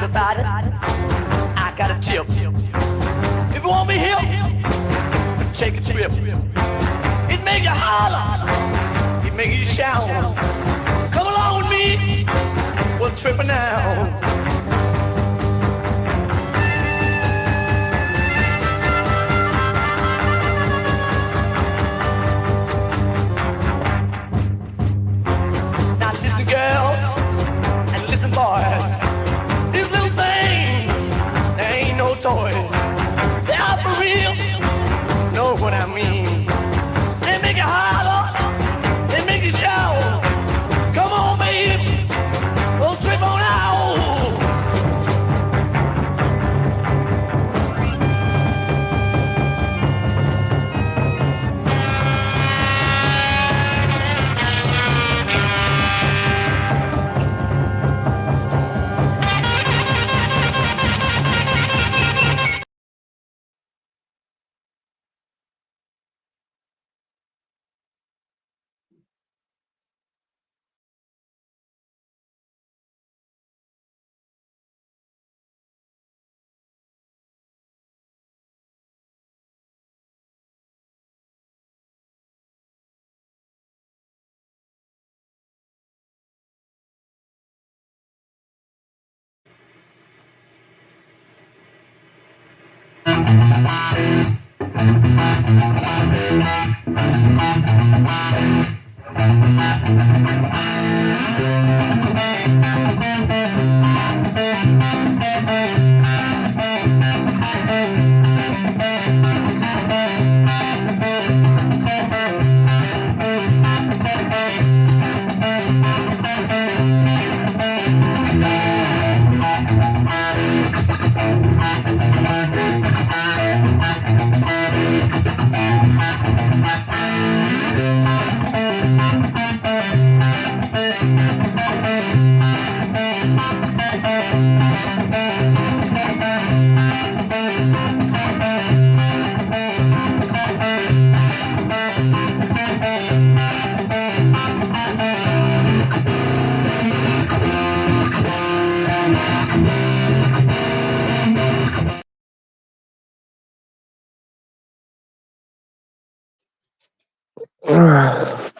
think about it, I got a tip. If you want me here, take a trip. It make you holler, it make you shout. Come along with me, we're tripping now. Now listen, girls, and listen, boys. These little things, they ain't no toys. They are for real, know what I mean. They make you holler, they make you shout. Come on, baby, we'll trip on out.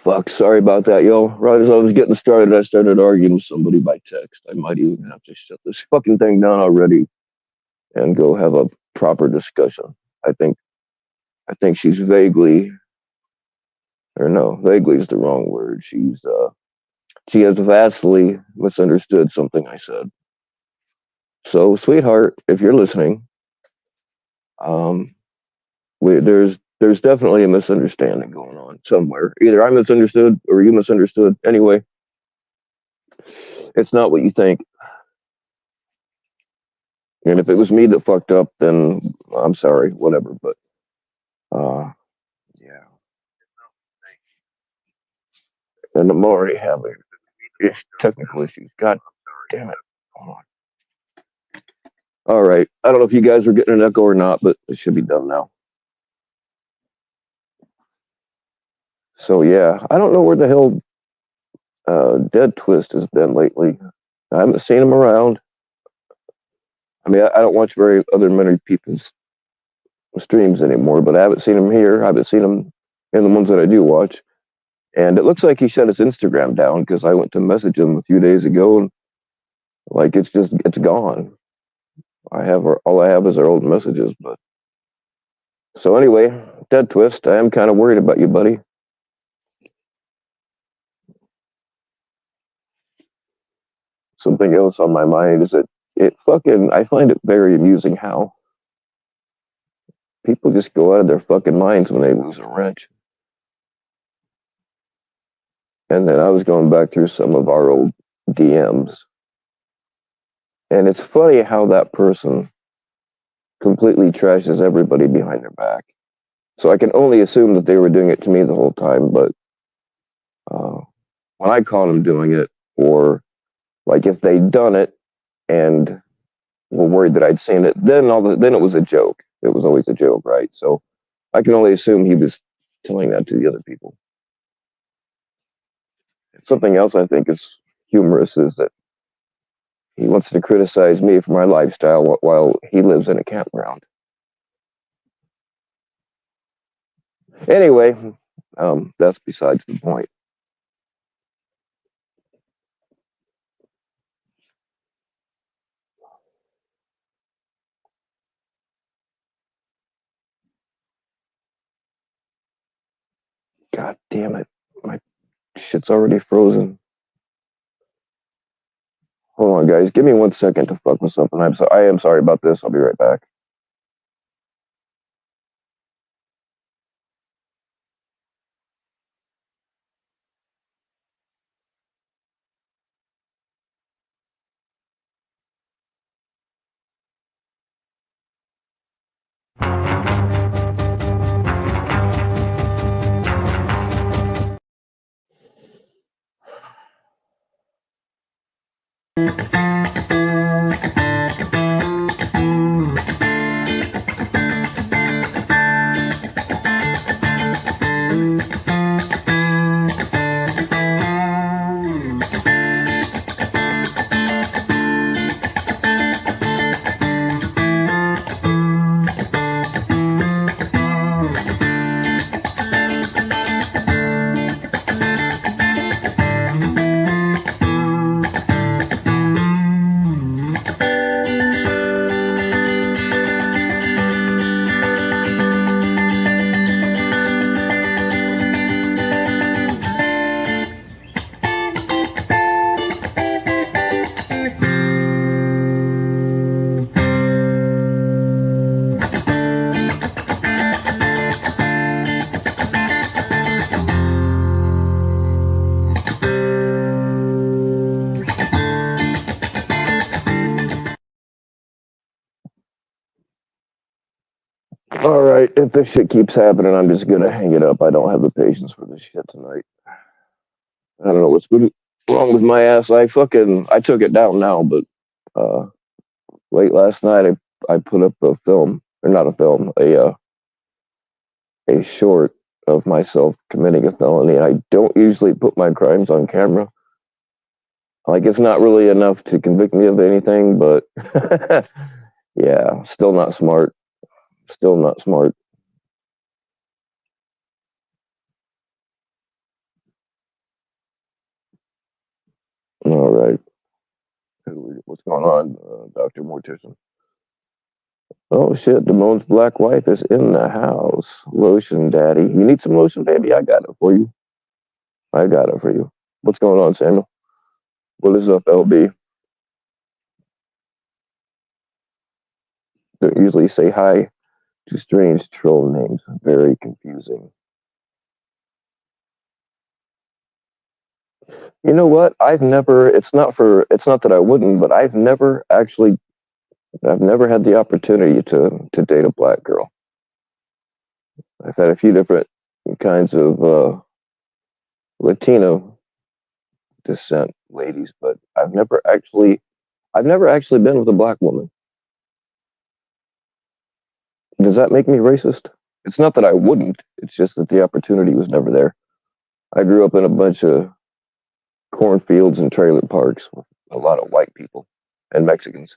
Fuck, sorry about that, yo. Right as I was getting started, I started arguing with somebody by text. I might even have to shut this fucking thing down already and go have a proper discussion. I think I think she's vaguely, or no, vaguely is the wrong word. She has vastly misunderstood something I said. So, sweetheart, if you're listening, um, there's definitely a misunderstanding going on somewhere. Either I misunderstood or you misunderstood. Anyway, it's not what you think. And if it was me that fucked up, then I'm sorry, whatever. But yeah, and I'm already having technical issues. God damn it! Hold on. All right, I don't know if you guys are getting an echo or not, but it should be done now. So yeah, I don't know where the hell Dead Twist has been lately. I haven't seen him around. I mean, I don't watch many people's streams anymore, but I haven't seen him here. I haven't seen him in the ones that I do watch. And it looks like he shut his Instagram down because I went to message him a few days ago, and like it's gone. All I have is our old messages. But so anyway, Dead Twist, I am kind of worried about you, buddy. Something else on my mind is that I find it very amusing how people just go out of their fucking minds when they lose a wrench. And then I was going back through some of our old DMs. And it's funny how that person completely trashes everybody behind their back. So I can only assume that they were doing it to me the whole time. But when I caught them doing it, or like if they'd done it and were worried that I'd seen it, then it was a joke. It was always a joke, right? So I can only assume he was telling that to the other people. Something else I think is humorous is that he wants to criticize me for my lifestyle while he lives in a campground. Anyway, that's besides the point. God damn it. My shit's already frozen. Hold on, guys. Give me 1 second to fuck with something. I am sorry about this. I'll be right back. All right, if this shit keeps happening, I'm just gonna hang it up. I don't have the patience for this shit tonight. I don't know what's wrong with my ass. I took it down now, but uh, late last night I put up a film, or not a film, a short of myself committing a felony. I don't usually put my crimes on camera. Like, it's not really enough to convict me of anything, but yeah, still not smart. Still not smart. All right. What's going on, Dr. Mortician? Oh shit, Damone's black wife is in the house. Lotion, daddy. You need some lotion, baby? I got it for you. I got it for you. What's going on, Samuel? What is up, LB? Don't usually say hi to strange troll names. Very confusing. You know what? It's not that I wouldn't, but I've never had the opportunity to date a black girl. I've had a few different kinds of Latino descent ladies, but I've never actually been with a black woman. Does that make me racist? It's not that I wouldn't. It's just that the opportunity was never there. I grew up in a bunch of cornfields and trailer parks with a lot of white people and Mexicans.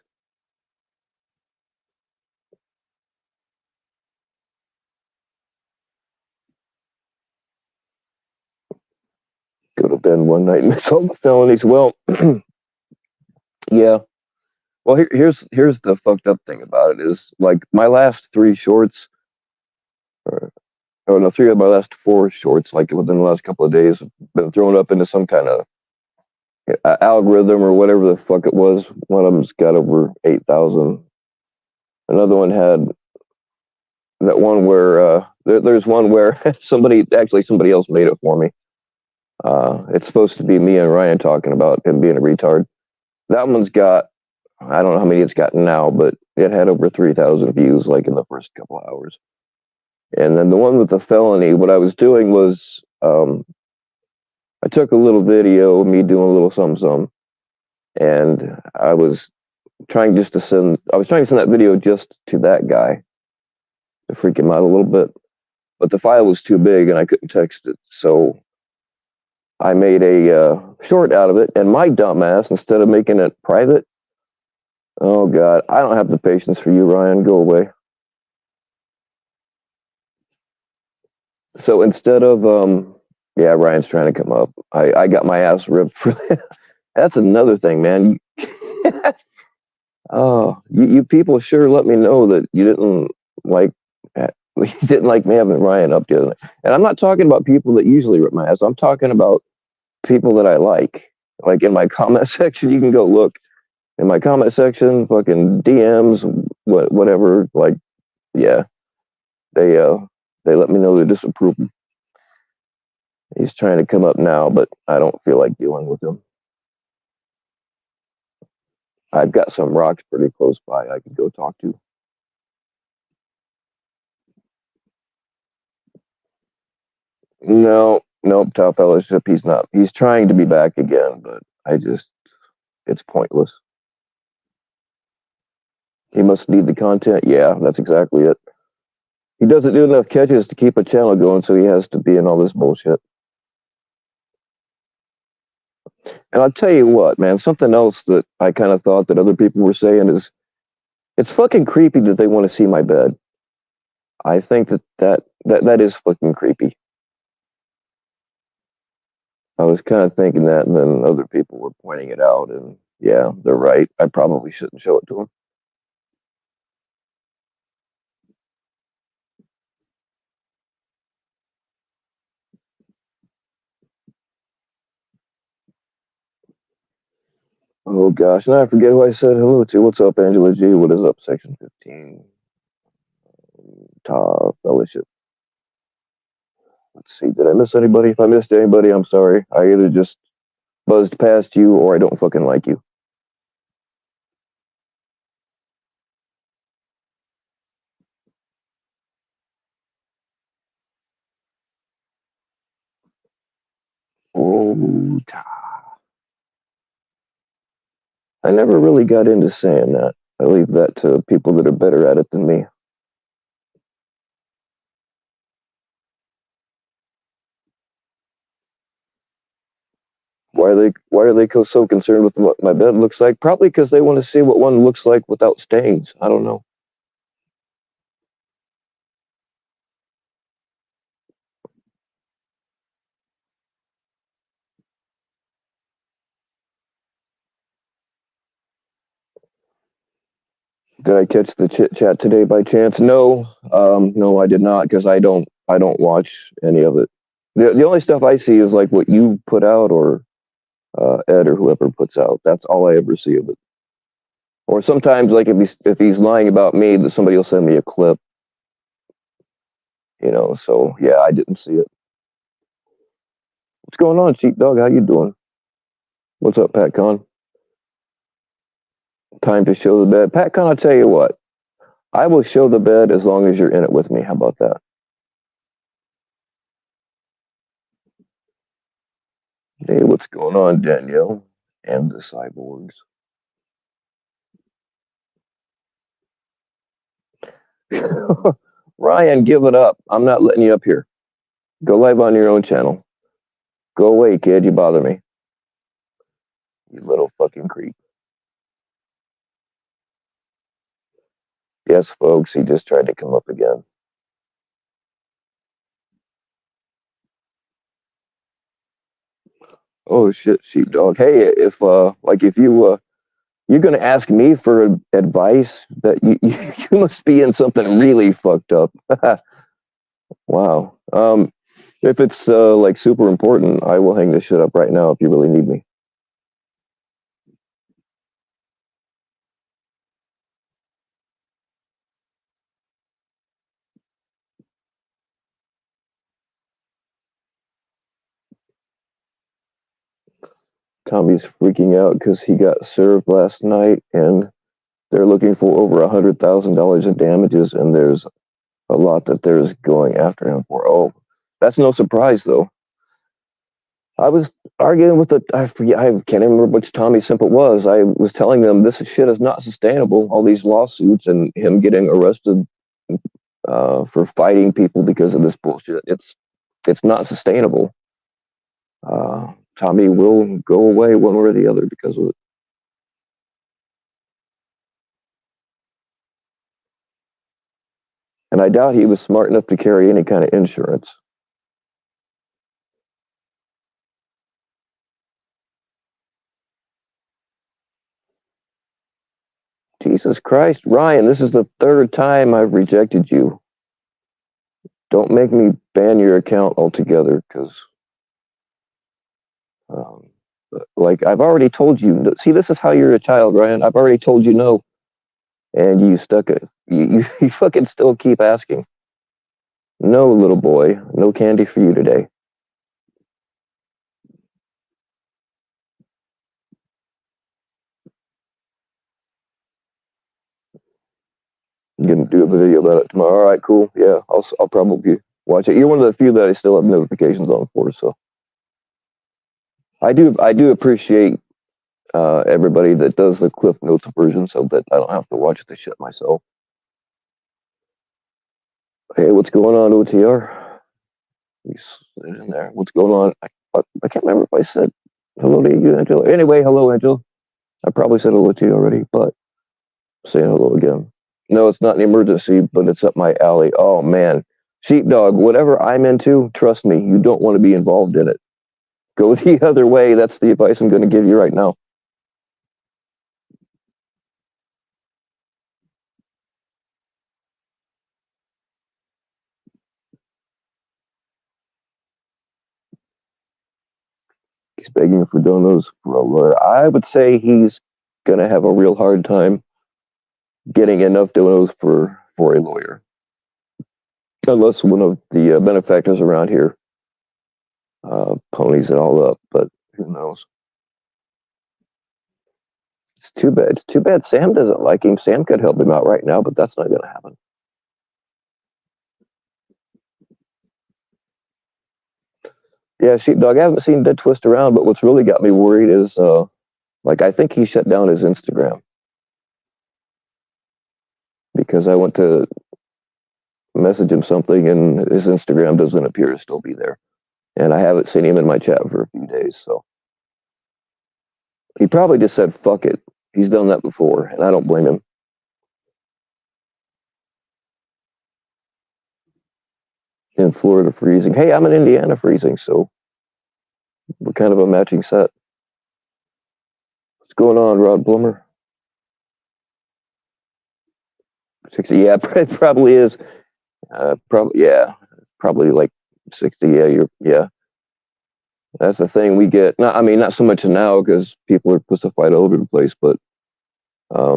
Could have been one night and miss all the felonies. Well, yeah. Well, here's the fucked up thing about it is, like, my last three shorts, or oh no, three of my last four shorts, like within the last couple of days, have been thrown up into some kind of algorithm or whatever the fuck it was. One of them's got over 8,000. Another one had that one where there's one where somebody else made it for me. It's supposed to be me and Ryan talking about him being a retard. That one's got, I don't know how many it's gotten now, but it had over 3,000 views like in the first couple of hours. And then the one with the felony, what I was doing was I took a little video of me doing a little something, and I was trying to send that video just to that guy to freak him out a little bit. But the file was too big and I couldn't text it. So I made a short out of it, and my dumbass, instead of making it private, Oh God, I don't have the patience for you, Ryan. Go away. So instead of yeah, Ryan's trying to come up. I got my ass ripped for that. That's another thing, man. Oh, you people sure let me know that you didn't like you didn't like me having Ryan up the other night. And I'm not talking about people that usually rip my ass. I'm talking about people that I like. Like in my comment section, you can go look in my comment section, fucking DMs, whatever. Like, yeah, they uh they let me know their disapproval. He's trying to come up now, but I don't feel like dealing with him. I've got some rocks pretty close by I could go talk to. No, nope, top fellowship. He's not. He's trying to be back again, but it's pointless. He must need the content. Yeah, that's exactly it. He doesn't do enough catches to keep a channel going, so he has to be in all this bullshit. And I'll tell you what, man, something else that I kind of thought that other people were saying is it's fucking creepy that they want to see my bed. I think that is fucking creepy. I was kind of thinking that, and then other people were pointing it out, and yeah, they're right. I probably shouldn't show it to them. Oh gosh, now I forget who I said hello to. What's up, Angela G? What is up, Section 15? Top Fellowship. Let's see, did I miss anybody? If I missed anybody, I'm sorry. I either just buzzed past you or I don't fucking like you. Oh, I never really got into saying that. I leave that to people that are better at it than me. Why are they so concerned with what my bed looks like? Probably because they want to see what one looks like without stains. I don't know. Did I catch the chit chat today by chance? No, no, I did not because I don't watch any of it. The only stuff I see is like what you put out or Ed or whoever puts out. That's all I ever see of it. Or sometimes like if he's lying about me, that somebody will send me a clip. So yeah, I didn't see it. What's going on, Sheepdog? How you doing? What's up, Pat Con? Time to show the bed. Pat Con, I'll tell you what. I will show the bed as long as you're in it with me. How about that? Hey, what's going on, Danielle? And the cyborgs. Ryan, give it up. I'm not letting you up here. Go live on your own channel. Go away, kid. You bother me. You little fucking creep. Yes, folks, he just tried to come up again. Oh shit, sheepdog. Hey, if you're gonna ask me for advice, that you must be in something really fucked up. Wow. If it's like super important, I will hang this shit up right now if you really need me. Tommy's freaking out because he got served last night, and they're looking for over $100,000 in damages, and there's a lot that there's going after him for. Oh, that's no surprise though. I was arguing with I forget, I can't remember which Tommy Simp it was. I was telling them this shit is not sustainable. All these lawsuits and him getting arrested for fighting people because of this bullshit. It's not sustainable. Tommy will go away one way or the other because of it. And I doubt he was smart enough to carry any kind of insurance. Jesus Christ, Ryan, this is the third time I've rejected you. Don't make me ban your account altogether, because, um, like, I've already told you. See, this is how you're a child, Ryan. I've already told you no, and you stuck it. You fucking still keep asking. No, little boy, no candy for you today. I'm gonna do a video about it tomorrow. All right, cool. Yeah, I'll probably watch it. You're one of the few that I still have notifications on for, so I do appreciate everybody that does the Cliff Notes version, so that I don't have to watch the shit myself. Hey, what's going on, OTR? You slid in there. What's going on? I can't remember if I said hello to you, Angela. Anyway, hello, Angela. I probably said hello to you already, but saying hello again. No, it's not an emergency, but it's up my alley. Oh man, sheepdog, whatever I'm into, trust me, you don't want to be involved in it. Go the other way. That's the advice I'm going to give you right now. He's begging for donos for a lawyer. I would say he's going to have a real hard time getting enough donos for a lawyer, unless one of the benefactors around here ponies it all up. But who knows? It's too bad. It's too bad Sam doesn't like him. Sam could help him out right now, but that's not going to happen. Yeah, Sheepdog, I haven't seen Dead Twist around, but what's really got me worried is, like, I think he shut down his Instagram because I went to message him something and his Instagram doesn't appear to still be there. And I haven't seen him in my chat for a few days, so he probably just said, fuck it. He's done that before, and I don't blame him. In Florida freezing. Hey, I'm in Indiana freezing, so we're kind of a matching set. What's going on, Rod Blummer? 60, yeah, it probably is. Probably like 60. Yeah. That's the thing we get. Not, I mean, not so much now because people are pussified all over the place, but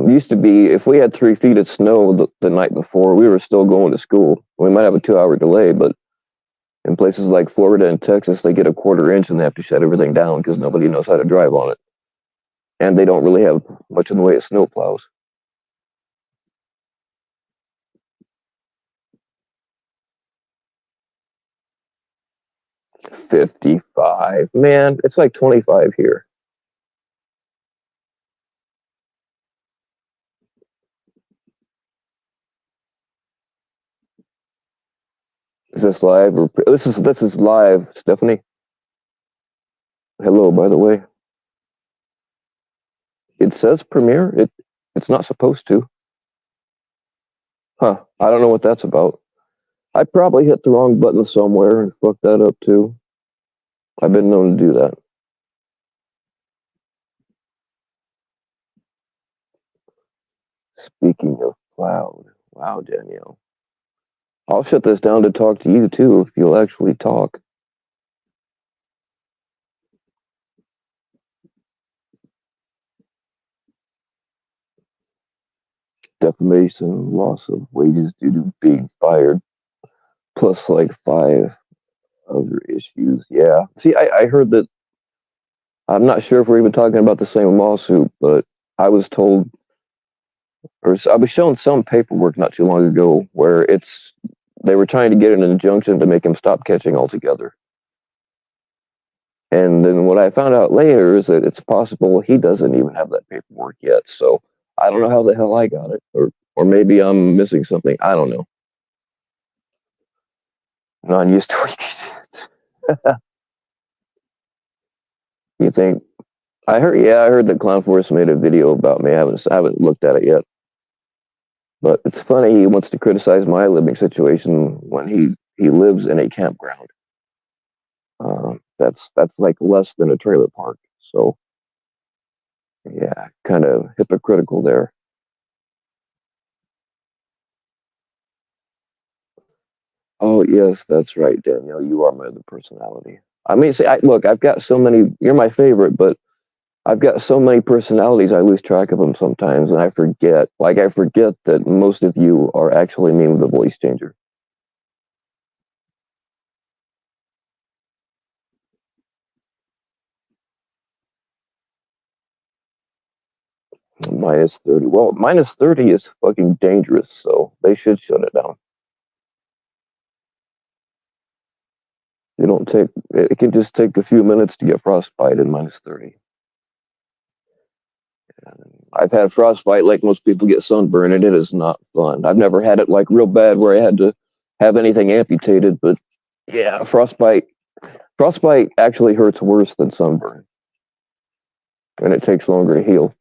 used to be if we had 3 feet of snow the night before, we were still going to school. We might have a 2-hour delay, but in places like Florida and Texas, they get a 1/4 inch and they have to shut everything down because nobody knows how to drive on it, and they don't really have much in the way of snow plows. 55, man, it's like 25 here. Is this live or this is live, Stephanie? Hello, by the way. It says premiere. It's not supposed to. Huh. I don't know what that's about. I probably hit the wrong button somewhere and fucked that up too. I've been known to do that. Speaking of cloud, wow, Danielle. I'll shut this down to talk to you too if you'll actually talk. Defamation, loss of wages due to being fired, plus like 5 other issues. Yeah. See, I heard that. I'm not sure if we're even talking about the same lawsuit, but I was told, or I was shown some paperwork not too long ago where they were trying to get an injunction to make him stop catching altogether. And then what I found out later is that it's possible he doesn't even have that paperwork yet. So I don't know how the hell I got it, or maybe I'm missing something. I don't know. Non used to You think? I heard that Clown Force made a video about me. I haven't looked at it yet. But it's funny he wants to criticize my living situation when he lives in a campground. That's like less than a trailer park. So yeah, kind of hypocritical there. Oh yes, that's right, Danielle. You are my other personality. I mean, see, look, I've got so many. You're my favorite, but I've got so many personalities. I lose track of them sometimes, and I forget. Like I forget that most of you are actually me with a voice changer. -30. Well, -30 is fucking dangerous, so they should shut it down. You don't take. It can just take a few minutes to get frostbite in -30. I've had frostbite like most people get sunburn, and it is not fun. I've never had it like real bad where I had to have anything amputated, but yeah, frostbite actually hurts worse than sunburn, and it takes longer to heal.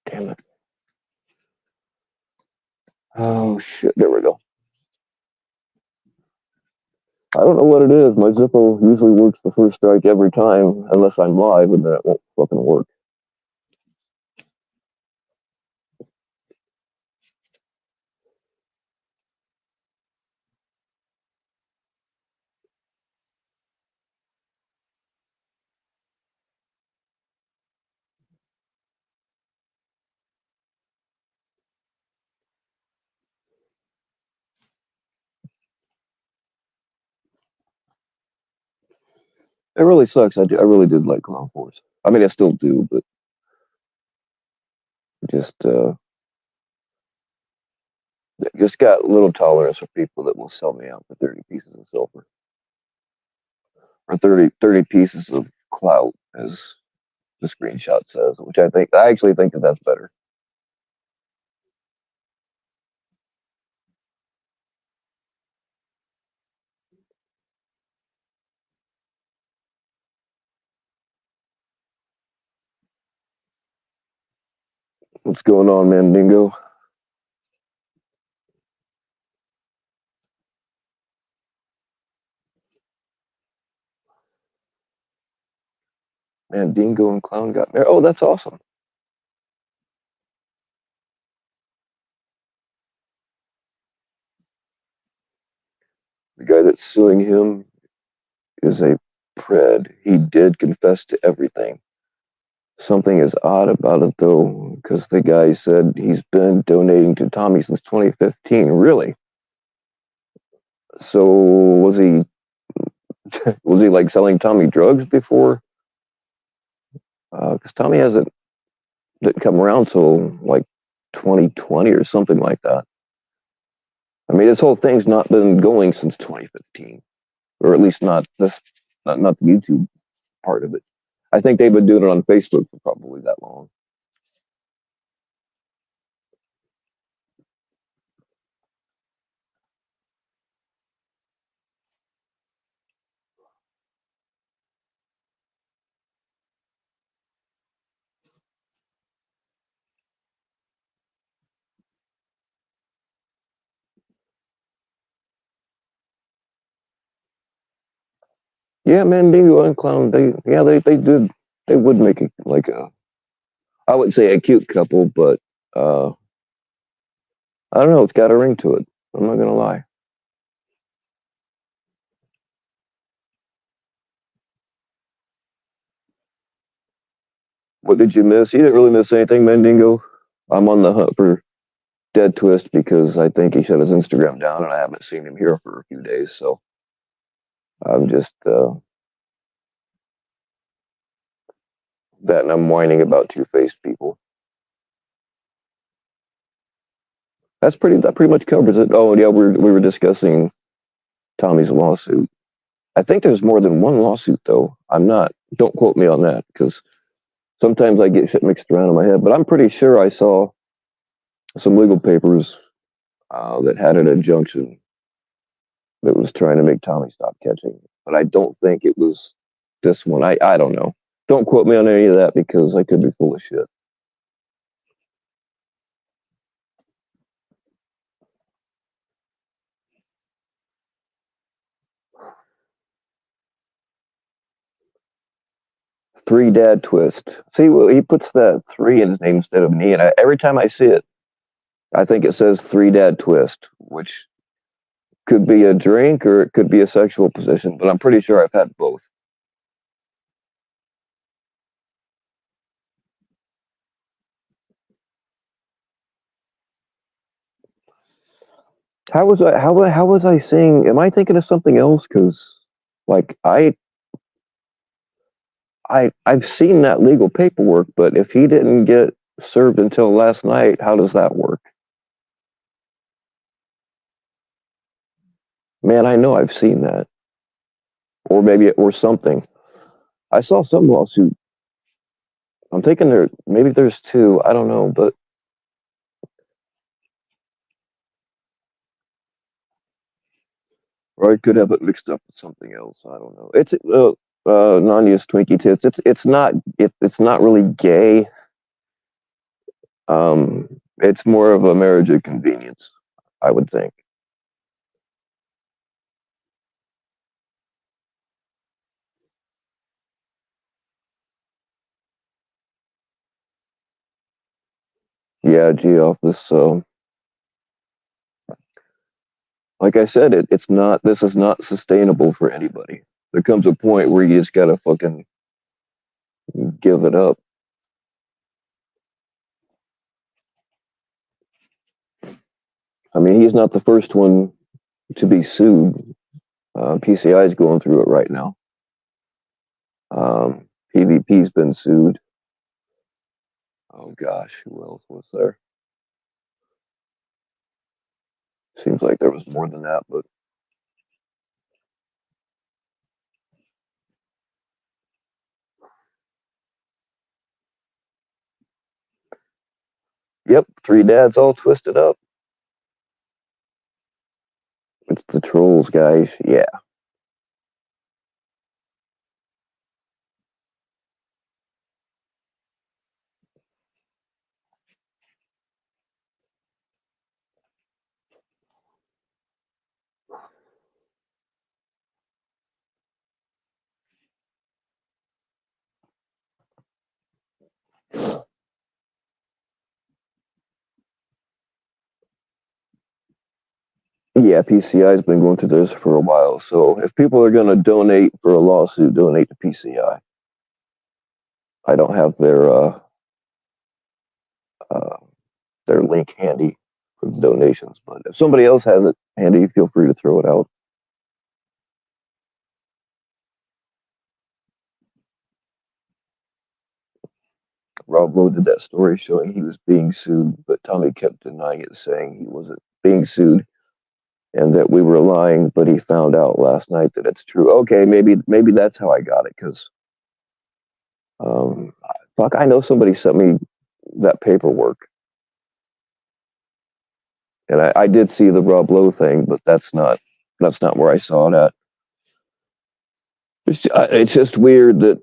Damn it! Oh shit! There we go. I don't know what it is. My Zippo usually works the first strike every time, unless I'm live, and then it won't fucking work. It really sucks. I really did like Clown Force. I mean, I still do, but just just got little tolerance for people that will sell me out for 30 pieces of silver or 30 pieces of clout, as the screenshot says, which I actually think that that's better. What's going on, Mandingo? Mandingo and Clown got married. Oh, that's awesome. The guy that's suing him is a pred. He did confess to everything. Something is odd about it though, because the guy said he's been donating to Tommy since 2015. Really? So was he like selling Tommy drugs before? Because Tommy hasn't didn't come around till like 2020 or something like that. I mean, this whole thing's not been going since 2015, or at least not the YouTube part of it. I think they've been doing it on Facebook for probably that long. Yeah, man, Dingo and Clown, they would make it like a, I would say a cute couple, but uh, I don't know, it's got a ring to it. I'm not gonna lie. What did you miss? You didn't really miss anything, Mandingo. I'm on the hunt for Dead Twist because I think he shut his Instagram down, and I haven't seen him here for a few days. So I'm just that, and I'm whining about two-faced people. That pretty much covers it. Oh yeah, we were discussing Tommy's lawsuit. I think there's more than one lawsuit though. I'm not. Don't quote me on that because sometimes I get shit mixed around in my head. But I'm pretty sure I saw some legal papers that had an injunction that was trying to make Tommy stop catching. But I don't think it was this one. I don't know. Don't quote me on any of that because I could be full of shit. Three dad twist. See, well, he puts that three in his name instead of me, and every time I see it, I think it says three dad twist, which could be a drink or it could be a sexual position, but I'm pretty sure I've had both. How was I seeing? Am I thinking of something else? Because like I've seen that legal paperwork, but if he didn't get served until last night, how does that work? Man, I know I've seen that, or maybe or something. I saw some lawsuit. I'm thinking maybe there's two. I don't know, but or I could have it mixed up with something else. I don't know. It's non-use Twinkie tits. It's not really gay. It's more of a marriage of convenience, I would think. Yeah, gee, off this. Like I said, it's not. This is not sustainable for anybody. There comes a point where you just gotta fucking give it up. I mean, he's not the first one to be sued. PCI is going through it right now. PvP's been sued. Oh gosh, who else was there? Seems like there was more than that, but yep, three dads all twisted up. It's the trolls, guys. Yeah. Yeah, PCI's been going through this for a while. So if people are going to donate for a lawsuit, donate to PCI. I don't have uh, their link handy for the donations, but if somebody else has it handy, feel free to throw it out. Rob Lowe did that story showing he was being sued, but Tommy kept denying it, saying he wasn't being sued and that we were lying. But he found out last night that it's true. Okay, maybe that's how I got it because um, fuck, I know somebody sent me that paperwork, and I did see the Rob Lowe thing, but that's not where I saw it at. It's just weird that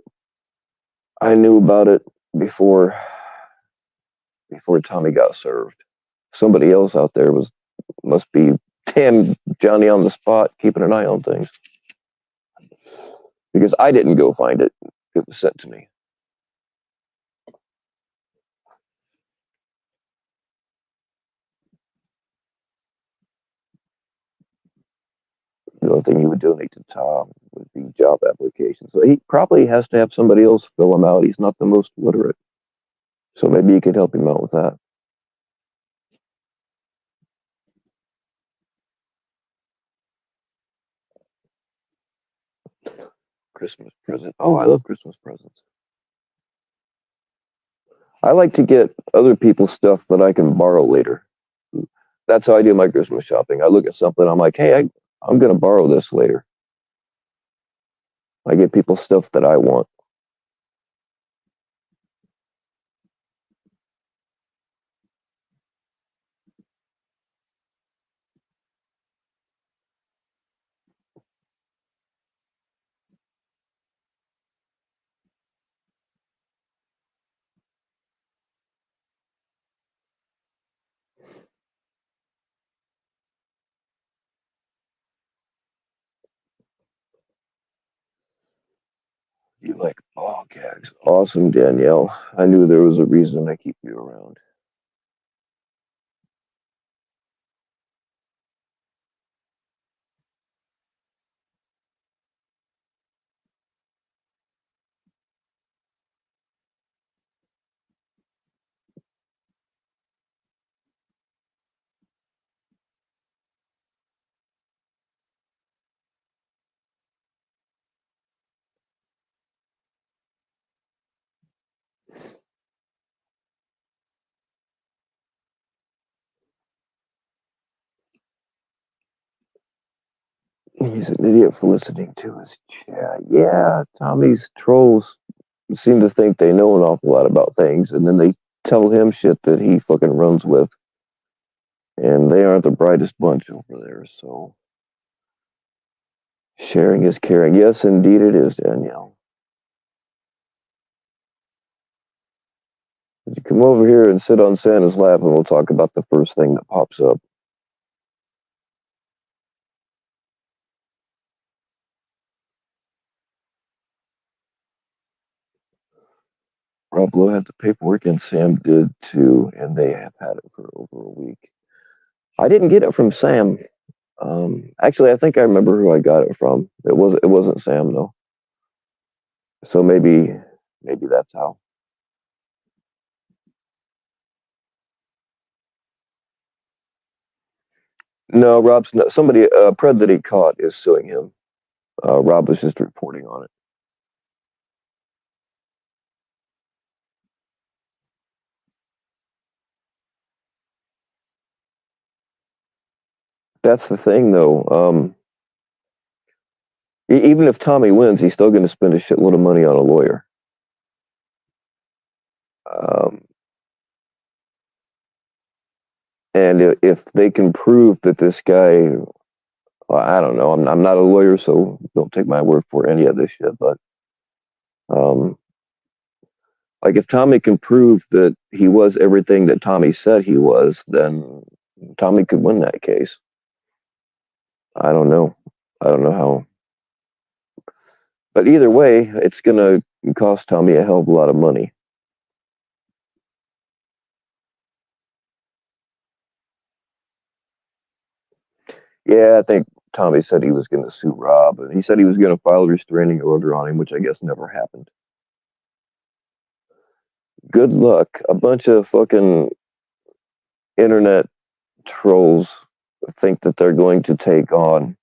I knew about it before before Tommy got served. Somebody else out there must be damn Johnny on the spot, keeping an eye on things. Because I didn't go find it; it was sent to me. The only thing he would donate to Tom would be job applications. So he probably has to have somebody else fill them out. He's not the most literate, so maybe you could help him out with that. Christmas present. Oh, I love Christmas presents. I like to get other people's stuff that I can borrow later. That's how I do my Christmas shopping. I look at something, I'm like, hey, I'm going to borrow this later. I get people stuff that I want. You like ball gags. Awesome, Danielle. I knew there was a reason I keep you around. He's an idiot for listening to his chat. Yeah, Tommy's trolls seem to think they know an awful lot about things, and then they tell him shit that he fucking runs with, and they aren't the brightest bunch over there, so sharing is caring. Yes, indeed it is, Danielle. You come over here and sit on Santa's lap, and we'll talk about the first thing that pops up. Rob Lowe had the paperwork, and Sam did too, and they have had it for over a week. I didn't get it from Sam. Actually, I think I remember who I got it from. It wasn't Sam though. So maybe that's how. No, Rob's not, somebody Pred that he caught is suing him. Rob was just reporting on it. That's the thing though. Even if Tommy wins, he's still going to spend a shitload of money on a lawyer. Um, and if they can prove that this guy, well, I don't know. I'm not a lawyer, so don't take my word for any of this shit. But um, like if Tommy can prove that he was everything that Tommy said he was, then Tommy could win that case. I don't know. I don't know how. But either way, it's going to cost Tommy a hell of a lot of money. Yeah, I think Tommy said he was going to sue Rob, and he said he was going to file a restraining order on him, which I guess never happened. Good luck. A bunch of fucking internet trolls think that they're going to take on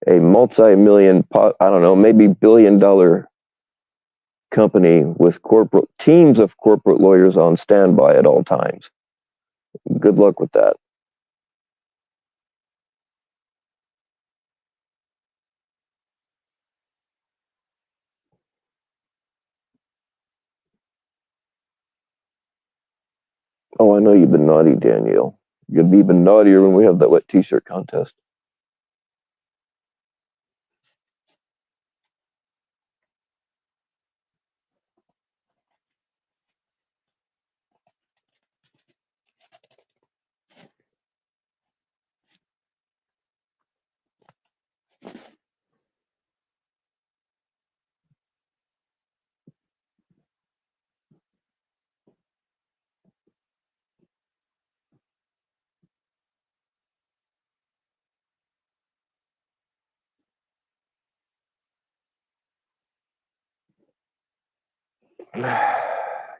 a multi-million, I don't know, maybe billion-dollar company with corporate teams of corporate lawyers on standby at all times. Good luck with that. Oh, I know you've been naughty, Danielle. You're gonna be even naughtier when we have that wet t-shirt contest.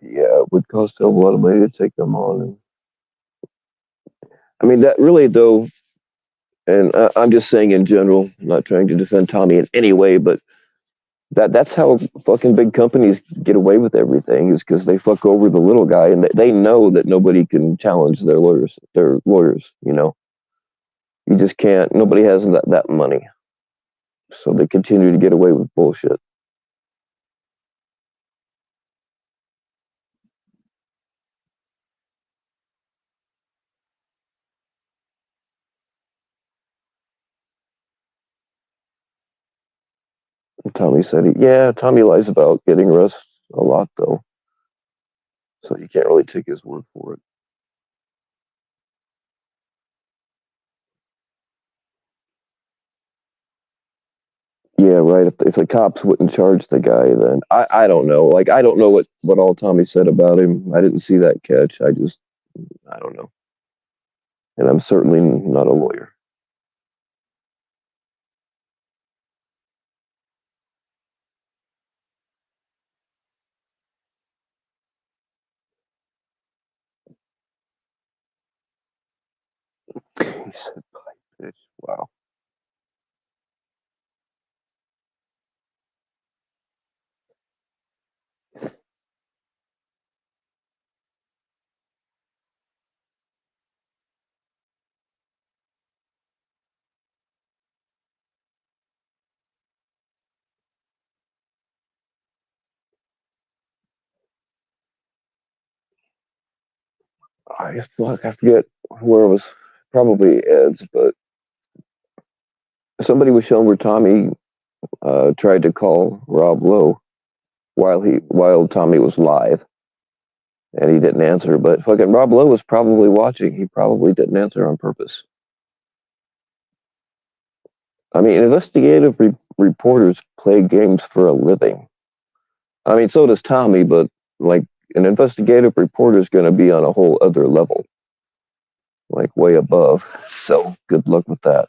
Yeah, it would cost a lot of money to take them on. And, I mean, that really, though, and I'm just saying in general, I'm not trying to defend Tommy in any way, but that's how fucking big companies get away with everything is because they fuck over the little guy, and they know that nobody can challenge their lawyers. Their lawyers, you just can't. Nobody has that money, so they continue to get away with bullshit. Tommy said, yeah, Tommy lies about getting arrested a lot though, so you can't really take his word for it. Yeah, right. If the cops wouldn't charge the guy, then I don't know. Like I don't know what all Tommy said about him. I didn't see that catch. I don't know, and I'm certainly not a lawyer. He said pipe pitch. Wow. I forget where it was. Probably Ed's, but somebody was showing where Tommy tried to call Rob Lowe while Tommy was live, and he didn't answer. But fucking Rob Lowe was probably watching. He probably didn't answer on purpose. I mean, investigative reporters play games for a living. I mean, so does Tommy, but like an investigative reporter is going to be on a whole other level, like way above. So good luck with that.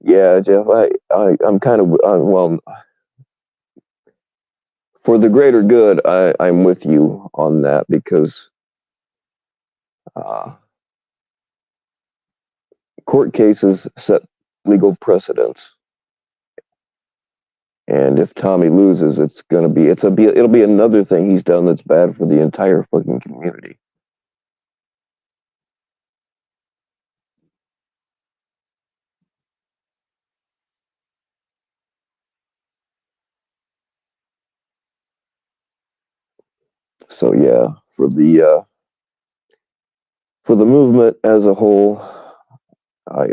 Yeah, Jeff, I'm kind of, well, for the greater good, I'm with you on that because uh, court cases set legal precedents. And if Tommy loses, it'll be another thing he's done that's bad for the entire fucking community. So yeah, for the movement as a whole,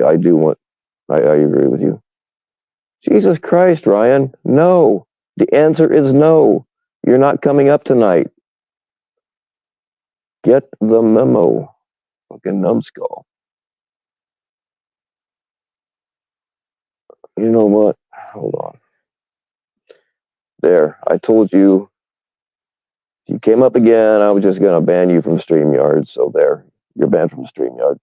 I do want I agree with you. Jesus Christ, Ryan, no. The answer is no. You're not coming up tonight. Get the memo, fucking numbskull. You know what? Hold on. There, I told you. If you came up again, I was just gonna ban you from StreamYard. So there, you're banned from StreamYard.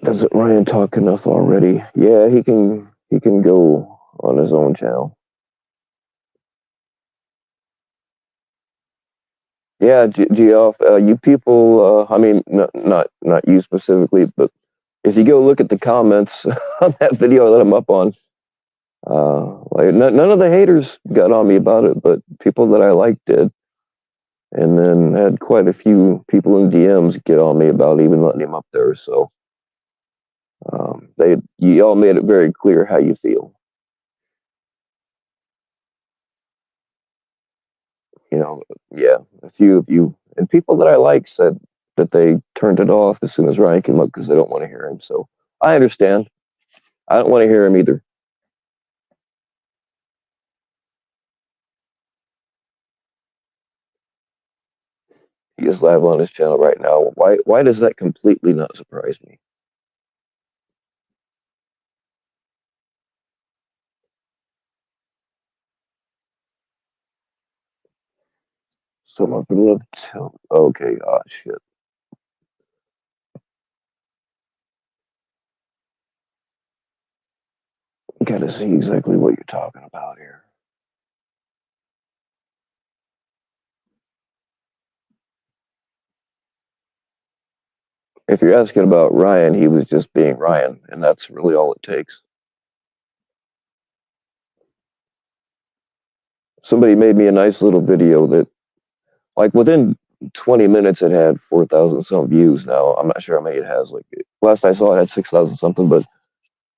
Doesn't Ryan talk enough already? Yeah, he can go on his own channel. Yeah, Geoff, you people. I mean, not you specifically, but if you go look at the comments on that video that I'm up on, like none of the haters got on me about it, but people that I liked did, and then had quite a few people in DMs get on me about even letting him up there. So they you all made it very clear how you feel. You know, yeah, a few of you and people that I like said that they turned it off as soon as Ryan came up because they don't want to hear him. So I understand. I don't want to hear him either. He is live on his channel right now. Why does that completely not surprise me? Someone would love to. Okay, oh shit. kind of see exactly what you're talking about here. If you're asking about Ryan, he was just being Ryan, and that's really all it takes. Somebody made me a nice little video that, like, within 20 minutes, it had 4,000 some views now. I'm not sure how many it has. Like, last I saw, it had 6,000 something, but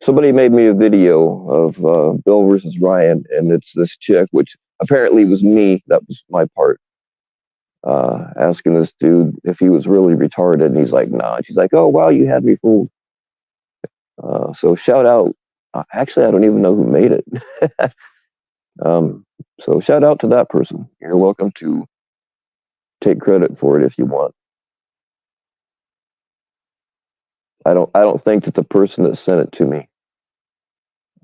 somebody made me a video of Bill versus Ryan, and it's this chick, which apparently was me. That was my part. Asking this dude if he was really retarded, and he's like, "Nah." She's like, "Oh wow, you had me fooled." So shout out. Actually, I don't even know who made it. So shout out to that person. You're welcome to take credit for it if you want. I don't think that the person that sent it to me.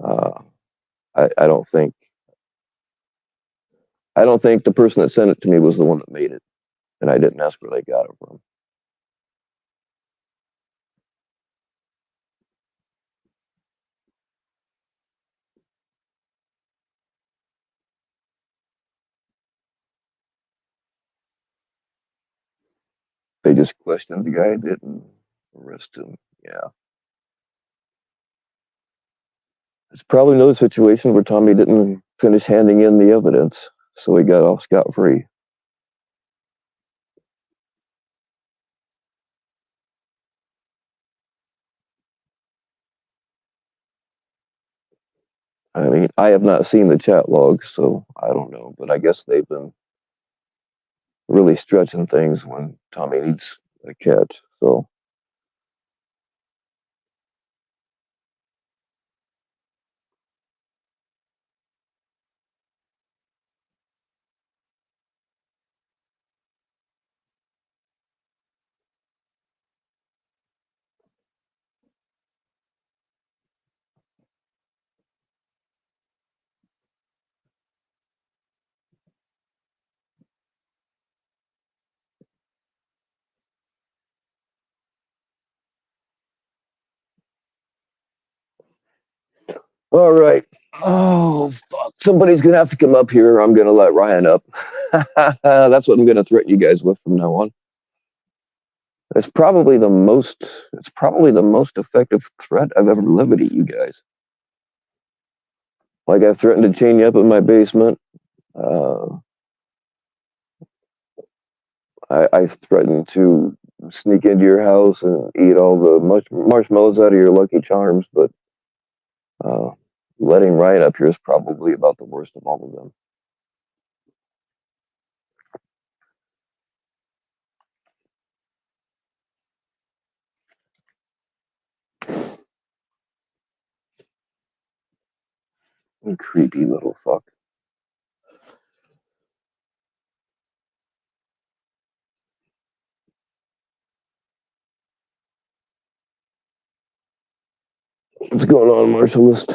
Uh, I don't think. I don't think the person that sent it to me was the one that made it, and I didn't ask where they got it from. They just questioned the guy, didn't arrest him. Yeah, it's probably another situation where Tommy didn't finish handing in the evidence, so he got off scot free. I mean, I have not seen the chat logs, so I don't know, but I guess they've been really stretching things when Tommy needs a catch. So all right. Oh fuck! Somebody's gonna have to come up here. I'm gonna let Ryan up. That's what I'm gonna threaten you guys with from now on. It's probably the most. It's probably the most effective threat I've ever levied at you guys. Like I've threatened to chain you up in my basement. Uh, I've threatened to sneak into your house and eat all the marshmallows out of your Lucky Charms, but uh, letting Ryan up here is probably about the worst of all of them. You creepy little fuck. What's going on, Marshallist?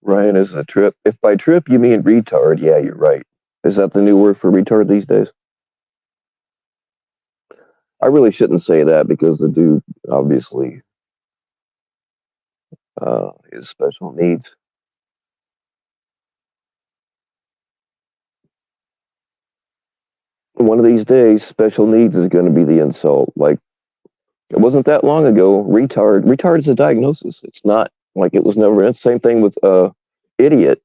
Ryan is a trip. If by trip you mean retard, yeah, you're right. Is that the new word for retard these days? I really shouldn't say that because the dude obviously is special needs. One of these days, special needs is going to be the insult. Like, it wasn't that long ago. Retard is a diagnosis. It's not like it was never. It's the same thing with idiot.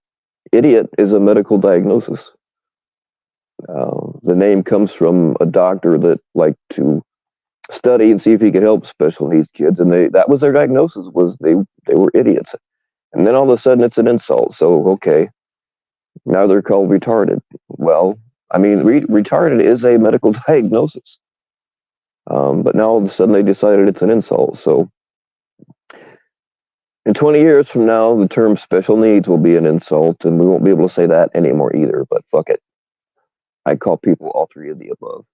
Idiot is a medical diagnosis. The name comes from a doctor that liked to study and see if he could help special needs kids, and that was their diagnosis, was they were idiots. And then all of a sudden it's an insult. So okay, now they're called retarded. Well, I mean, retarded is a medical diagnosis, but now all of a sudden they decided it's an insult. So in 20 years from now, the term special needs will be an insult, and we won't be able to say that anymore either. But fuck it, I call people all three of the above.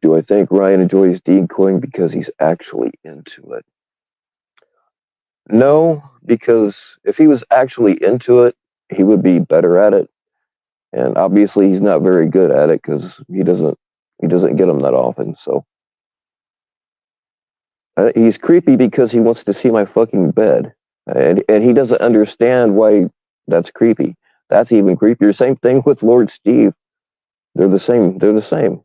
Do I think Ryan enjoys decoying because he's actually into it? No, because if he was actually into it, he would be better at it. And obviously, he's not very good at it because he doesn't get them that often. So he's creepy because he wants to see my fucking bed, and he doesn't understand why that's creepy. That's even creepier. Same thing with Lord Steve. They're the same. They're the same.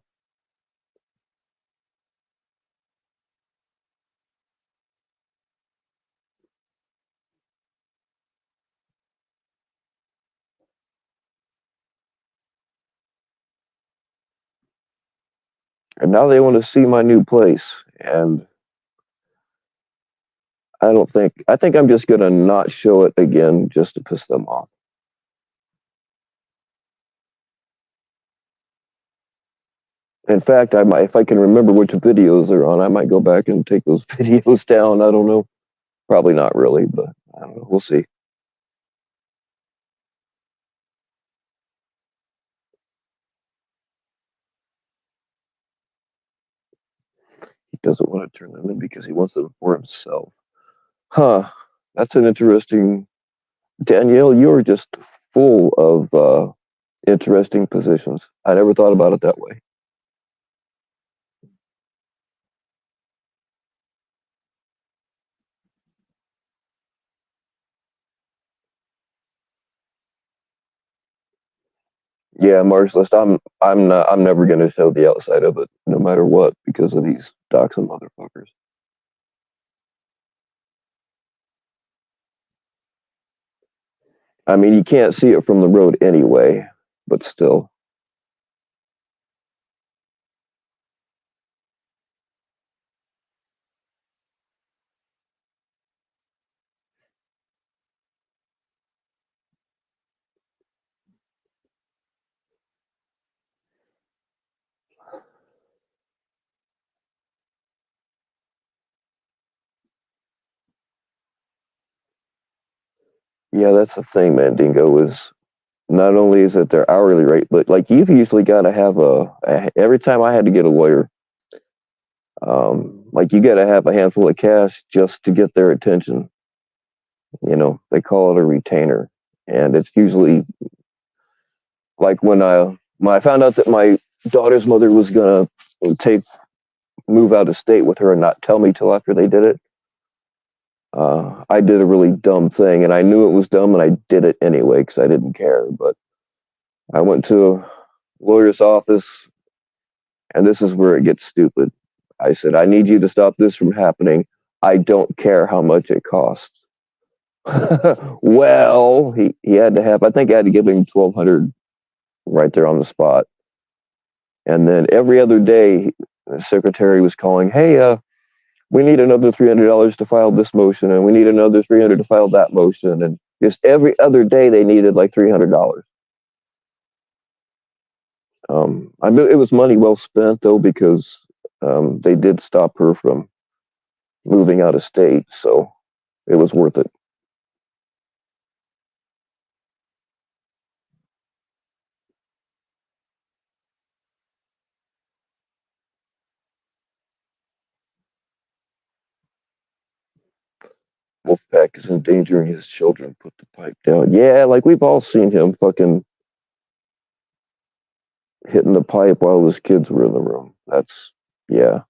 And now they want to see my new place, and I don't think. I think I'm just gonna not show it again just to piss them off. In fact, I might, if I can remember which videos they're on, I might go back and take those videos down. I don't know. Probably not really, but I don't know. We'll see. He doesn't want to turn them in because he wants them for himself. Huh. That's an interesting. Danielle, you're just full of interesting positions. I never thought about it that way. Yeah, Marshallist, I'm never gonna show the outside of it, no matter what, because of these doxing motherfuckers. I mean, you can't see it from the road anyway, but still. Yeah, that's the thing, man. Dingo is not only is it their hourly rate, but like you've usually got to have every time I had to get a lawyer, like you got to have a handful of cash just to get their attention. They call it a retainer, and it's usually like when I found out that my daughter's mother was gonna take move out of state with her and not tell me till after they did it. I did a really dumb thing, and I knew it was dumb, and I did it anyway because I didn't care. But I went to a lawyer's office, and this is where it gets stupid. I said, I need you to stop this from happening. I don't care how much it costs. Well, he had to have, I think I had to give him 1,200 right there on the spot. And then every other day, the secretary was calling, hey, we need another $300 to file this motion, and we need another 300 to file that motion. And just every other day, they needed like $300. I knew it was money well spent, though, because they did stop her from moving out of state. So it was worth it. Wolfpack is endangering his children. Put the pipe down. Yeah, like we've all seen him fucking hitting the pipe while his kids were in the room. Yeah,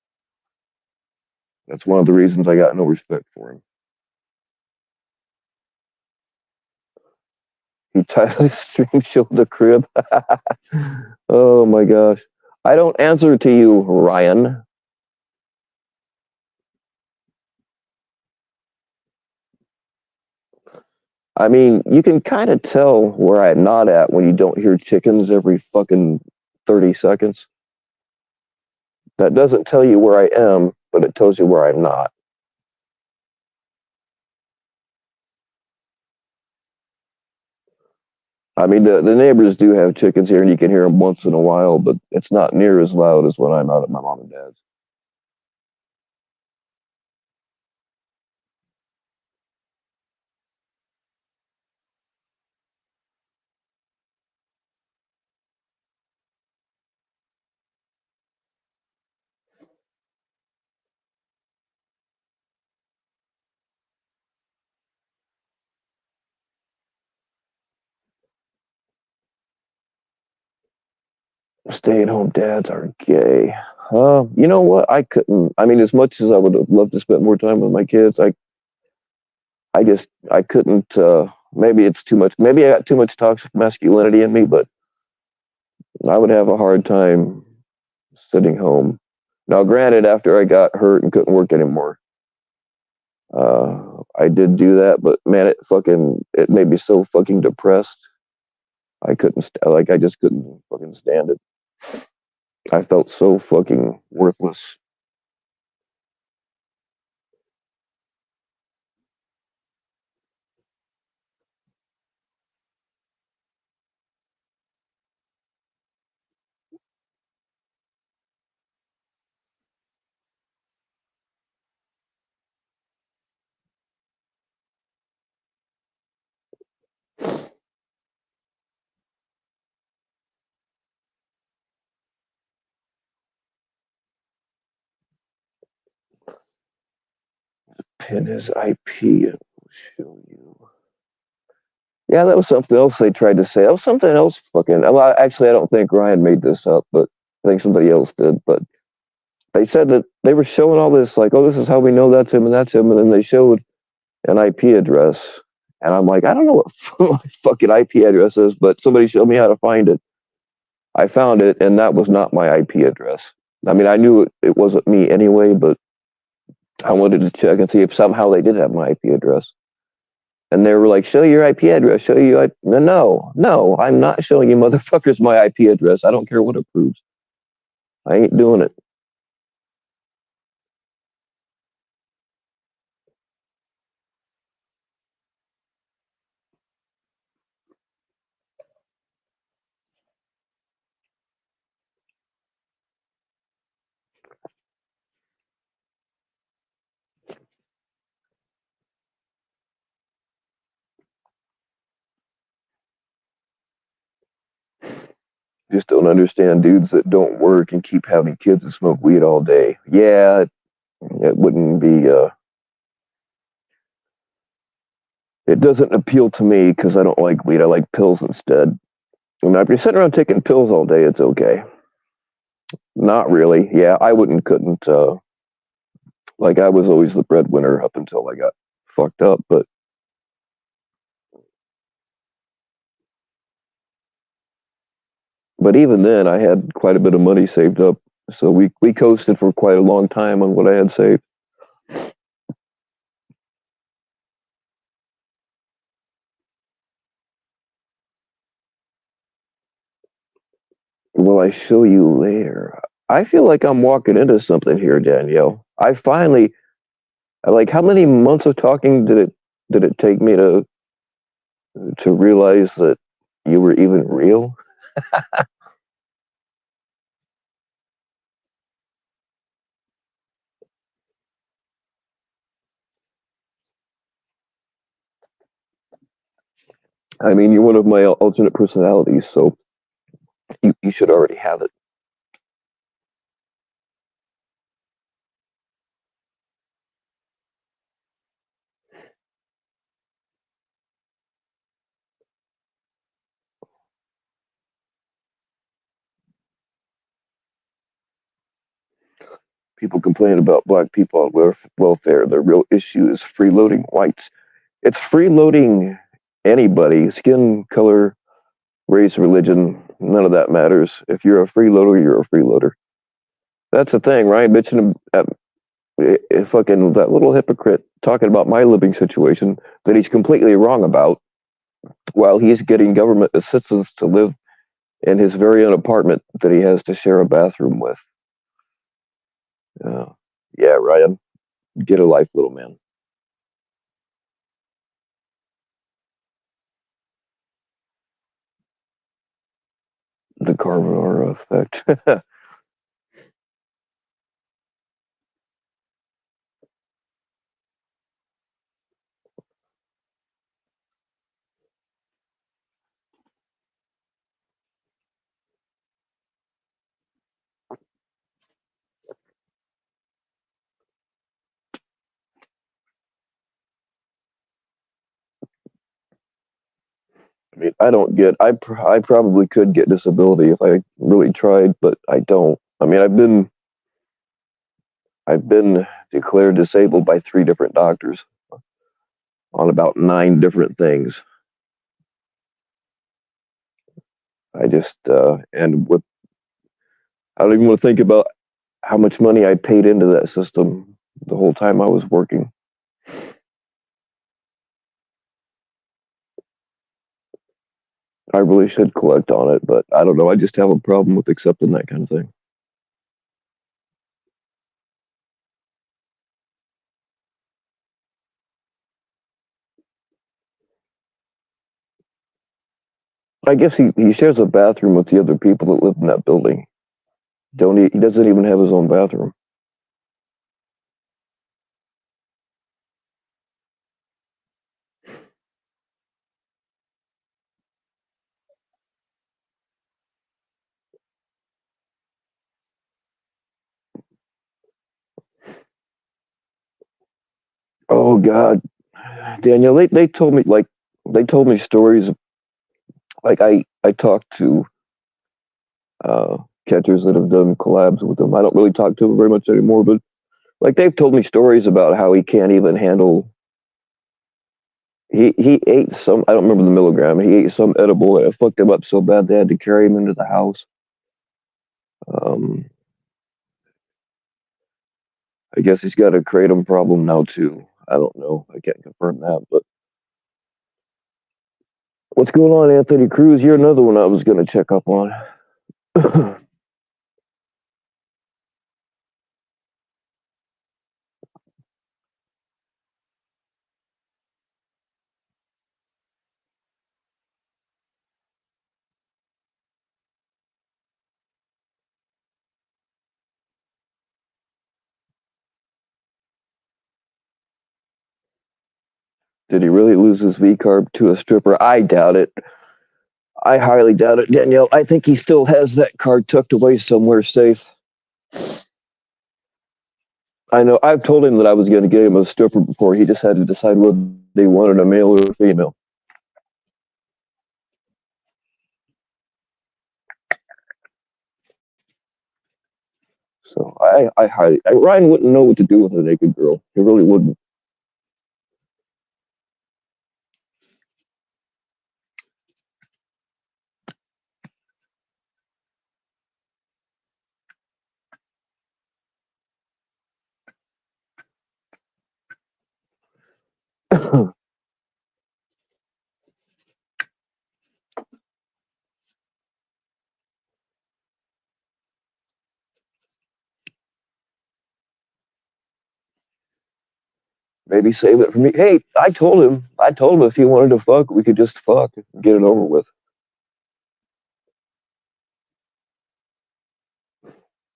that's one of the reasons I got no respect for him. He tied his stream show the crib. Oh my gosh. I don't answer to you, Ryan. I mean, you can kind of tell where I'm not at when you don't hear chickens every fucking 30 seconds. That doesn't tell you where I am, but it tells you where I'm not. I mean, the neighbors do have chickens here, and you can hear them once in a while, but it's not near as loud as when I'm out at my mom and dad's. Stay-at-home dads are gay. You know what? I couldn't. I mean, as much as I would have loved to spend more time with my kids, I couldn't. Maybe it's too much. Maybe I got too much toxic masculinity in me, but I would have a hard time sitting home. Now, granted, after I got hurt and couldn't work anymore, I did do that. But man, it made me so fucking depressed. I just couldn't fucking stand it. I felt so fucking worthless. Pin his IP and show you. Yeah, that was something else they tried to say. That was something else fucking. Well, actually, I don't think Ryan made this up, but I think somebody else did. But they said that they were showing all this, like, oh, this is how we know that's him and that's him. And then they showed an IP address. And I'm like, I don't know what my fucking IP address is, but somebody showed me how to find it. I found it, and that was not my IP address. I mean, I knew it wasn't me anyway, but I wanted to check and see if somehow they did have my IP address. And they were like, show your IP address, show you. No, I'm not showing you motherfuckers my IP address. I don't care what it proves. I ain't doing it. Just don't understand dudes that don't work and keep having kids and smoke weed all day. Yeah, it wouldn't be, it doesn't appeal to me because I don't like weed. I like pills instead. And if you're sitting around taking pills all day, it's okay. Not really. Yeah, I wouldn't, couldn't, like I was always the breadwinner up until I got fucked up, but even then I had quite a bit of money saved up. So we coasted for quite a long time on what I had saved. Will I show you later? I feel like I'm walking into something here, Danielle. I finally, like, how many months of talking did it take me to realize that you were even real? I mean, you're one of my alternate personalities, so you should already have it. People complain about black people on welfare. The real issue is freeloading whites. It's freeloading anybody, skin color, race, religion. None of that matters. If you're a freeloader, you're a freeloader. That's the thing, right? Bitching at fucking that little hypocrite talking about my living situation that he's completely wrong about, while he's getting government assistance to live in his very own apartment that he has to share a bathroom with. Uh, yeah, Ryan, get a life, little man. The Carbonara effect. I mean, I don't get. I probably could get disability if I really tried, but I don't. I mean, I've been declared disabled by three different doctors on about nine different things. I just and with I don't even want to think about how much money I paid into that system the whole time I was working. I really should collect on it, but I don't know. I just have a problem with accepting that kind of thing. I guess he shares a bathroom with the other people that live in that building. Don't he? He doesn't even have his own bathroom. Oh God, Daniel, they told me they told me stories. Like I talked to uh, catchers that have done collabs with him. I don't really talk to him very much anymore, but like they've told me stories about how he can't even handle. He ate some. I don't remember the milligram. He ate some edible and it fucked him up so bad they had to carry him into the house. Um, I guess he's got a kratom problem now too. I don't know. I can't confirm that, but what's going on, Anthony Cruz? You're another one I was going to check up on. Did he really lose his V carb to a stripper? I doubt it. I highly doubt it, Danielle. I think he still has that card tucked away somewhere safe. I know. I've told him that I was going to get him a stripper before. He just had to decide whether they wanted a male or a female. So Ryan wouldn't know what to do with a naked girl. He really wouldn't. Maybe save it for me. Hey, I told him if he wanted to fuck, we could just fuck and get it over with.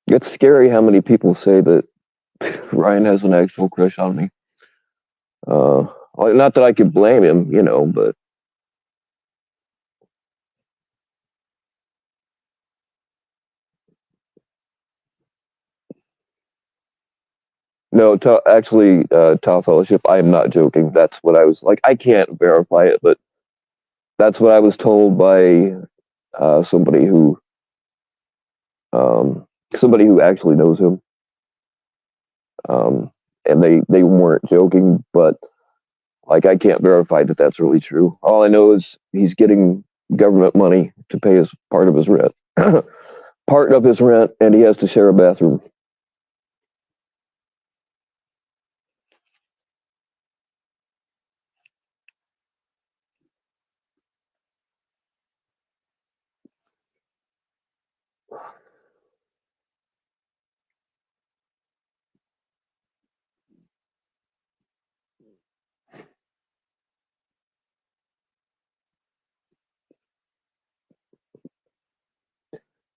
It's scary how many people say that Ryan has an actual crush on me. Well, not that I could blame him, but no, actually, Tau Fellowship, I am not joking. That's what I was like. I can't verify it, but that's what I was told by somebody um, who actually knows him. Um, and they weren't joking, but like I can't verify that that's really true. All I know is he's getting government money to pay his part of his rent, part of his rent, and he has to share a bathroom.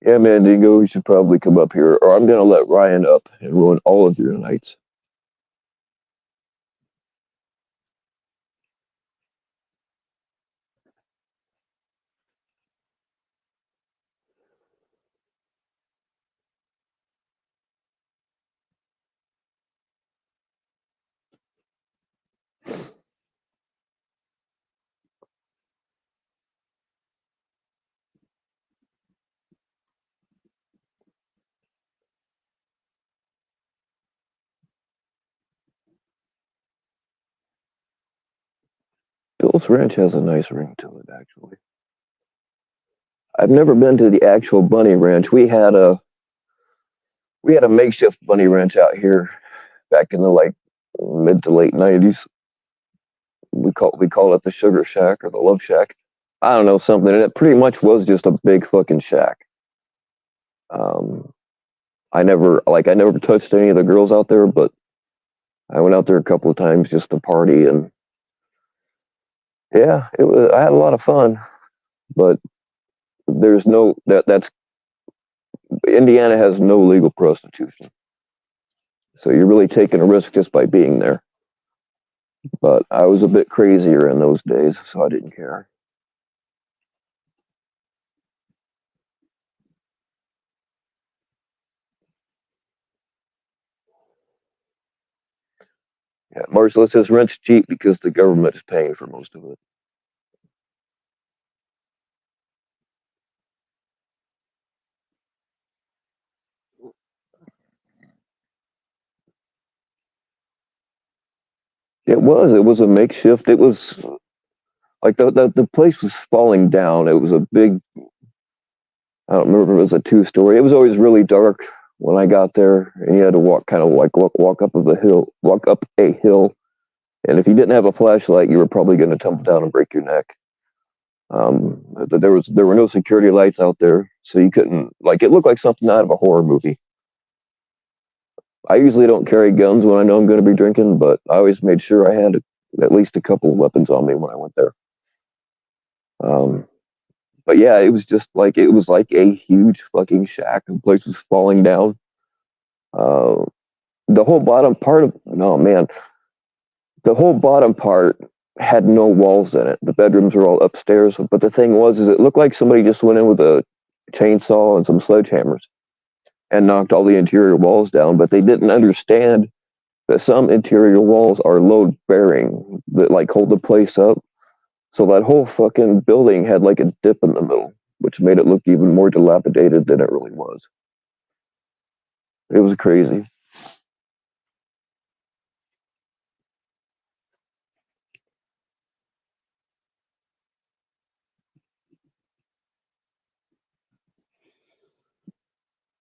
Yeah, man, Dingo, you should probably come up here, or I'm gonna let Ryan up and ruin all of your nights. Bill's Ranch has a nice ring to it, actually. I've never been to the actual bunny ranch. We had a makeshift bunny ranch out here back in the like mid to late '90s. We call it the Sugar Shack or the Love Shack. I don't know something, and it pretty much was just a big fucking shack. Um, I never touched any of the girls out there, but I went out there a couple of times just to party, and yeah, it was. I had a lot of fun, but there's no that's Indiana has no legal prostitution, so you're really taking a risk just by being there. But I was a bit crazier in those days, so I didn't care. Yeah, Marshall, it says rent's cheap because the government is paying for most of it. It was. It was a makeshift. It was like the place was falling down. It was a big. I don't remember if it was a two-story. It was always really dark when I got there, and you had to walk kind of like walk up of a hill, walk up a hill. And if you didn't have a flashlight, you were probably going to tumble down and break your neck. There were no security lights out there, so you couldn't like it looked like something out of a horror movie. I usually don't carry guns when I know I'm going to be drinking, but I always made sure I had at least a couple of weapons on me when I went there. Um, but yeah, it was like a huge fucking shack. The place was falling down. Uh, the whole bottom part of no man, the whole bottom part had no walls in it. The bedrooms were all upstairs. But the thing was, is it looked like somebody just went in with a chainsaw and some sledgehammers and knocked all the interior walls down. But they didn't understand that some interior walls are load bearing that like hold the place up. So that whole fucking building had like a dip in the middle, which made it look even more dilapidated than it really was. It was crazy.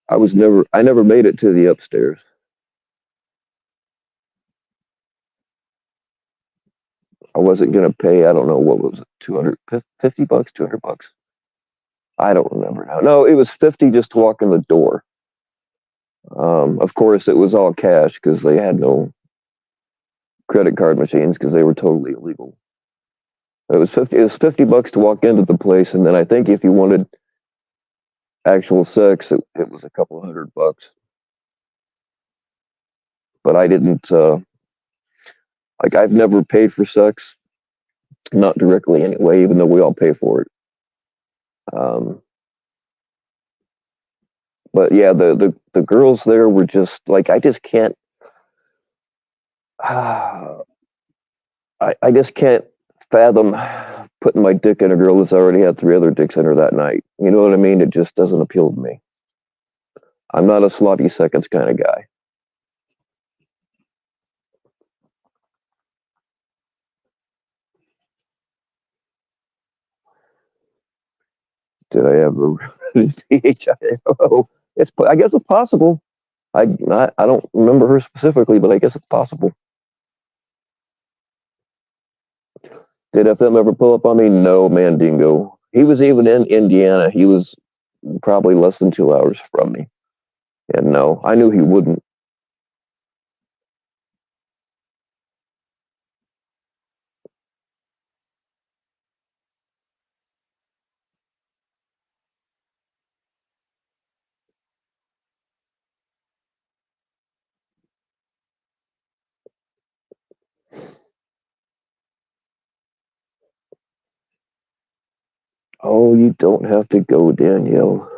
I never made it to the upstairs. I wasn't gonna pay. I don't know what was it, 250 bucks, 200 bucks. I don't remember now. No, it was 50 just to walk in the door. Of course, it was all cash because they had no credit card machines because they were totally illegal. It was 50. It was 50 bucks to walk into the place, and then I think if you wanted actual sex, it was a couple of $100. But I didn't. Like I've never paid for sex, not directly anyway, even though we all pay for it. Um, but yeah, the girls there were just like I just can't. I just can't fathom putting my dick in a girl that's already had three other dicks in her that night. You know what I mean? It just doesn't appeal to me. I'm not a sloppy seconds kind of guy. Did I ever PHIO? I guess it's possible. I don't remember her specifically, but I guess it's possible. Did FM ever pull up on me? No, Mandingo. He was even in Indiana. He was probably less than 2 hours from me. And no, I knew he wouldn't. Oh, you don't have to go, Danielle.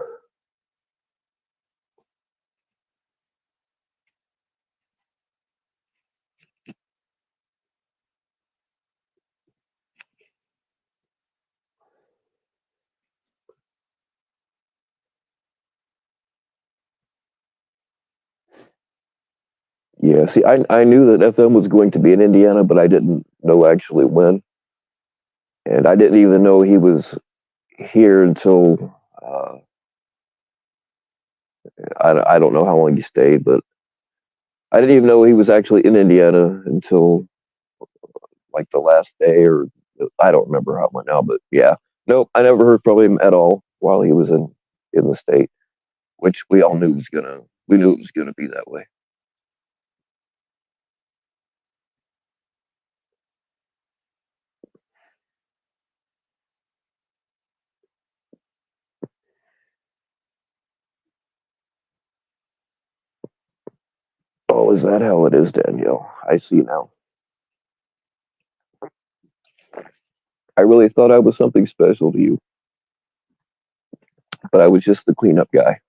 Yeah, see, I knew that FM was going to be in Indiana, but I didn't know actually when. and I didn't even know he was here until I don't know how long he stayed, but I didn't even know he was actually in Indiana until like the last day, or I don't remember how it went now, but yeah, nope, I never heard from him at all while he was in the state, which we all knew was gonna we knew it was gonna be that way. Oh, is that how it is, Danielle? I see now. I really thought I was something special to you, but I was just the cleanup guy.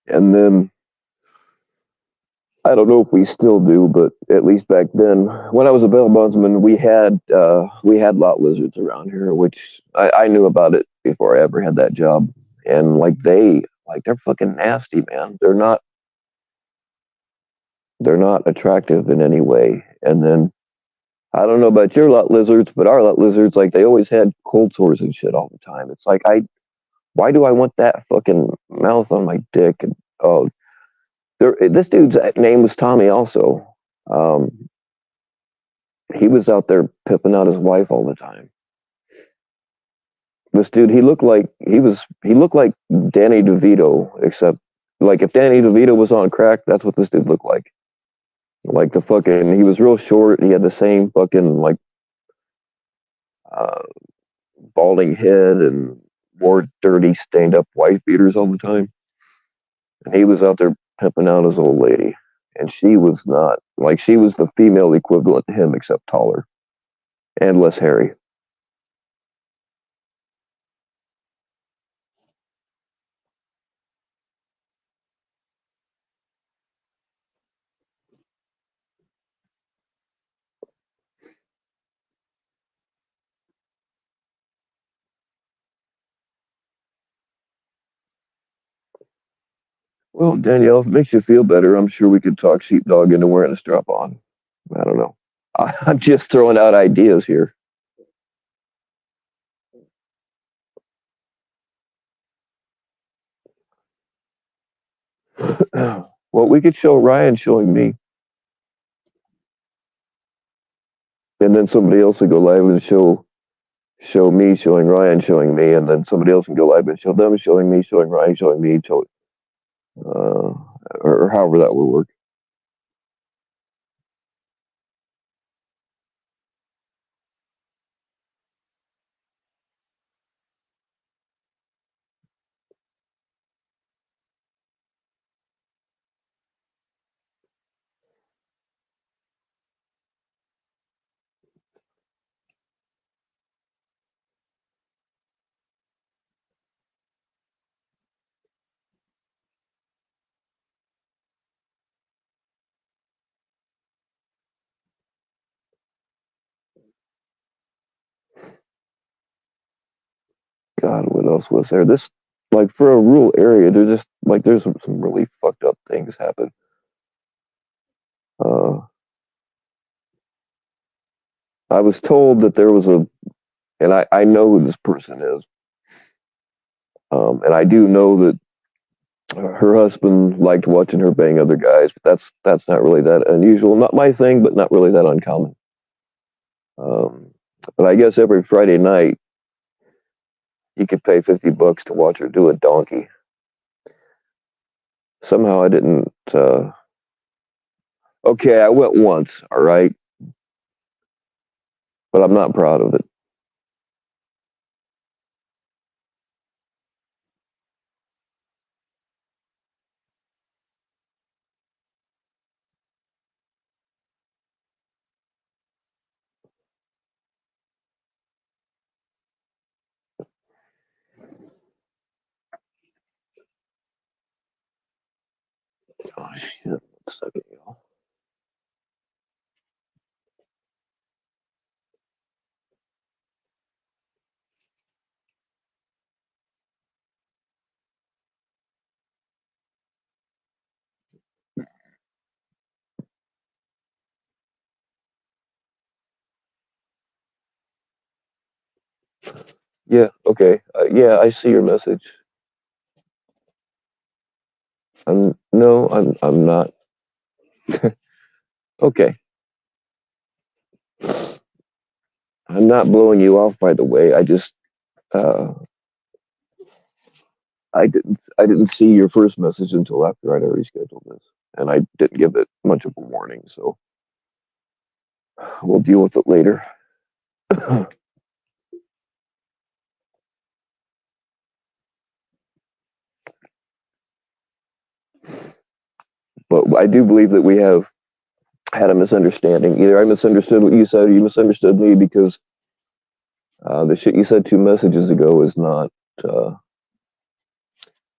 And then I don't know if we still do, but at least back then, when I was a bail bondsman, we had lot lizards around here, which I knew about it before I ever had that job. And they're fucking nasty, man. They're not attractive in any way. And then I don't know about your lot lizards, but our lot lizards, like they always had cold sores and shit all the time. It's like why do I want that fucking mouth on my dick? And oh, this dude's name was Tommy also. Um, he was out there pimping out his wife all the time. This dude, he looked like Danny DeVito, except like if Danny DeVito was on crack, that's what this dude looked like. Like the fucking, he was real short. He had the same fucking like uh, balding head and wore dirty, stained up wife beaters all the time. And he was out there pimping out his old lady, and she was not like she was the female equivalent to him, except taller and less hairy. Well, Danielle, if it makes you feel better, I'm sure we could talk sheepdog into wearing a strap on. I don't know. I'm just throwing out ideas here. Well, we could show Ryan showing me, and then somebody else would go live and show me showing Ryan showing me, and then somebody else would go live and show them showing me showing Ryan showing me, uh, or however that would work. God, what else was there? This like for a rural area, there's some really fucked up things happen. Uh, I was told that there was and I know who this person is, and I do know that her husband liked watching her bang other guys, but that's not really that unusual. Not my thing, but not really that uncommon. Um, but I guess every Friday night you could pay $50 to watch her do a donkey. Somehow I didn't. Okay, I went once, all right, but I'm not proud of it. shit. 1 second, y'all. Yeah, okay. Yeah, I see your message. No, I'm not. Okay. I'm not blowing you off, by the way. Uh, I didn't see your first message until after I'd already scheduled this, and I didn't give it much of a warning, so we'll deal with it later. But I do believe that we have had a misunderstanding. Either I misunderstood what you said, or you misunderstood me, because the shit you said 2 messages ago is not. Uh,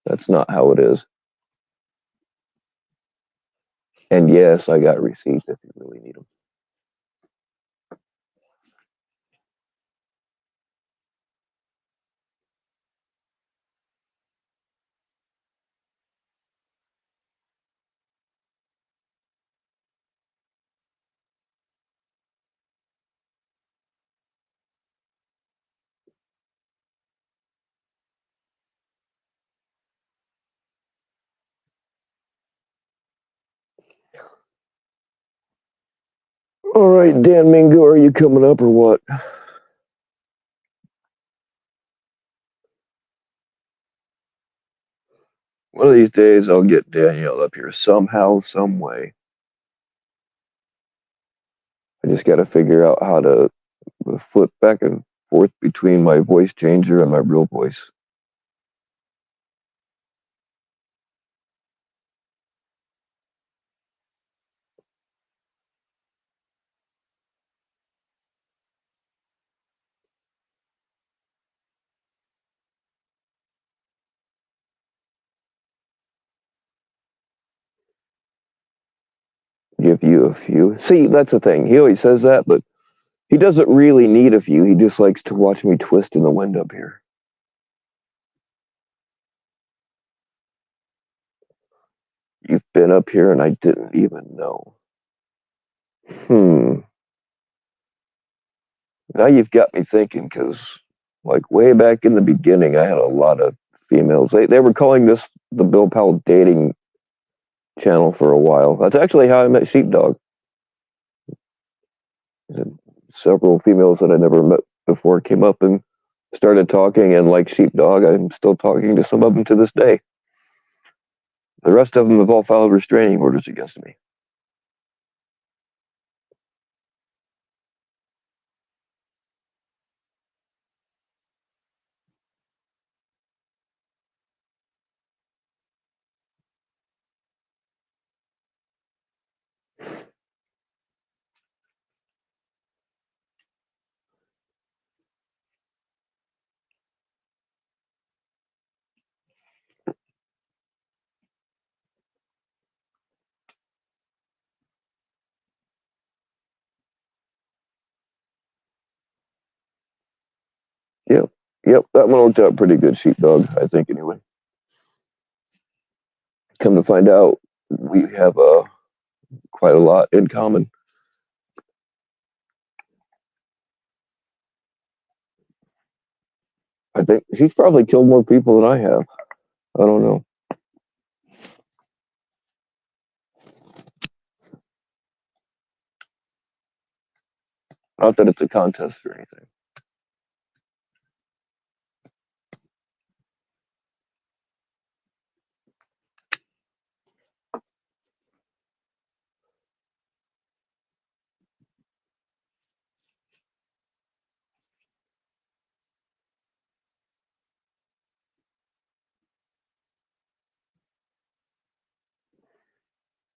that's not how it is. And yes, I got receipts if you really need them. All right, Dan Mingo, are you coming up or what? One of these days, I'll get Danielle up here somehow, some way. I just got to figure out how to flip back and forth between my voice changer and my real voice. Give you a few. See, that's the thing. He always says that, but he doesn't really need a few. He just likes to watch me twist in the wind up here. You've been up here and I didn't even know. Hmm. Now you've got me thinking, because like way back in the beginning, I had a lot of females. They were calling this the Bill Powell dating channel for a while. That's actually how I met Sheepdog. Several females that I never met before came up and started talking, and like Sheepdog, I'm still talking to some of them to this day. The rest of them have all filed restraining orders against me. Yep, yep, that one worked out pretty good, Sheepdog, I think, anyway. Come to find out, we have quite a lot in common. I think she's probably killed more people than I have. I don't know. Not that it's a contest or anything.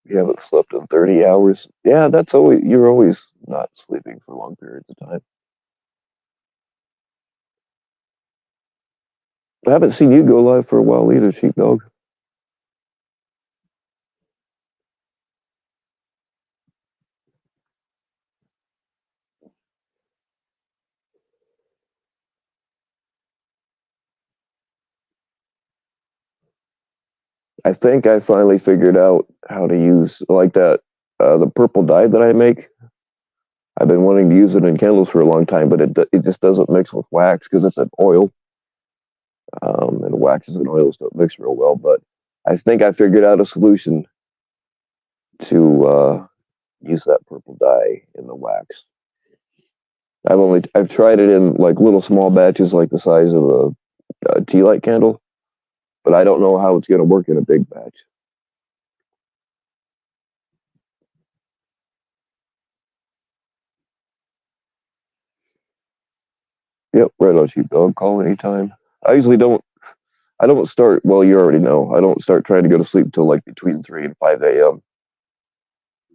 You haven't slept in 30 hours. Yeah, you're always not sleeping for long periods of time. I haven't seen you go live for a while either, Sheepdog. I think I finally figured out how to use like that the purple dye that I make. I've been wanting to use it in candles for a long time, but it just doesn't mix with wax because it's an oil, and waxes and oils don't mix real well. But I think I figured out a solution to use that purple dye in the wax. I've tried it in like little small batches, like the size of a tea light candle, but I don't know how it's going to work in a big batch. Yep, right on, sheepdog. Call anytime. I usually don't. I don't start. Well, you already know. I don't start trying to go to sleep till like between 3 and 5 a.m.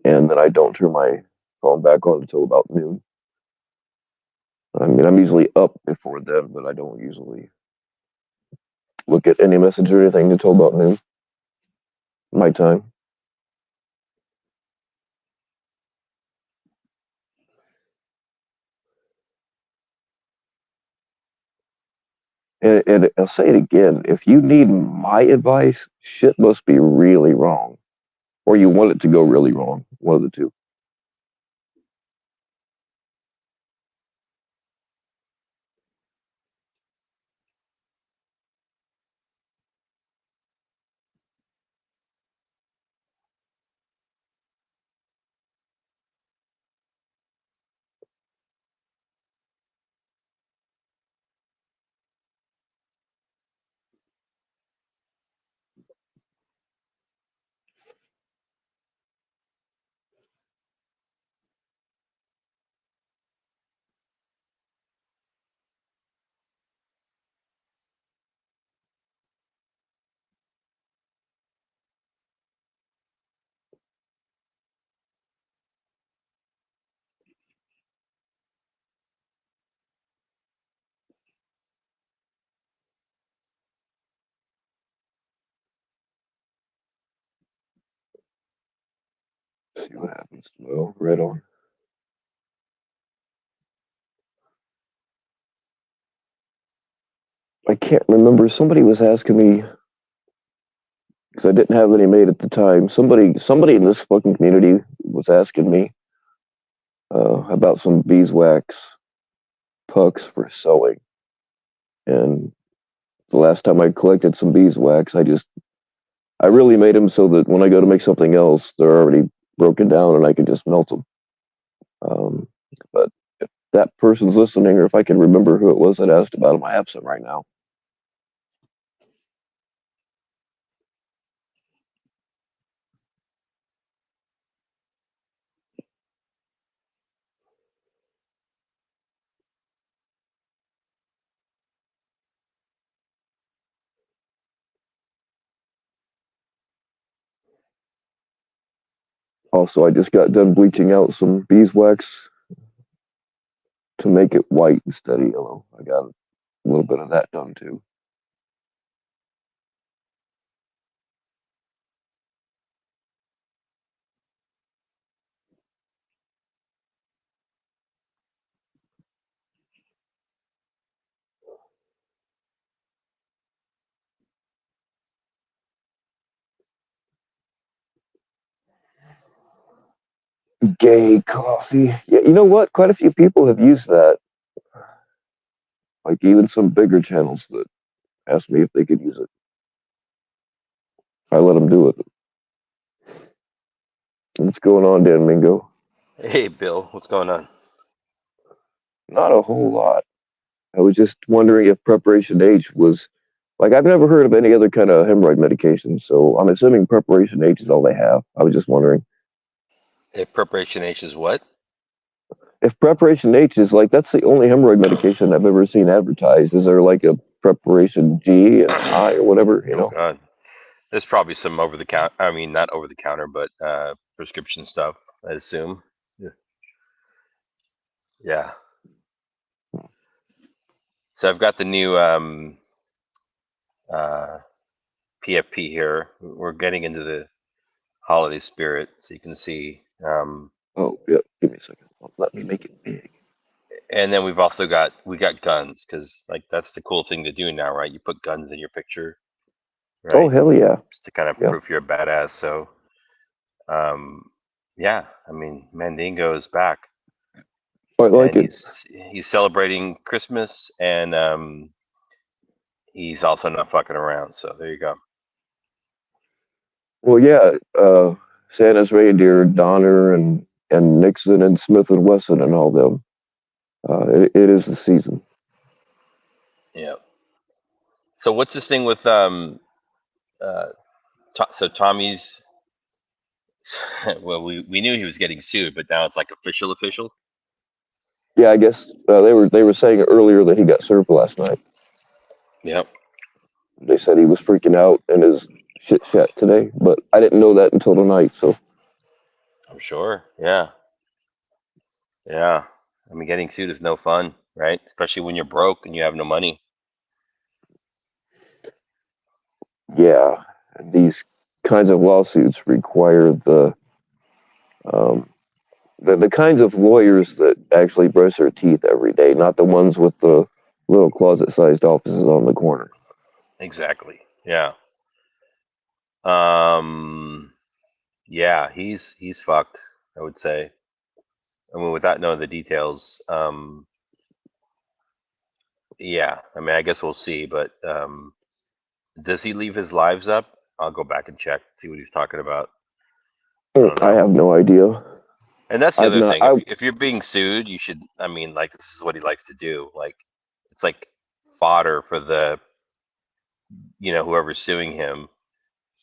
And then I don't turn my phone back on until about noon. I mean, I'm usually up before then, but I don't usually look at any message or anything until about noon, my time. And I'll say it again: if you need my advice, shit must be really wrong, or you want it to go really wrong. One of the two. See what happens tomorrow. Right on. I can't remember. Somebody was asking me because I didn't have any made at the time. Somebody in this fucking community was asking me about some beeswax pucks for sewing. And the last time I collected some beeswax, I really made them so that when I go to make something else, they're already broken down and I can just melt them. Um, but if that person's listening, or if I can remember who it was that asked about them, I have some right now. Also, I just got done bleaching out some beeswax to make it white instead of yellow. I got a little bit of that done too. Gay coffee. Yeah, you know what? Quite a few people have used that. Like even some bigger channels that asked me if they could use it. I let them do it. What's going on, Dan Mingo? Hey, Bill, what's going on? Not a whole lot. I was just wondering if Preparation H was like I've never heard of any other kind of hemorrhoid medication, so I'm assuming Preparation H is all they have. I was just wondering If Preparation H is what? if Preparation H is like that's the only hemorrhoid medication I've ever seen advertised. Is there like a Preparation G and I or whatever? You Oh know? God, there's probably some over the counter. I mean, not over the counter, but prescription stuff. I assume. Yeah. Yeah. So I've got the new uh, PFP here. We're getting into the holiday spirit, so you can see. Oh, yeah. Give me a second. Let me make it big. And then we got guns because like that's the cool thing to do now, right? You put guns in your picture, Oh right? hell yeah, Just to kind of yeah. prove you're a badass. So, um, yeah, I mean, Mandingo is back, I like and it. he's celebrating Christmas, and he's also not fucking around. So there you go. Well, yeah. Santa's reindeer, Donner and Nixon and Smith and Wesson and all them. It is the season. Yeah. So what's this thing with uh so Tommy's well we knew he was getting sued, but now it's like official. Yeah, I guess they were saying earlier that he got served last night. Yep. They said he was freaking out in his shit chat today, but I didn't know that until tonight. So I'm sure. Yeah. Yeah. I mean, getting sued is no fun, right? Especially when you're broke and you have no money. yeah, these kinds of lawsuits require um, the kinds of lawyers that actually brush their teeth every day, not the ones with the little closet-sized offices on the corner. Exactly. Yeah. Um yeah, he's fucked, I would say. I mean, without knowing the details, yeah. I mean, I guess we'll see, but does he leave his lives up? I'll go back and check, see what he's talking about. I don't I know. have no idea. And that's the I've other not. thing. I If you're being sued, you should. I mean, like this is what he likes to do. Like it's like fodder for the whoever's suing him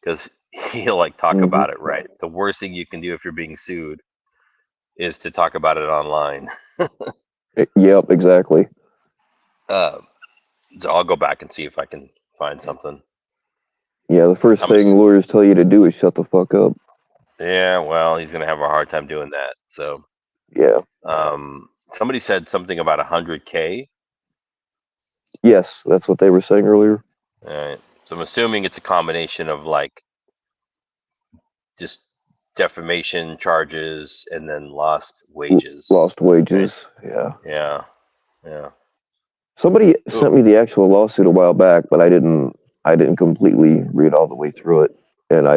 because he'll like talk hmm about it. Right. The worst thing you can do if you're being sued is to talk about it online. Yep, exactly. Uh, so I'll go back and see if I can find something. Yeah, the first I'm a, thing lawyers tell you to do is shut the fuck up. yeah. Well, he's gonna have a hard time doing that. So, Yeah. somebody said something about 100K. Yes, that's what they were saying earlier. All right. So I'm assuming it's a combination of like just defamation charges and then lost wages, Lost right? wages. Yeah. Yeah, yeah. Somebody Ooh, sent me the actual lawsuit a while back, but I didn't completely read all the way through it. And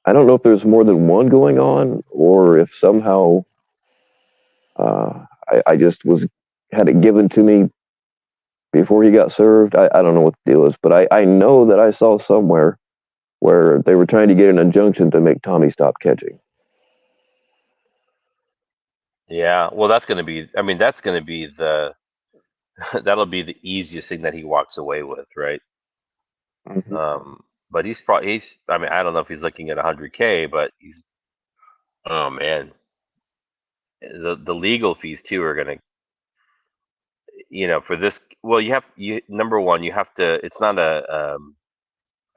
I don't know if there's more than one going on or if somehow I just had it given to me before he got served. I don't know what the deal is, but I know that I saw somewhere where they were trying to get an injunction to make Tommy stop catching. yeah. Well, that's gonna be. I mean, that's gonna be the. That'll be the easiest thing that he walks away with, right? hmm But he's probably. He's. I mean, I don't know if he's looking at 100K, but he's. Oh man, the legal fees too are gonna. For this. Well, you number one, you have to. It's not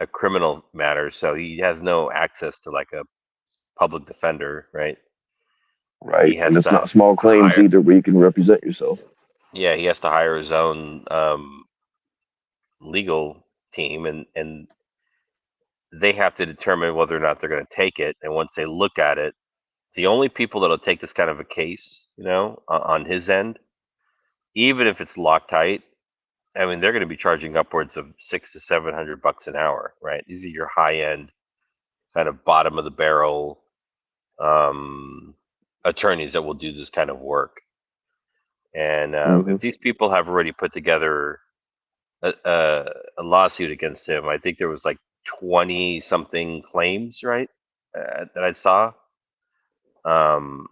a criminal matter, so he has no access to like a public defender, right? Right. He And has it's to not small claims hire, either where you can represent yourself. yeah, he has to hire his own legal team, and they have to determine whether or not they're going to take it. And once they look at it, the only people that'll take this kind of a case, on his end, even if it's Loctite, I mean, they're going to be charging upwards of 600 to 700 bucks an hour, right? These are your high end, kind of bottom of the barrel um, attorneys that will do this kind of work. And hmm if these people have already put together a lawsuit against him, I think there was like 20 something claims, right? That I saw. Um,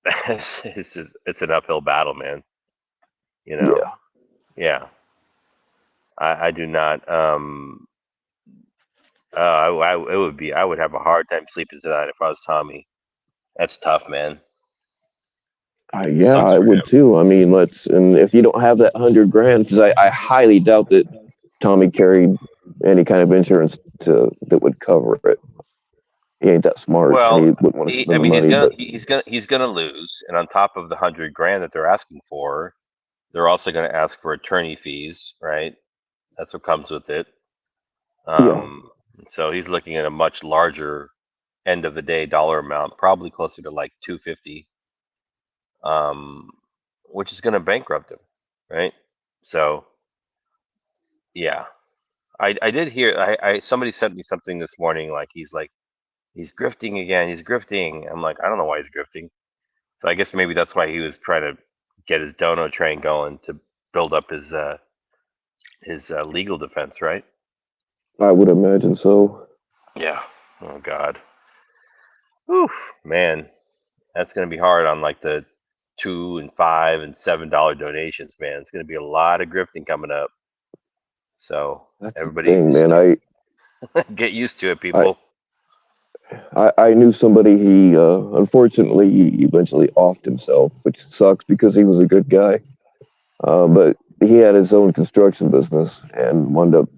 it's an uphill battle, man. You know, Yeah. yeah. I do not. It would be. I would have a hard time sleeping tonight if I was Tommy. That's tough, man. Yeah, Sucks I for would him. too. I mean, and if you don't have that 100 grand, because I highly doubt that Tommy carried any kind of insurance that would cover it. He ain't that smart, and he Well, wouldn't want to I spend the mean, money. But he's gonna lose, and on top of the 100 grand that they're asking for, they're also gonna ask for attorney fees, right? That's what comes with it. yeah, Um, so he's looking at a much larger end of the day dollar amount, probably closer to like 250, um, which is gonna bankrupt him, right? So yeah, I did hear. I somebody sent me something this morning. Like he's grifting again. He's grifting. I'm like, I don't know why he's grifting. So I guess maybe that's why he was trying to get his dono train going to build up his legal defense, right? I would imagine so. Yeah. Oh God. Whew, man, that's gonna be hard on like the $2 and $5 and $7 donations, man. It's gonna be a lot of grifting coming up. So That's the everybody thing, just man. get used to it, I, people. I knew somebody. He unfortunately he eventually offed himself, which sucks because he was a good guy. But he had his own construction business and wound up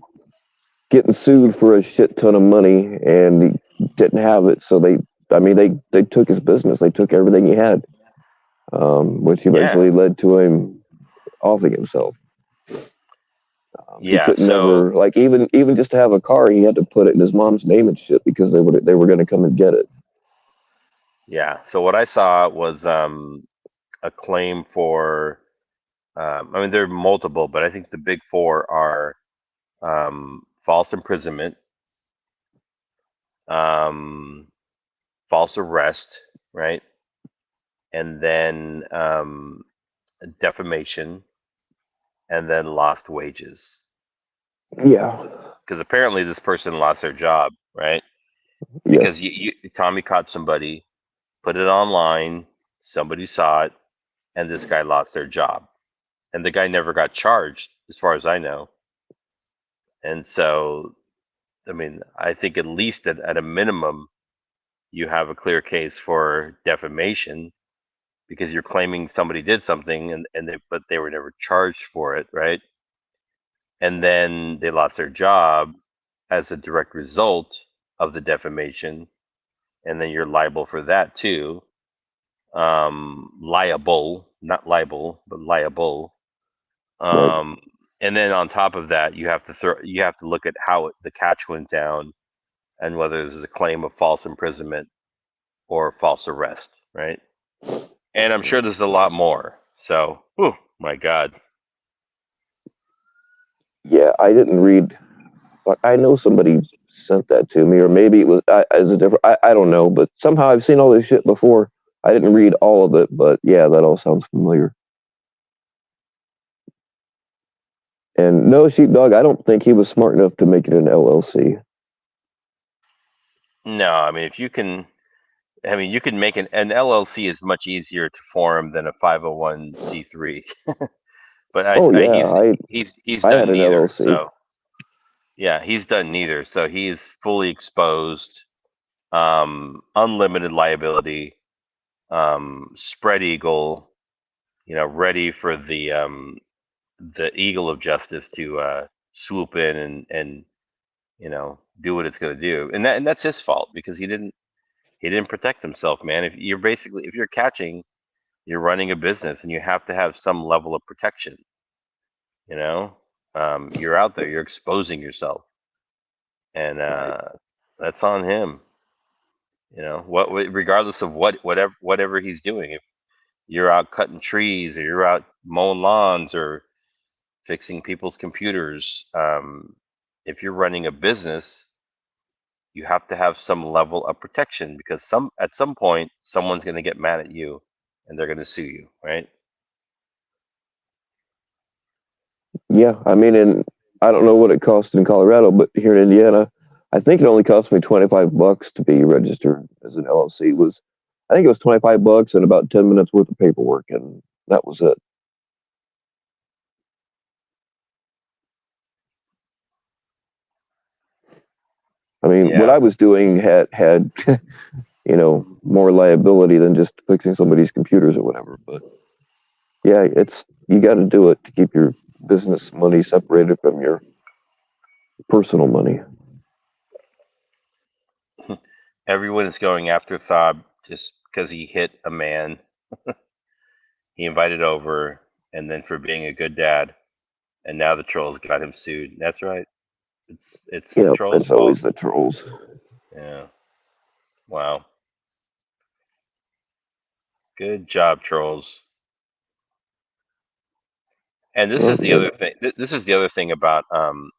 getting sued for a shit ton of money, and he didn't have it. So I mean, they took his business. They took everything he had, which Yeah. eventually led to him offing himself. He Yeah. could So never, like, even just to have a car, he had to put it in his mom's name and shit because they were going to come and get it. yeah. So what I saw was a claim for. I mean, there are multiple, but I think the big four are false imprisonment, um, false arrest, right, and then defamation, and then lost wages. Yeah, Because apparently this person lost their job, right? yeah, Because Tommy caught somebody, put it online, somebody saw it, and this guy lost their job. And the guy never got charged, as far as I know. And so, I mean, I think at least at a minimum, you have a clear case for defamation because you're claiming somebody did something but they were never charged for it, right? And then they lost their job as a direct result of the defamation, and then you're liable for that too. Liable, not libel, but liable. right. Um, and then on top of that, you have to look at how the catch went down and whether this is a claim of false imprisonment or false arrest, right? And I'm sure there's a lot more. So, oh my God. Yeah, I didn't read. But I know somebody sent that to me, or maybe it was as a different. I don't know, but somehow I've seen all this shit before. I didn't read all of it, but yeah, that all sounds familiar. And no, Sheepdog, I don't think he was smart enough to make it an LLC. No, I mean, if you can, I mean, you can make an LLC is much easier to form than a 501c3. But Oh yeah, he's I done had an neither. LLC. So yeah, he's done neither. So he is fully exposed, unlimited liability, spread eagle, ready for the eagle of justice to swoop in and do what it's going to do. And that's his fault because he didn't protect himself, man. If you're catching, you're running a business and you have to have some level of protection. You know, you're out there, you're exposing yourself, and Right. that's on him. Regardless of whatever he's doing. If you're out cutting trees or you're out mowing lawns or fixing people's computers, if you're running a business, you have to have some level of protection because at some point someone's going to get mad at you and they're going to sue you, right? Yeah, I mean, and I don't know what it costs in Colorado, but here in Indiana, I think it only cost me $25 to be registered as an LLC. I think it was $25 and about 10 minutes worth of paperwork, and that was it. I mean, what Yeah. I was doing had more liability than just fixing somebody's computers or whatever. But yeah, it's you got to do it to keep your business money separated from your personal money. Everyone is going after Thob just because he hit a man he invited over and then for being a good dad, and now the trolls got him sued. That's right. It's the Yeah, trolls' it's fault. always the trolls. Yeah. Wow. Good job, trolls. And this is the Okay. other thing. This is the other thing about,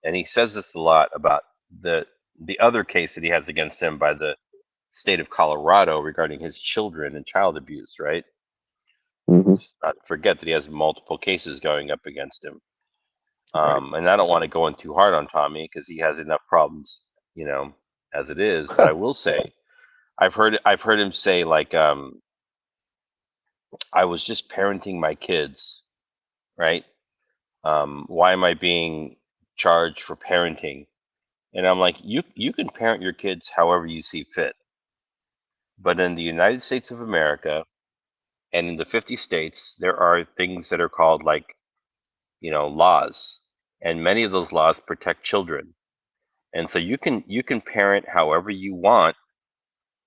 and he says this a lot about the the other case that he has against him by the state of Colorado regarding his children and child abuse. Right? Hmm. Let's not forget that he has multiple cases going up against him. Right. And I don't want to go in too hard on Tommy because he has enough problems, as it is. But I will say, I've heard him say like, I was just parenting my kids, right? Why am I being charged for parenting? And I'm like, you can parent your kids however you see fit, but in the United States of America and in the 50 states, there are things that are called like, laws, and many of those laws protect children. And so you can parent however you want,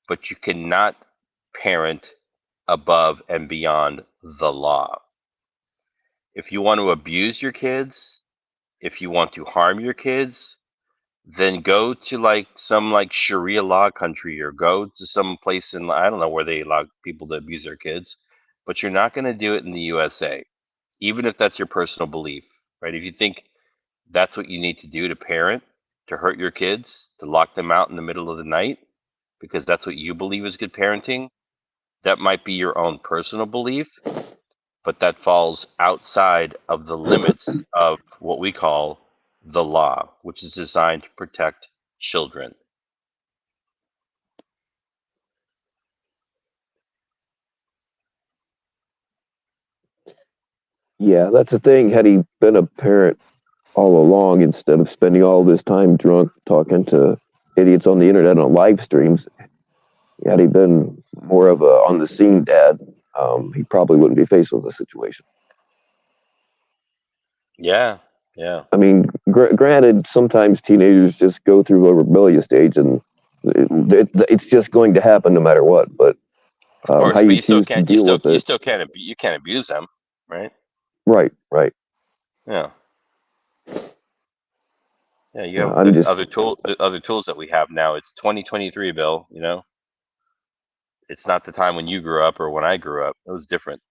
but you cannot parent above and beyond the law. If you want to abuse your kids, if you want to harm your kids, then go to like some like Sharia law country, or go to some place in, I don't know where they allow people to abuse their kids, but you're not going to do it in the USA, even if that's your personal belief, right? If you think that's what you need to do to parent, to hurt your kids, to lock them out in the middle of the night, because that's what you believe is good parenting, that might be your own personal belief, but that falls outside of the limits of what we call the law, which is designed to protect children. Yeah, that's the thing. Had he been a parent all along instead of spending all this time drunk talking to idiots on the internet on live streams, had he been more of a on the scene dad, he probably wouldn't be faced with the situation. Yeah, yeah. I mean, granted, sometimes teenagers just go through a rebellious stage, and it's just going to happen no matter what. But Of how course, but you you still choose to can't. You deal still with you it, still can't you can't abuse them, right? right, right. Yeah, yeah. I'm There's just, other tools that we have now. It's 2023, Bill. It's not the time when you grew up or when I grew up. It was different.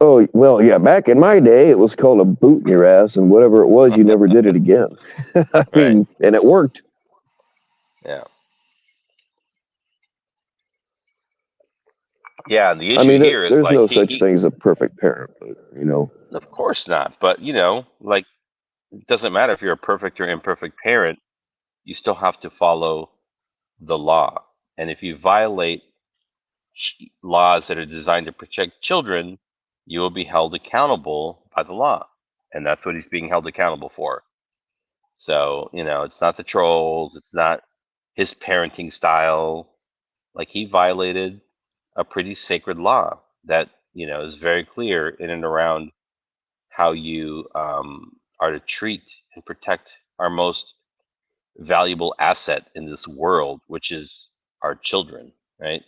oh, well, yeah, back in my day, it was called a boot in your ass, and whatever it was, you never did it again. I Right. mean, and it worked. Yeah. Yeah. And the I issue mean, here is there's like no such he thing as a perfect parent, but of course not. But like, it doesn't matter if you're a perfect or imperfect parent. You still have to follow the law. And if you violate laws that are designed to protect children, you will be held accountable by the law. And that's what he's being held accountable for. So, it's not the trolls, it's not his parenting style. Like, he violated a pretty sacred law that, is very clear in and around how you are to treat and protect our most valuable asset in this world, which is our children, right?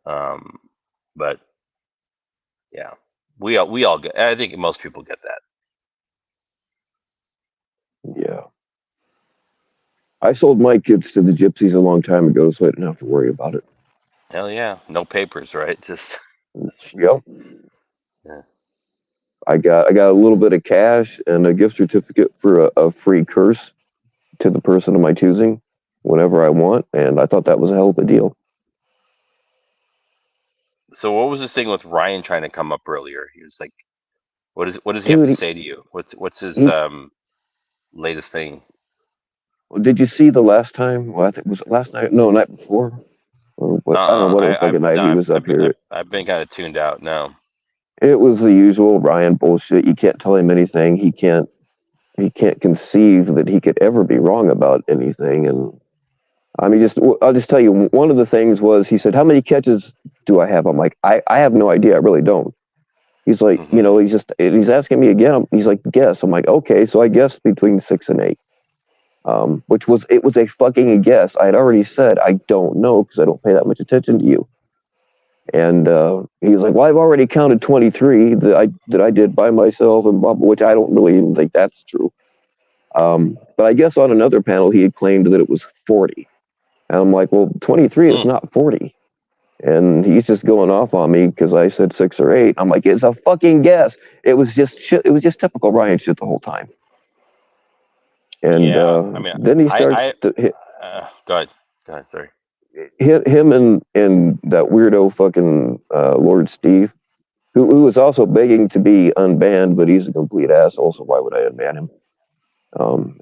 Um, but yeah, we all get. I think most people get that. yeah. I sold my kids to the gypsies a long time ago, so I didn't have to worry about it. Hell yeah, no papers, right? Just Yep. yeah. I got a little bit of cash and a gift certificate for a free curse to the person of my choosing whenever I want, and I thought that was a hell of a deal. So what was this thing with Ryan trying to come up earlier? He was like, what does he have Dude, to say to you? What's his he latest thing? did you see the last time? Well, I think was it last night? No, night before. Or what? I don't know what I fucking night no, he was up here. I've been kind of tuned out now. It was the usual Ryan bullshit. You can't tell him anything. He can't conceive that he could ever be wrong about anything. And I mean, I'll just tell you, one of the things was he said, "How many catches do I have?" I'm like, I have no idea. I really don't. He's like, Hmm. he's asking me again. He's like, guess. I'm like, okay, so I guess between 6 and 8. It was a fucking guess. I had already said I don't know because I don't pay that much attention to you. And he's like, well, I've already counted 23 that I did by myself, and blah, blah, which I don't really even think that's true. But I guess on another panel he had claimed that it was 40. And I'm like, well, 23 is Hmm. not 40. And he's just going off on me because I said 6 or 8. I'm like, it's a fucking guess. It was just shit. It was just typical Ryan shit the whole time. And Yeah, I mean, then he starts I to hit go ahead. Go ahead. Sorry. him and that weirdo fucking Lord Steve, who was also begging to be unbanned, but he's a complete asshole. So why would I unban him?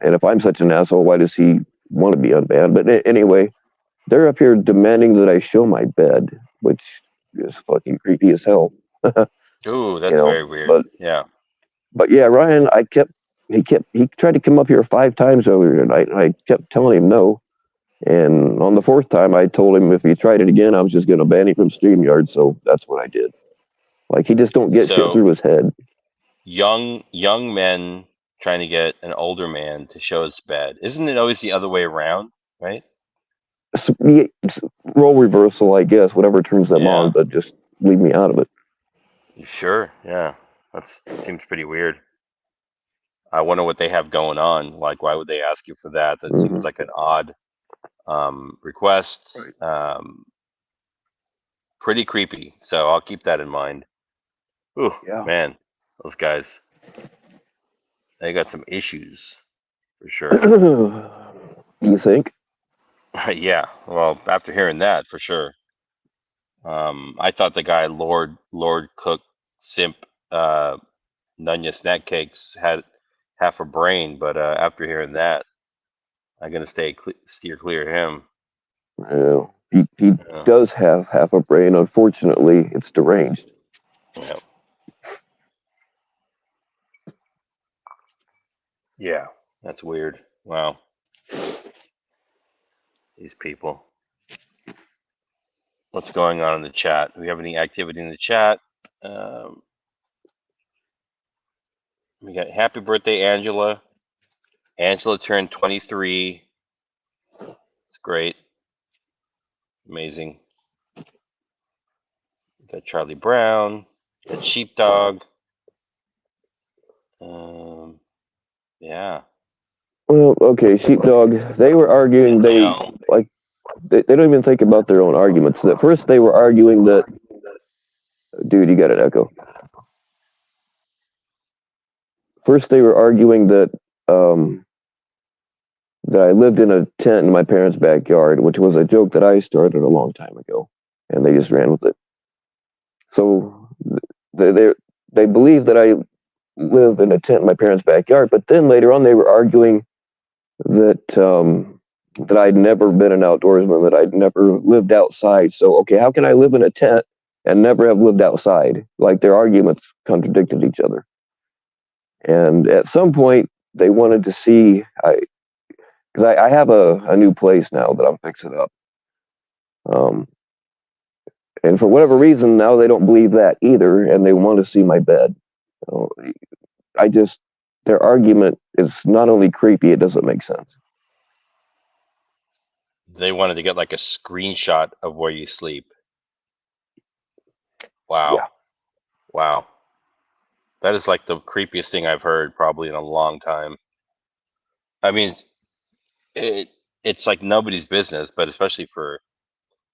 And if I'm such an asshole, why does he want to be unbanned? But anyway, they're up here demanding that I show my bed, which is fucking creepy as hell. Ooh, You that's know, very weird. but Yeah. yeah, Ryan, he tried to come up here 5 times earlier tonight, and I kept telling him no. And on the 4th time, I told him if he tried it again, I was just going to ban him from StreamYard. So that's what I did. Like, he just don't get shit So through his head. young men trying to get an older man to show his bed. Isn't it always the other way around, right? It's role reversal, I guess, whatever turns them on, Yeah. but just leave me out of it. Sure. Yeah. That seems pretty weird. I wonder what they have going on. Like, why would they ask you for that? That seems Mm-hmm. like an odd request. Right. Pretty creepy. So I'll keep that in mind. Ooh, Yeah. man, those guys, they got some issues for sure. You think? Yeah. Well, after hearing that, for sure. I thought the guy Lord Cook Simp Nunya Snack Cakes had half a brain, but after hearing that, I'm gonna steer clear of him. Yeah. He Yeah. does have half a brain. Unfortunately, it's deranged. Yeah. Yeah. That's weird. Wow. These people. What's going on in the chat? Do we have any activity in the chat? Um, we got happy birthday, Angela. Angela turned 23. It's great. Amazing. We got Charlie Brown. We got Sheepdog. Yeah. Well, okay, Sheepdog. They were arguing. And Leo. They don't even think about their own arguments. At first, they were arguing that, dude, you got an echo. First, they were arguing um, that I lived in a tent in my parents' backyard, which was a joke that I started a long time ago, and they just ran with it. So they they believe that I live in a tent in my parents' backyard, but then later on, they were arguing that I'd never been an outdoorsman, that I'd never lived outside. So, okay, how can I live in a tent and never have lived outside? Like their arguments contradicted each other. And at some point, they wanted to see, because I have a new place now that I'm fixing up. Um, and for whatever reason, now they don't believe that either, and they want to see my bed. So their argument is not only creepy, it doesn't make sense. They wanted to get like a screenshot of where you sleep. Wow. Yeah. Wow. That is like the creepiest thing I've heard probably in a long time. I mean, it's like nobody's business, but especially for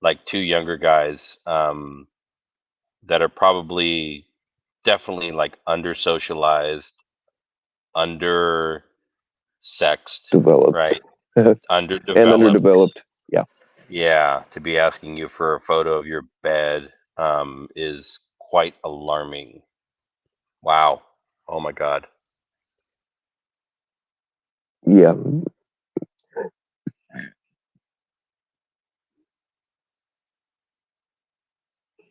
like 2 younger guys that are probably definitely like under socialized, under sexed, Developed. right? And Underdeveloped. underdeveloped. Yeah. Yeah, to be asking you for a photo of your bed is quite alarming. Wow. Oh my God. Yeah.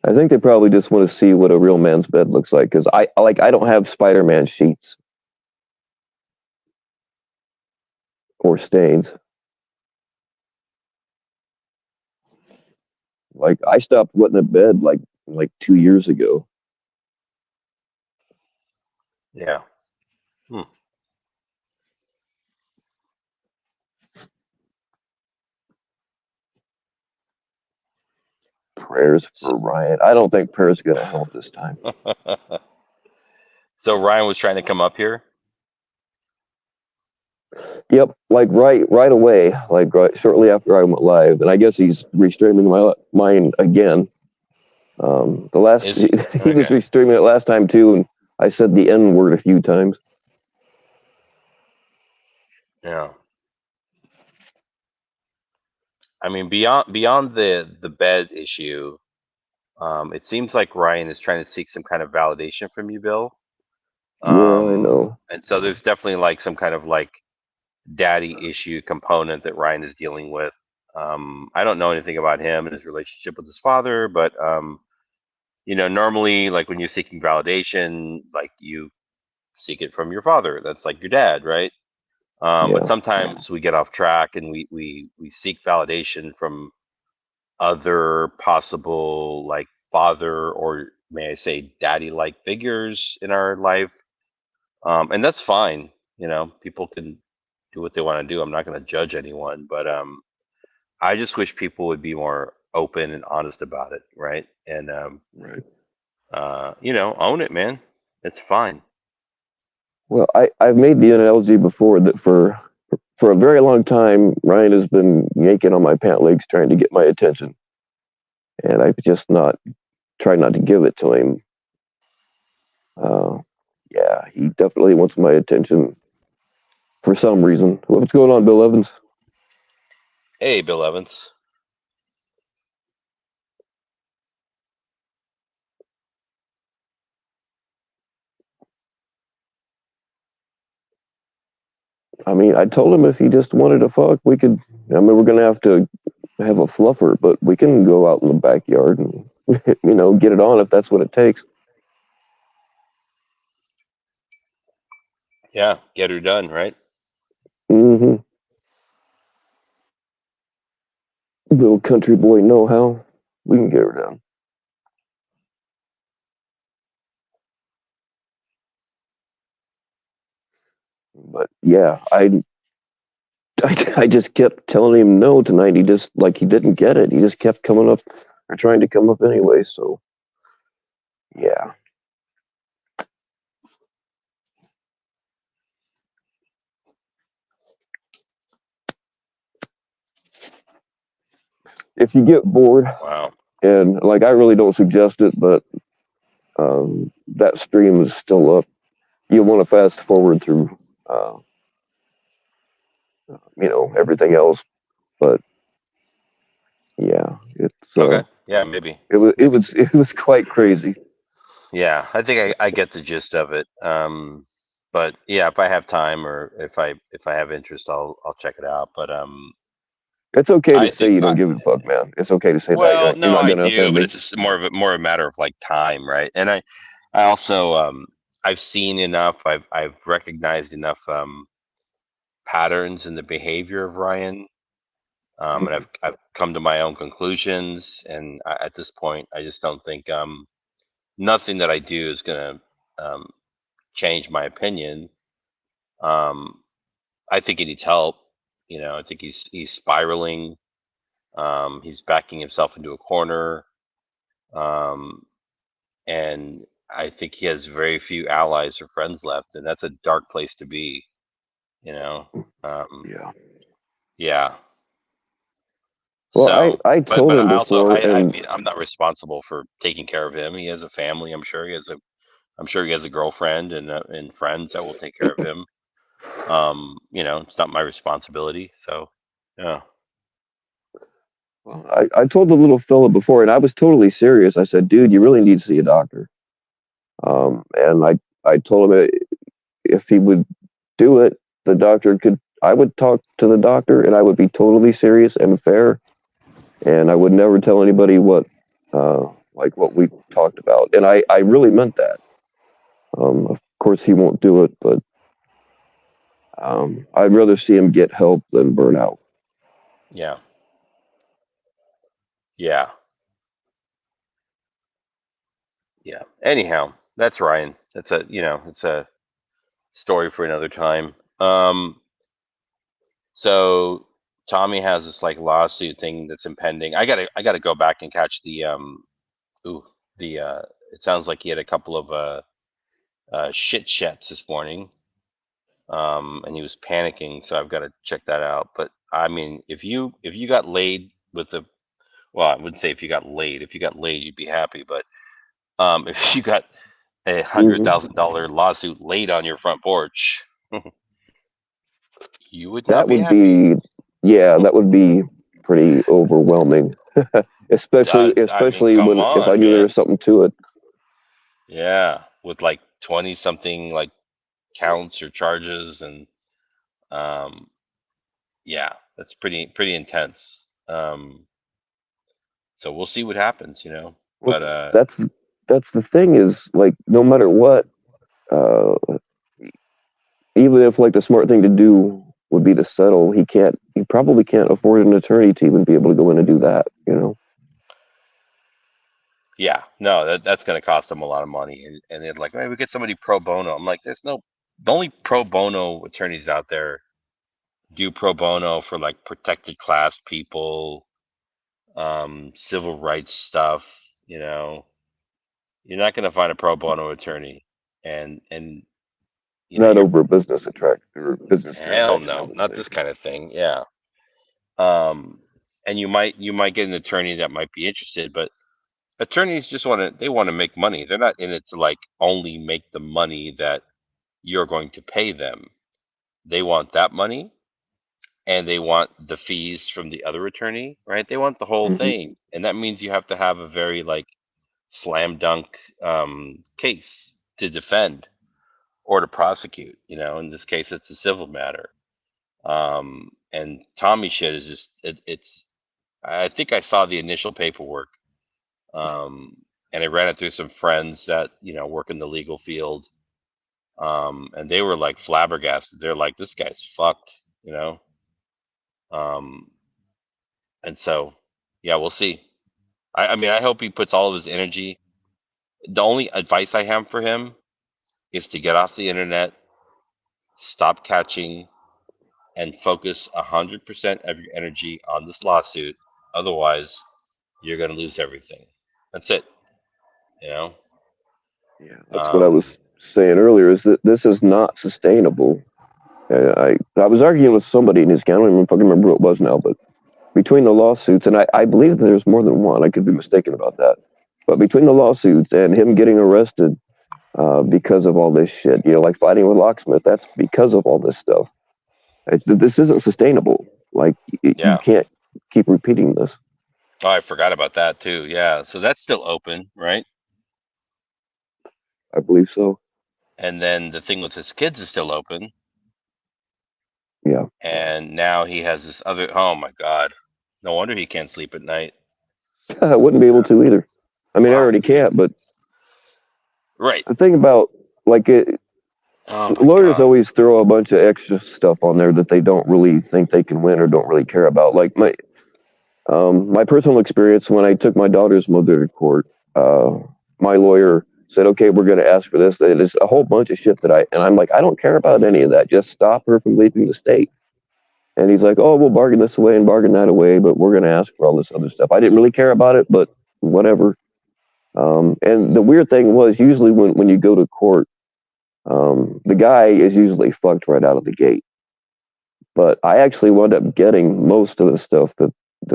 I think they probably just want to see what a real man's bed looks like, because I don't have Spider-Man sheets or stains. Like I stopped wetting a bed like 2 years ago. Yeah. Prayers for Ryan. I don't think prayers are gonna help this time. So Ryan was trying to come up here. Yep, like right away, like shortly after I went live, and I guess he's restreaming mine again. The last Is he he was okay? streaming it last time too, and I said the N word a few times. Yeah. I mean, beyond the bed issue, it seems like Ryan is trying to seek some kind of validation from you, Bill. Yeah, I know. And so there's definitely like some kind of like daddy issue component that Ryan is dealing with. I don't know anything about him and his relationship with his father, but normally, like when you're seeking validation, like you seek it from your father. That's like your dad, right? But Yeah, sometimes we get off track and we seek validation from other possible like father or may I say daddy like figures in our life. And that's fine. People can do what they want to do. I'm not going to judge anyone, but I just wish people would be more open and honest about it, right? And right. own it, man. It's fine. Well, I've made the analogy before that for a very long time, Ryan has been yanking on my pant legs trying to get my attention, and I've just not tried not to give it to him. Uh, yeah, he definitely wants my attention for some reason. What's going on, Bill Evans? Hey, Bill Evans. I mean, I told him if he just wanted to fuck, we could. I mean, we're gonna have a fluffer, but we can go out in the backyard and get it on if that's what it takes. Yeah, get her done, right? Mm-hmm. Little country boy know how. We can get her done. But yeah, I just kept telling him no tonight. He just like he didn't get it. He just kept coming up or trying to come up anyway. So yeah, if you get bored Wow. and like I really don't suggest it, but that stream is still up. You want to fast forward through, uh, everything else. But yeah, Okay. Yeah, maybe. it Maybe. was it was quite crazy. Yeah, I think I get the gist of it. But yeah, if I have time or if I have interest, I'll check it out. But It's okay to I say think you don't give a fuck, man. It's okay to say that well, you're no, not I gonna do, offend but me. it's just more a matter of like time, right? And I also I've seen enough, I've recognized enough patterns in the behavior of Ryan, and Mhm. I've come to my own conclusions. And at this point, I just don't think nothing that I do is gonna um, change my opinion. Um, I think he needs help. I think he's spiraling. He's backing himself into a corner, um, and I think he has very few allies or friends left, and that's a dark place to be. You know, um, Yeah. yeah. Well, So, I but told him I also before, I and mean I'm not responsible for taking care of him. He has a family. I'm sure he has a girlfriend and friends that will take care of him. It's not my responsibility. So, yeah. well, I told the little fella before, and I was totally serious. I said, "Dude, you really need to see a doctor." And I told him if he would do it, the doctor could. I would talk to the doctor, and I would be totally serious and fair, and I would never tell anybody like what we talked about. And I really meant that. Of course, he won't do it, but I'd rather see him get help than burn out. Yeah. Yeah. Yeah. Anyhow, that's Ryan. It's a story for another time. So Tommy has this like lawsuit thing that's impending. I gotta go back and catch the ooh the it sounds like he had a couple of shit shets this morning. And he was panicking, so I've got to check that out. But I mean, if you got laid well, I wouldn't say if you got laid. If you got laid, you'd be happy. But if you got a hundred Hmm. thousand dollar lawsuit laid on your front porch, you would not That be would happy. be, yeah, that would be pretty overwhelming. especially I mean, especially come when if I on, knew there man. was something to it. Yeah, with like 20 something like counts or charges, and um, yeah, that's pretty intense. So we'll see what happens, you know. Well, But that's that's the thing is like no matter what, uh, even if like the smart thing to do would be to settle, he probably can't afford an attorney to even be able to go in and do that. You know. yeah, no, that's going to cost them a lot of money. And they're like, hey, we get somebody pro bono. I'm like, there's no, the only pro bono attorneys out there do pro bono for like protected class people, civil rights stuff. You know, you're not going to find a pro bono attorney, and you know, Not you're over a business attract or business hell transaction, I no, would not say. this kind of thing. Yeah. Um, and you might get an attorney that might be interested, but attorneys just want to make money. They're not in it to like only make the money that you're going to pay them. They want that money, and they want the fees from the other attorney, right? They want the whole Hmm. thing, and that means you have to have a very like slam dunk case to defend or to prosecute. You know, in this case, it's a civil matter. And Tommy shit is just it's. I think I saw the initial paperwork, um, and I ran it through some friends that work in the legal field, and they were like flabbergasted. They're like, "This guy's fucked," you know. Um, and so, yeah, we'll see. I mean, I hope he puts all of his energy. The only advice I have for him is to get off the internet, stop catching, and focus 100% of your energy on this lawsuit. Otherwise, you're going to lose everything. That's it. You know. Yeah, that's what I Um, was saying earlier. Is that this is not sustainable. I was arguing with somebody in his I don't even fucking remember who it was now, but between the lawsuits, and I believe that there's more than one. I could be mistaken about that. But between the lawsuits and him getting arrested because of all this shit, like fighting with Locksmith, that's because of all this stuff. This isn't sustainable. Like, you yeah. can't keep repeating this. Oh, I forgot about that too. Yeah. So that's still open, right? I believe so. And then the thing with his kids is still open. Yeah. And now he has this other. Oh my God. No wonder he can't sleep at night. I wouldn't be able to either. I mean, I Fuck, already dude. can't, but Right. the thing about, like, Oh my lawyers God. always throw a bunch of extra stuff on there that they don't really think they can win or don't really care about. Like my personal experience when I took my daughter's mother to court, my lawyer said, "Okay, we're going to ask for this." There's a whole bunch of shit and I'm like, I don't care about any of that. Just stop her from leaving the state. And he's like, "Oh, we'll bargain this away and bargain that away, but we're going to ask for all this other stuff." I didn't really care about it, but whatever. And the weird thing was, usually when you go to court, the guy is usually fucked right out of the gate. But I actually wound up getting most of the stuff that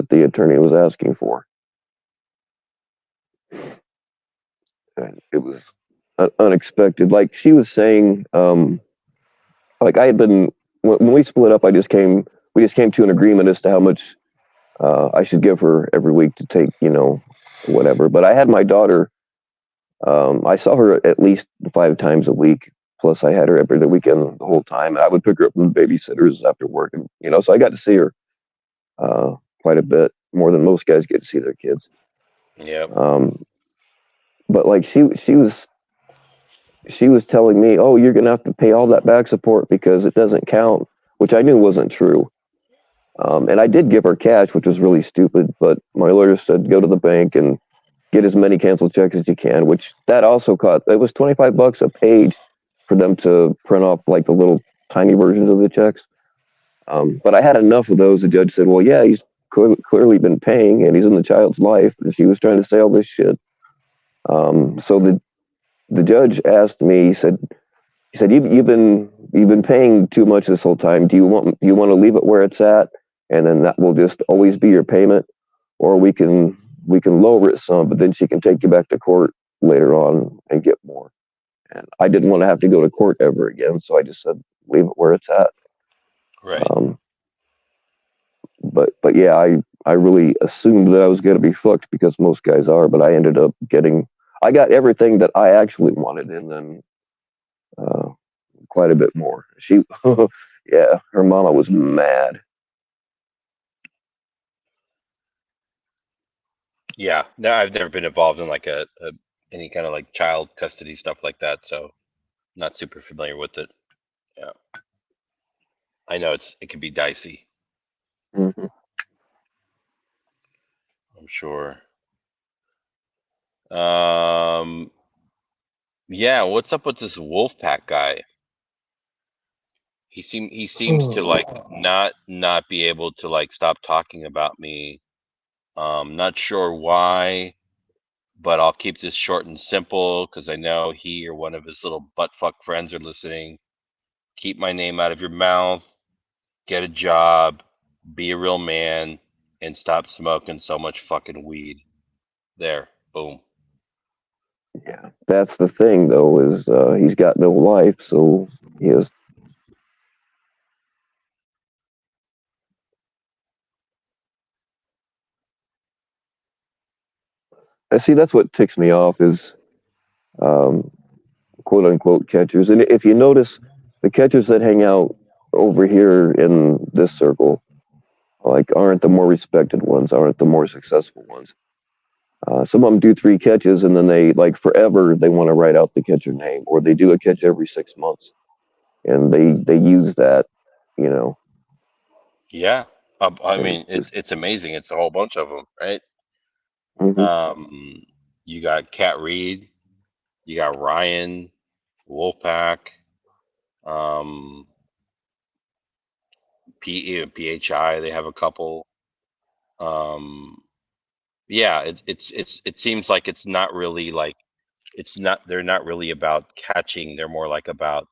the attorney was asking for. And it was unexpected. Like she was saying, like I had been when we split up, we just came to an agreement as to how much I should give her every week to take, whatever. But I had my daughter. I saw her at least 5 times a week. Plus, I had her every other weekend the whole time. And I would pick her up from babysitters after work, and so I got to see her uh, quite a bit more than most guys get to see their kids. Yep. Um, but like she was telling me, "Oh, you're gonna have to pay all that back support because it doesn't count," which I knew wasn't true. And I did give her cash, which was really stupid. But my lawyer said, "Go to the bank and get as many canceled checks as you can," which that also cost. It was $25 a page for them to print off like the little tiny versions of the checks. But I had enough of those. The judge said, "Well, yeah, he's clearly been paying, and he's in the child's life." And she was trying to say all this shit. So the judge asked me. He said, you've been paying too much this whole time. Do you want to leave it where it's at, and then that will just always be your payment, or we can lower it some, but then she can take you back to court later on and get more. And I didn't want to have to go to court ever again, so I just said leave it where it's at. Right. Um, but yeah, I really assumed that I was going to be fucked because most guys are, but I ended up getting I got everything that I actually wanted, and then uh, quite a bit more. She, yeah, her mama was mad. Yeah. No, I've never been involved in like a any kind of like child custody stuff like that, so not super familiar with it. Yeah. I know it can be dicey, Hmm. I'm sure. Um, yeah, what's up with this Wolfpack guy? He seems to like not be able to like stop talking about me. Not sure why, but I'll keep this short and simple because I know he or one of his little buttfuck friends are listening. Keep my name out of your mouth. Get a job. Be a real man, and stop smoking so much fucking weed. There, boom. Yeah, that's the thing though is he's got no life, so he has. I see. That's what ticks me off is um, quote unquote catchers. And if you notice, the catchers that hang out over here in this circle like aren't the more respected ones, aren't the more successful ones. Some of them do three catches and then they like forever they want to write out the catcher name, or they do a catch every 6 months and they use that, you know, Yeah. I and mean, it's just. it's amazing. It's a whole bunch of them, right? Hmm. You got Cat Reed, you got Ryan, Wolfpack, um, PHI. They have a couple. Um, yeah, it seems like it's not really like it's not. They're not really about catching. They're more like about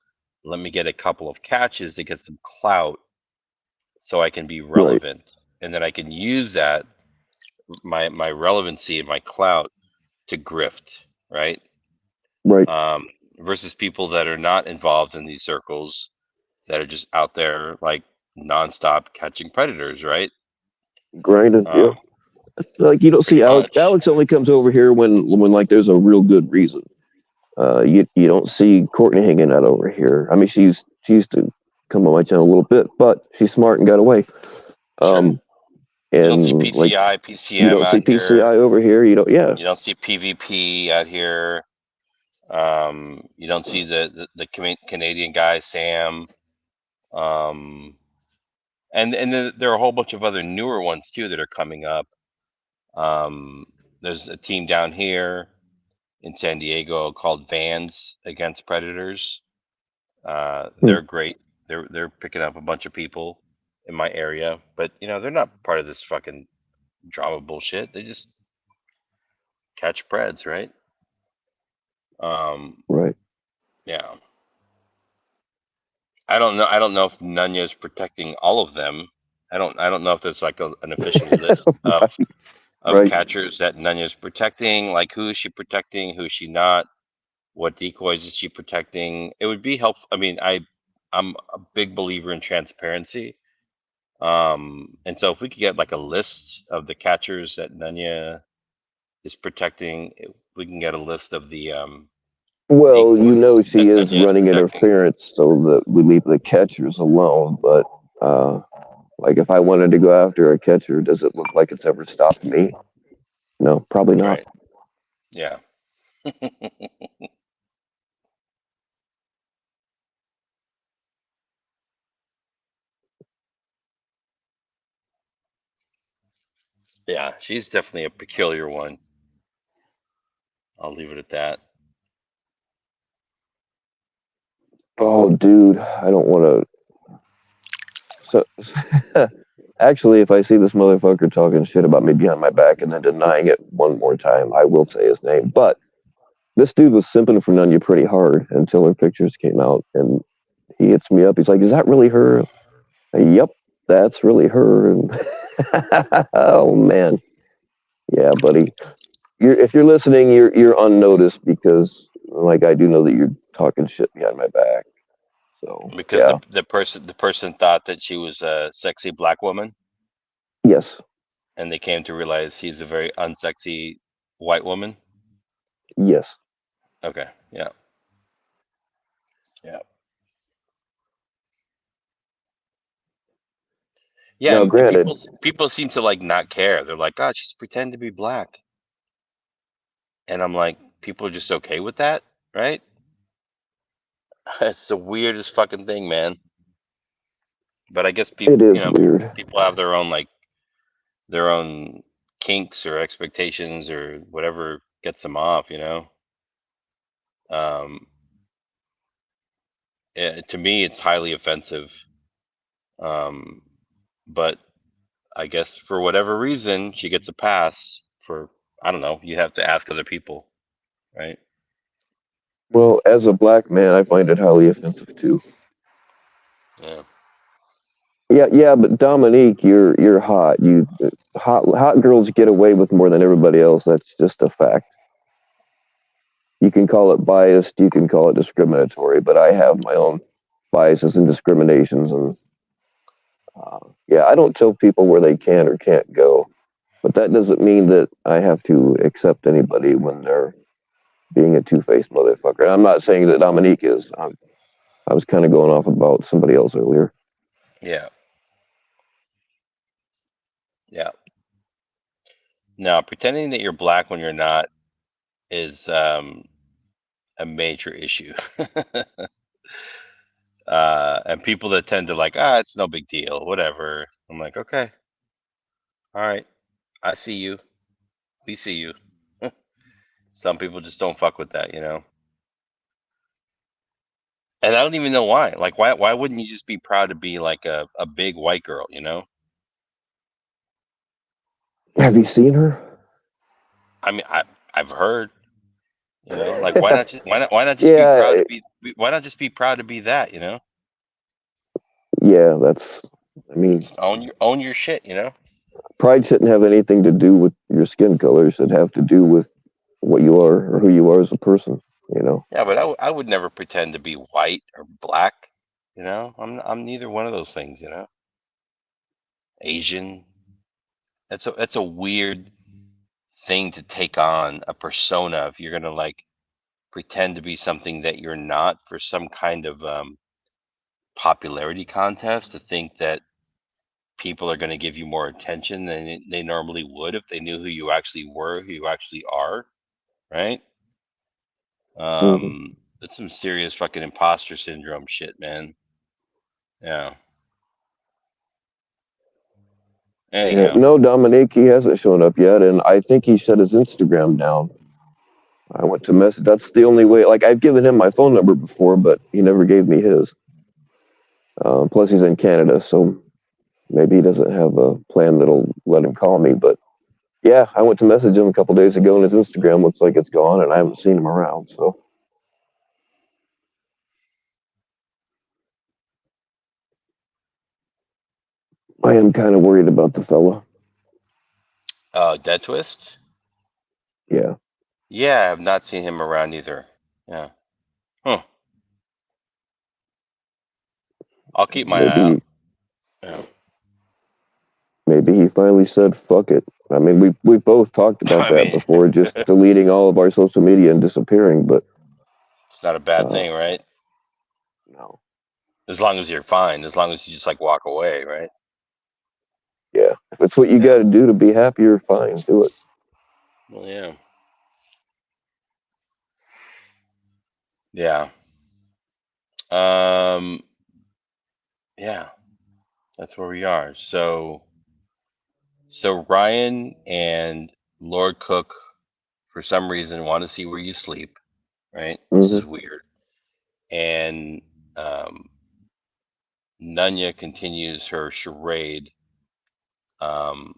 let me get a couple of catches to get some clout so I can be Right, relevant, and then I can use that my relevancy and my clout to grift, right? right. Um, versus people that are not involved in these circles that are just out there like nonstop catching predators, right? Grinding, yeah. Um, Like you don't see pretty Alex. much. Alex only comes over here when like there's a real good reason. You don't see Courtney hanging out over here. I mean, she used to come on my channel a little bit, but she's smart and got away. Sure. Um, You don't see and like PCI, you PCM don't see out here. PCI over here. You don't. Yeah, You don't see PvP out here. You don't see the Canadian guy, Sam. Um, and then there are a whole bunch of other newer ones too that are coming up. Um, there's a team down here in San Diego called Vans Against Predators. hmm, They're great. They're picking up a bunch of people in my area, but they're not part of this fucking drama bullshit. They just catch preds, right? Um, right. yeah. I don't know. I don't know if Nunya is protecting all of them. I don't know if there's like an official list Right, of right. catchers that Nunya is protecting. Like who is she protecting? Who is she not? What decoys is she protecting? It would be helpful. I mean, I'm a big believer in transparency. And so if we could get like a list of the catchers that Nunya is protecting, we can get a list of the Well, decoys she that is Nunya is running protecting. interference so that we leave the catchers alone. But uh, like, if I wanted to go after a catcher, does it look like it's ever stopped me? No, probably not. Right. Yeah. Yeah. She's definitely a peculiar one. I'll leave it at that. Oh, dude, I don't want to. So, actually, if I see this motherfucker talking shit about me behind my back and then denying it one more time, I will say his name. But this dude was simping for Nunya pretty hard until her pictures came out, and he hits me up. He's like, "Is that really her?" Yep, that's really her. And oh man, Yeah, buddy. If you're listening, you're unnoticed because, like, I do know that you're talking shit behind my back. So Because yeah, the person thought that she was a sexy black woman, yes, and they came to realize he's a very unsexy white woman. yes. Okay, yeah, yeah, yeah. Now, And granted, people seem to like not care. They're like, God, she's pretend to be black, and I'm like, people are just okay with that, right? It's the weirdest fucking thing, man. But I guess it people, is weird. people have their own like their own kinks or expectations or whatever gets them off. Um, to me, it's highly offensive. Um, but I guess for whatever reason, she gets a pass for, I don't know. You have to ask other people, right? Well, as a black man, I find it highly offensive too. Yeah. Yeah, yeah, but Dominique, you're hot. You hot girls get away with more than everybody else. That's just a fact. You can call it biased, you can call it discriminatory, but I have my own biases and discriminations, and yeah, I don't tell people where they can or can't go. But that doesn't mean that I have to accept anybody when they're being a two-faced motherfucker. And I'm not saying that Dominique is. I was kind of going off about somebody else earlier. Yeah. Yeah. Now, pretending that you're black when you're not is a major issue. And people that tend to like, it's no big deal, whatever. I'm like, okay, all right, I see you. We see you. Some people just don't fuck with that. And I don't even know why. Like, why wouldn't you just be proud to be like a big white girl? Have you seen her? I mean, I've heard, like why not just be proud Yeah, to be why not just be proud to be that? yeah. That's. I mean, Just own your shit. pride shouldn't have anything to do with your skin color. It should have to do with what you are or who you are as a person. You know. Yeah, but I would never pretend to be white or black. I'm neither one of those things. Asian. That's a weird thing to take on a persona if you're gonna like pretend to be something that you're not for some kind of popularity contest to think that people are going to give you more attention than they normally would if they knew who you actually were, who you actually are, right? Hmm. That's some serious fucking imposter syndrome shit, man. Yeah. Yeah, Anyhow, no, Dominique, he hasn't shown up yet, and I think he shut his Instagram down. I went to message. That's the only way. Like, I've given him my phone number before, but he never gave me his. Plus, he's in Canada, so maybe he doesn't have a plan that'll let him call me. But yeah, I went to message him a couple days ago, and his Instagram looks like it's gone, and I haven't seen him around. So I am kind of worried about the fella. Dead Twist. Yeah, Yeah, I have not seen him around either. Yeah. Huh. I'll keep my eye out. maybe Yeah. maybe he finally said fuck it. I mean, we both talked about I that mean, before, just deleting all of our social media and disappearing. But it's not a bad uh, thing, right? no, As long as you're fine, as long as you just like walk away, right? yeah, if it's what you Yeah. got to do to be happy, you're fine. Do it. Well, yeah. Yeah. Um, yeah, that's where we are. So Ryan and Lord Cook, for some reason, want to see where you sleep, right? This Hmm. is weird. And um, Nunya continues her charade um,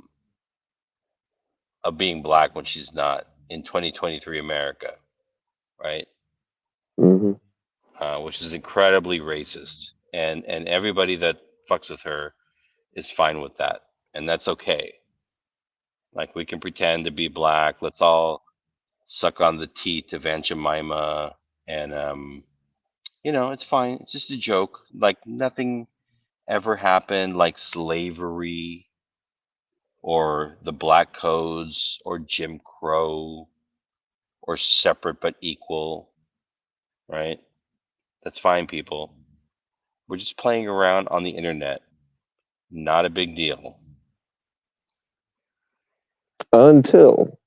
of being black when she's not in 2023 America, right? Hmm. Which is incredibly racist. And everybody that fucks with her is fine with that, and that's okay. Like we can pretend to be black. Let's all suck on the teat of Aunt Jemima, and it's fine. It's just a joke. Like nothing ever happened, like slavery or the black codes or Jim Crow or separate but equal, right? That's fine, people. We're just playing around on the internet. Not a big deal. Until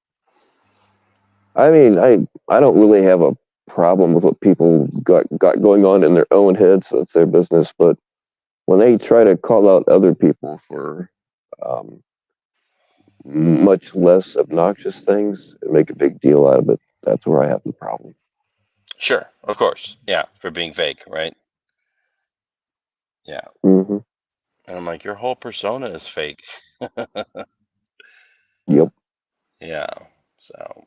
I mean, I don't really have a problem with what people got going on in their own heads. So it's their business. But when they try to call out other people for um, much less obnoxious things and make a big deal out of it, that's where I have the problem. Sure, of course. Yeah, for being fake, right? Yeah. Hmm. And I'm like, your whole persona is fake. Yep. Yeah. So,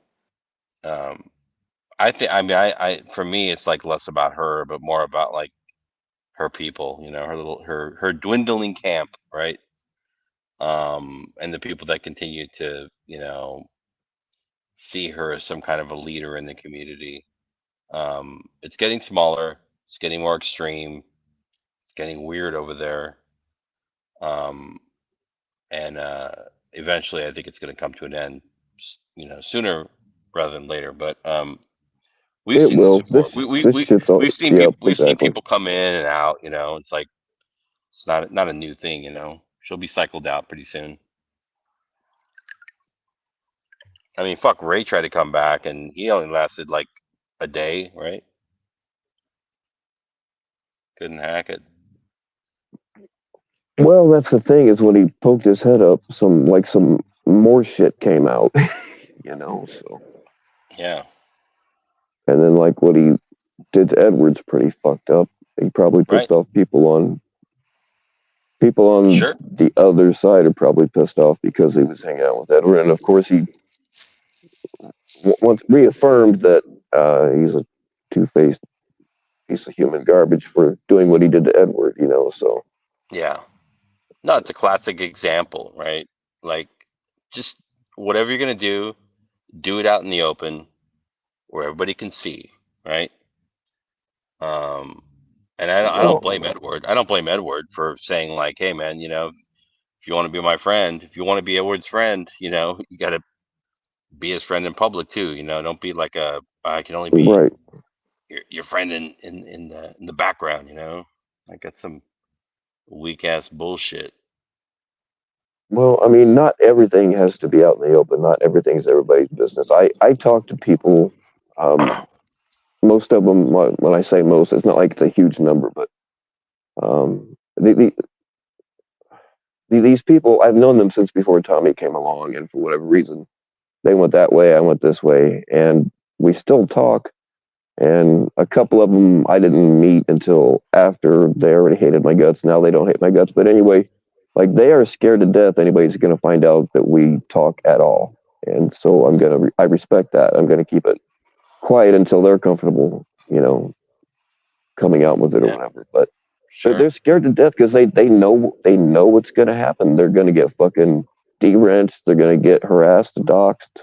um, I think, I mean, for me, it's like less about her, but more about like her people, her dwindling camp, right? And the people that continue to, see her as some kind of a leader in the community. It's getting smaller. It's getting more extreme. It's getting weird over there. Um, and eventually, I think it's going to come to an end, sooner rather than later. But we've It seen this will. before. This shit's all. Yep. We've seen Exactly. people come in and out. It's like it's not a new thing. She'll be cycled out pretty soon. I mean, fuck, Ray tried to come back, and he only lasted like a day, right? Couldn't hack it. Well, that's the thing is when he poked his head up, some more shit came out. So Yeah. and then like what he did to Edward's pretty fucked up. He probably Right. pissed off people on Sure. the other side are probably pissed off because he was hanging out with Edward, and of course he once reaffirmed that he's a two-faced piece of human garbage for doing what he did to Edward. So Yeah. No, it's a classic example, right? Like, just whatever you're gonna do it out in the open where everybody can see, right? Um, and I don't well, blame Edward. I don't blame Edward for saying like, "Hey, man, if you want to be my friend, if you want to be Edward's friend, you got to be his friend in public too. Don't be like I can only be right. your friend in the background. Like that's some weak ass bullshit. Well, I mean, not everything has to be out in the open. Not everything's everybody's business. I talk to people. Um, Most of them, when I say most, it's not like it's a huge number, but these people, I've known them since before Tommy came along, and for whatever reason, they went that way, I went this way, and we still talk. And a couple of them I didn't meet until after they already hated my guts. Now they don't hate my guts, but anyway, like they are scared to death. Anybody's going to find out that we talk at all, and so I respect that. I'm gonna keep it quiet until they're comfortable, coming out with it or Yeah, whatever. But they're sure. scared to death because they know what's going to happen. They're going to get fucking de-wrenched. They're going to get harassed, doxxed,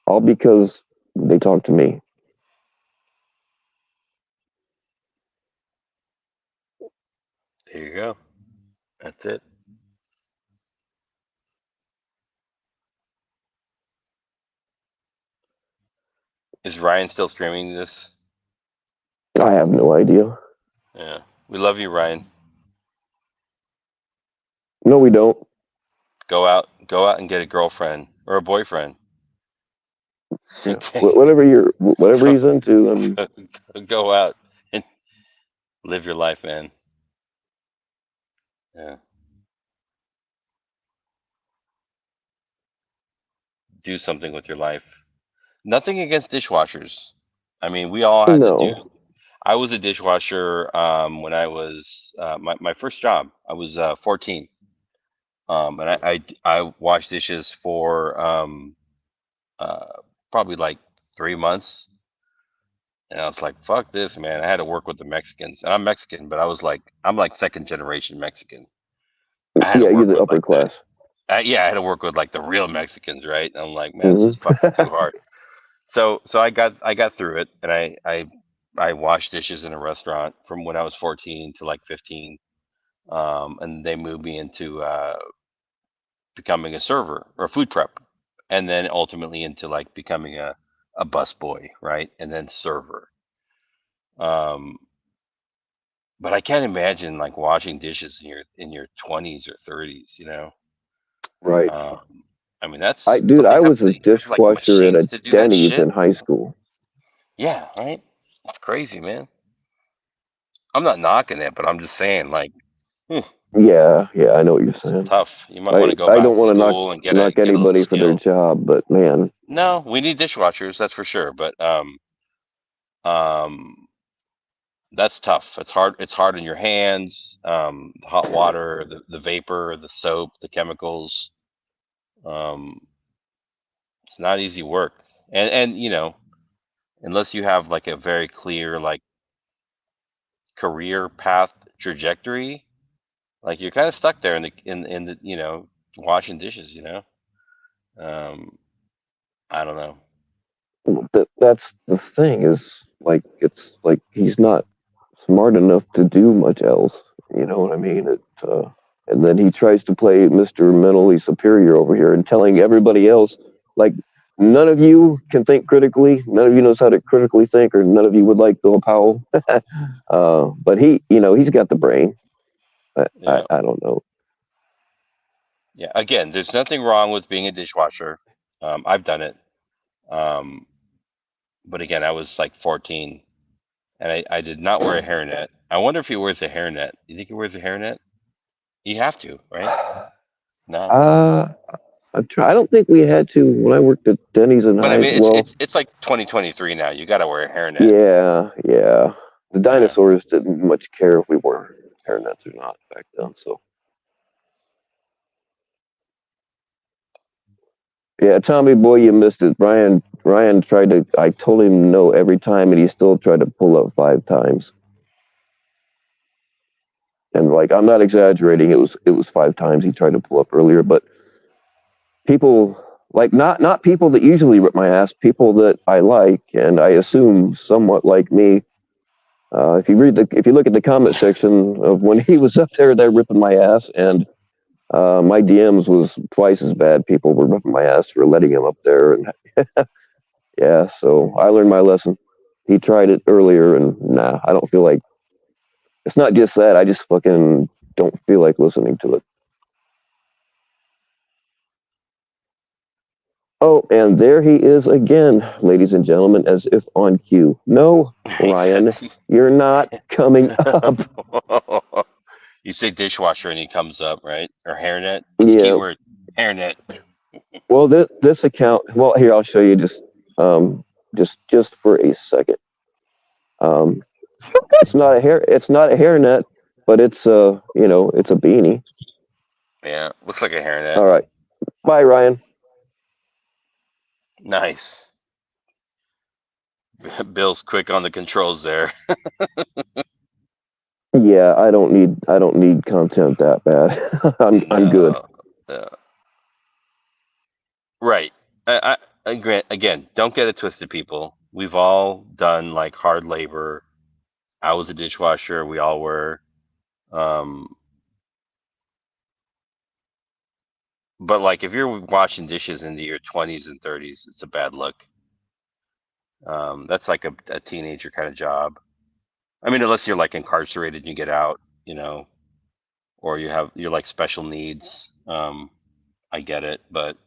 all because they talk to me. There you go. That's it. Is Ryan still streaming this? I have no idea. Yeah. We love you, Ryan. No, we don't. Go out and get a girlfriend or a boyfriend. Yeah. Okay. Whatever Go, he's into. I mean, go out and live your life, man. Yeah. Do something with your life. Nothing against dishwashers. I mean, we all had to do. no. I was a dishwasher when I was my first job. I was 14, and I washed dishes for uh, probably like 3 months, and I was like, "Fuck this, man!" I had to work with the Mexicans, and I'm Mexican, but I'm like second generation Mexican. I had to Yeah, you're work the with upper like the class. Yeah, I had to work with like the real Mexicans, right? I'm like, man, this Hmm. is fucking too hard. So I got through it, and I washed dishes in a restaurant from when I was 14 to like 15, and they moved me into becoming a server or food prep, and then ultimately into like becoming a bus boy, right, and then server. Um, but I can't imagine like washing dishes in your 20s or 30s, you know. Right. Um, I mean, Dude, don't I was a they have like dishwasher at machines a to do that Denny's shit? in high school. Yeah, right. That's crazy, man. I'm not knocking it, but I'm just saying, like, hmm, Yeah, yeah, I know what you're it's saying. tough. You might want I to go I back don't to want to school and knock get a little anybody for their skill. job, but man, No, we need dishwashers, that's for sure. But um, that's tough. It's hard. It's hard in your hands. The hot water, the vapor, the soap, the chemicals. Um, it's not easy work. And unless you have like a very clear like career path trajectory, like you're kind of stuck there in the washing dishes. Um, I don't know. that's the thing is like it's like he's not smart enough to do much else. You know what I mean? And then he tries to play Mr. Mentally Superior over here and telling everybody else, like, none of you can think critically, none of you knows how to critically think, or none of you would like Bill Powell. But he's got the brain. Yeah, I don't know. yeah. Again, there's nothing wrong with being a dishwasher. I've done it. Um, but again, I was like 14, and I did not wear a hairnet. I wonder if he wears a hairnet. You think he wears a hairnet? You have to, right? No. Uh, I don't think we had to when I worked at Denny's in But I high. mean, it's Well, it's it's like 2023 now. You got to wear a hairnet. yeah, yeah. The Yeah. dinosaurs didn't much care if we wore hairnets or not back then. So yeah, Tommy boy, you missed it. Ryan tried to. I told him no every time, and he still tried to pull up 5 times. And like I'm not exaggerating. It was 5 times he tried to pull up earlier. But people like not people that usually rip my ass. People that I like and I assume somewhat like me. If you look at the comment section of when he was up there, they're ripping my ass, and my DMs was twice as bad. People were ripping my ass for letting him up there, and yeah, so I learned my lesson. He tried it earlier, and nah, I don't feel like it's not just that. I just fucking don't feel like listening to it. Oh, and there he is again, ladies and gentlemen, as if on cue. No, He said, Ryan, you're not coming up. you say dishwasher and he comes up, right? Or hairnet. What's the key Yeah. word? Hairnet. Well, this account. Well, here I'll show you just for a second. Um, It's not a hairnet, but it's a beanie. Yeah, looks like a hairnet. All right. Bye, Ryan. Nice. Bill's quick on the controls there. Yeah, I don't need content that bad. I'm good. No. Right. I grant again. Don't get it twisted, people. We've all done like hard labor. I was a dishwasher. We all were. Um, but like, if you're washing dishes into your 20s and 30s, it's a bad look. That's like a teenager kind of job. I mean, unless you're like incarcerated and you get out, or you're like special needs. I get it, but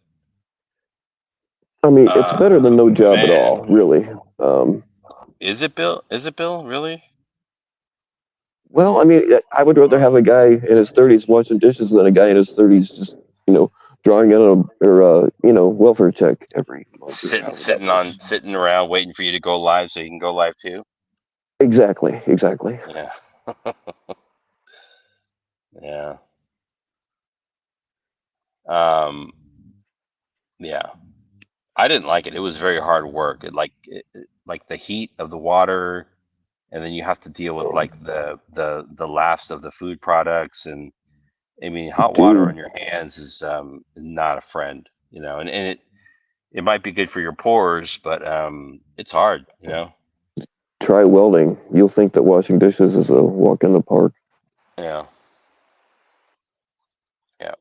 I mean, it's better than no job at man, all, really. Um, is it Bill? Is it Bill? Really? well, I mean, I would rather have a guy in his 30s washing dishes than a guy in his 30s just, you know, drawing in a welfare check every month or however that works. Sitting around waiting for you to go live so you can go live too. Exactly, exactly. Yeah. Yeah. Um, yeah. I didn't like it. It was very hard work. Like the heat of the water, and then you have to deal with Um, like the last of the food products, and I mean, hot water Dude, on your hands is not a friend, and it might be good for your pores, but it's hard, try welding. You'll think that washing dishes is a walk in the park. Yeah, yeah.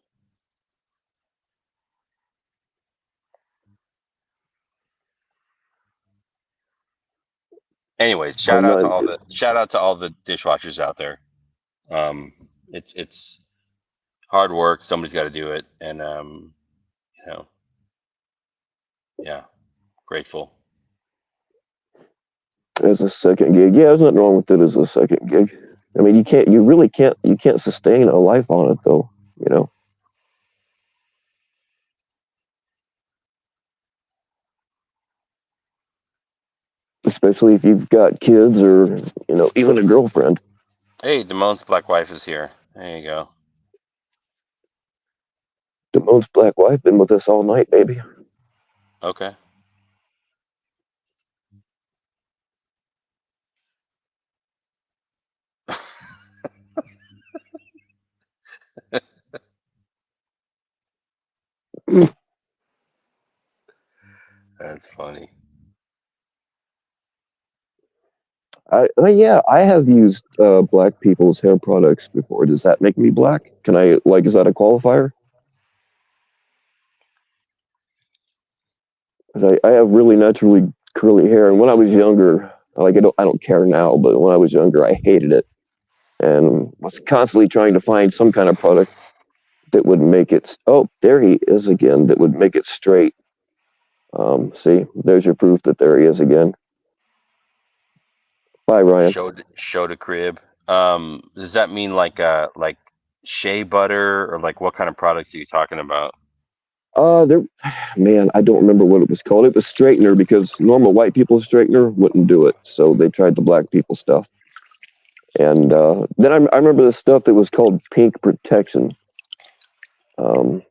Anyways, I'm not. shout out to all the dishwashers out there. Um, it's hard work. Somebody's got to do it, and you know, yeah, grateful. As a second gig. Yeah, there's nothing wrong with it as a second gig. I mean, you really can't, you can't sustain a life on it though. You know, especially if you've got kids or even a girlfriend. Hey, Damone's black wife is here. There you go. Damone's black wife been with us all night, baby. Okay, that's funny. Yeah, I have used black people's hair products before. Does that make me black? Can I like? Is that a qualifier? 'Cause I have really naturally curly hair, and when I was younger, like I don't care now, but when I was younger, I hated it and was constantly trying to find some kind of product that would make it. Oh, there he is again. That would make it straight. See, there's your proof that there he is again. Bye, Ryan. Show the crib. Does that mean like shea butter or like what kind of products are you talking about? There, man, I don't remember what it was called. It was straightener because normal white people's straightener wouldn't do it, so they tried the black people stuff. And then I remember the stuff that was called pink protection. Um,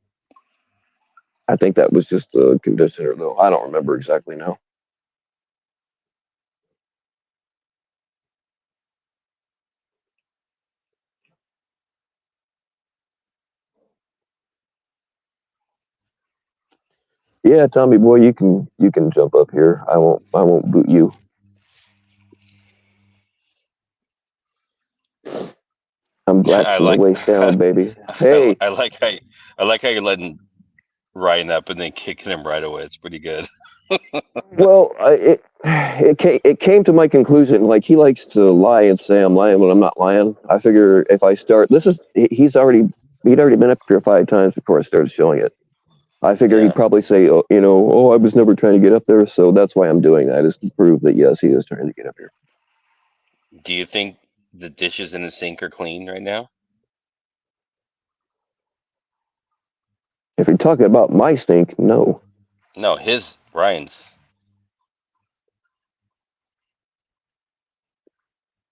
I think that was just a conditioner, though. I don't remember exactly now. Yeah, Tommy boy, you can jump up here. I won't boot you. I'm black I from the like waist down, baby. Hey, I like I like how you're letting Ryan up and then kicking him right away. It's pretty good. well, it came to my conclusion. Like he likes to lie and say I'm lying when I'm not lying. I figure if I start, he'd already been up here 5 times before I started showing it. I figure he'd Yeah. probably say, oh, I was never trying to get up there, so that's why I'm doing that, is to prove that yes, he is trying to get up here. Do you think the dishes in the sink are clean right now? If you're talking about my stink, no, No, his Ryan's.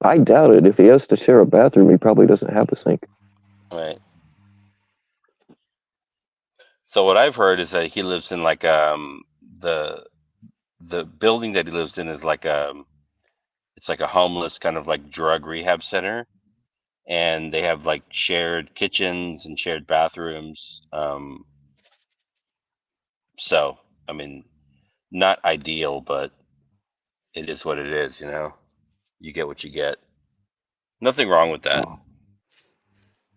I doubt it. If he has to share a bathroom, he probably doesn't have a sink. Right. So what I've heard is that he lives in like the the building that he lives in is like it's like a homeless kind of like drug rehab center, and they have like shared kitchens and shared bathrooms. So I mean, not ideal, but it is what it is. You get what you get. Nothing wrong with that. Oh,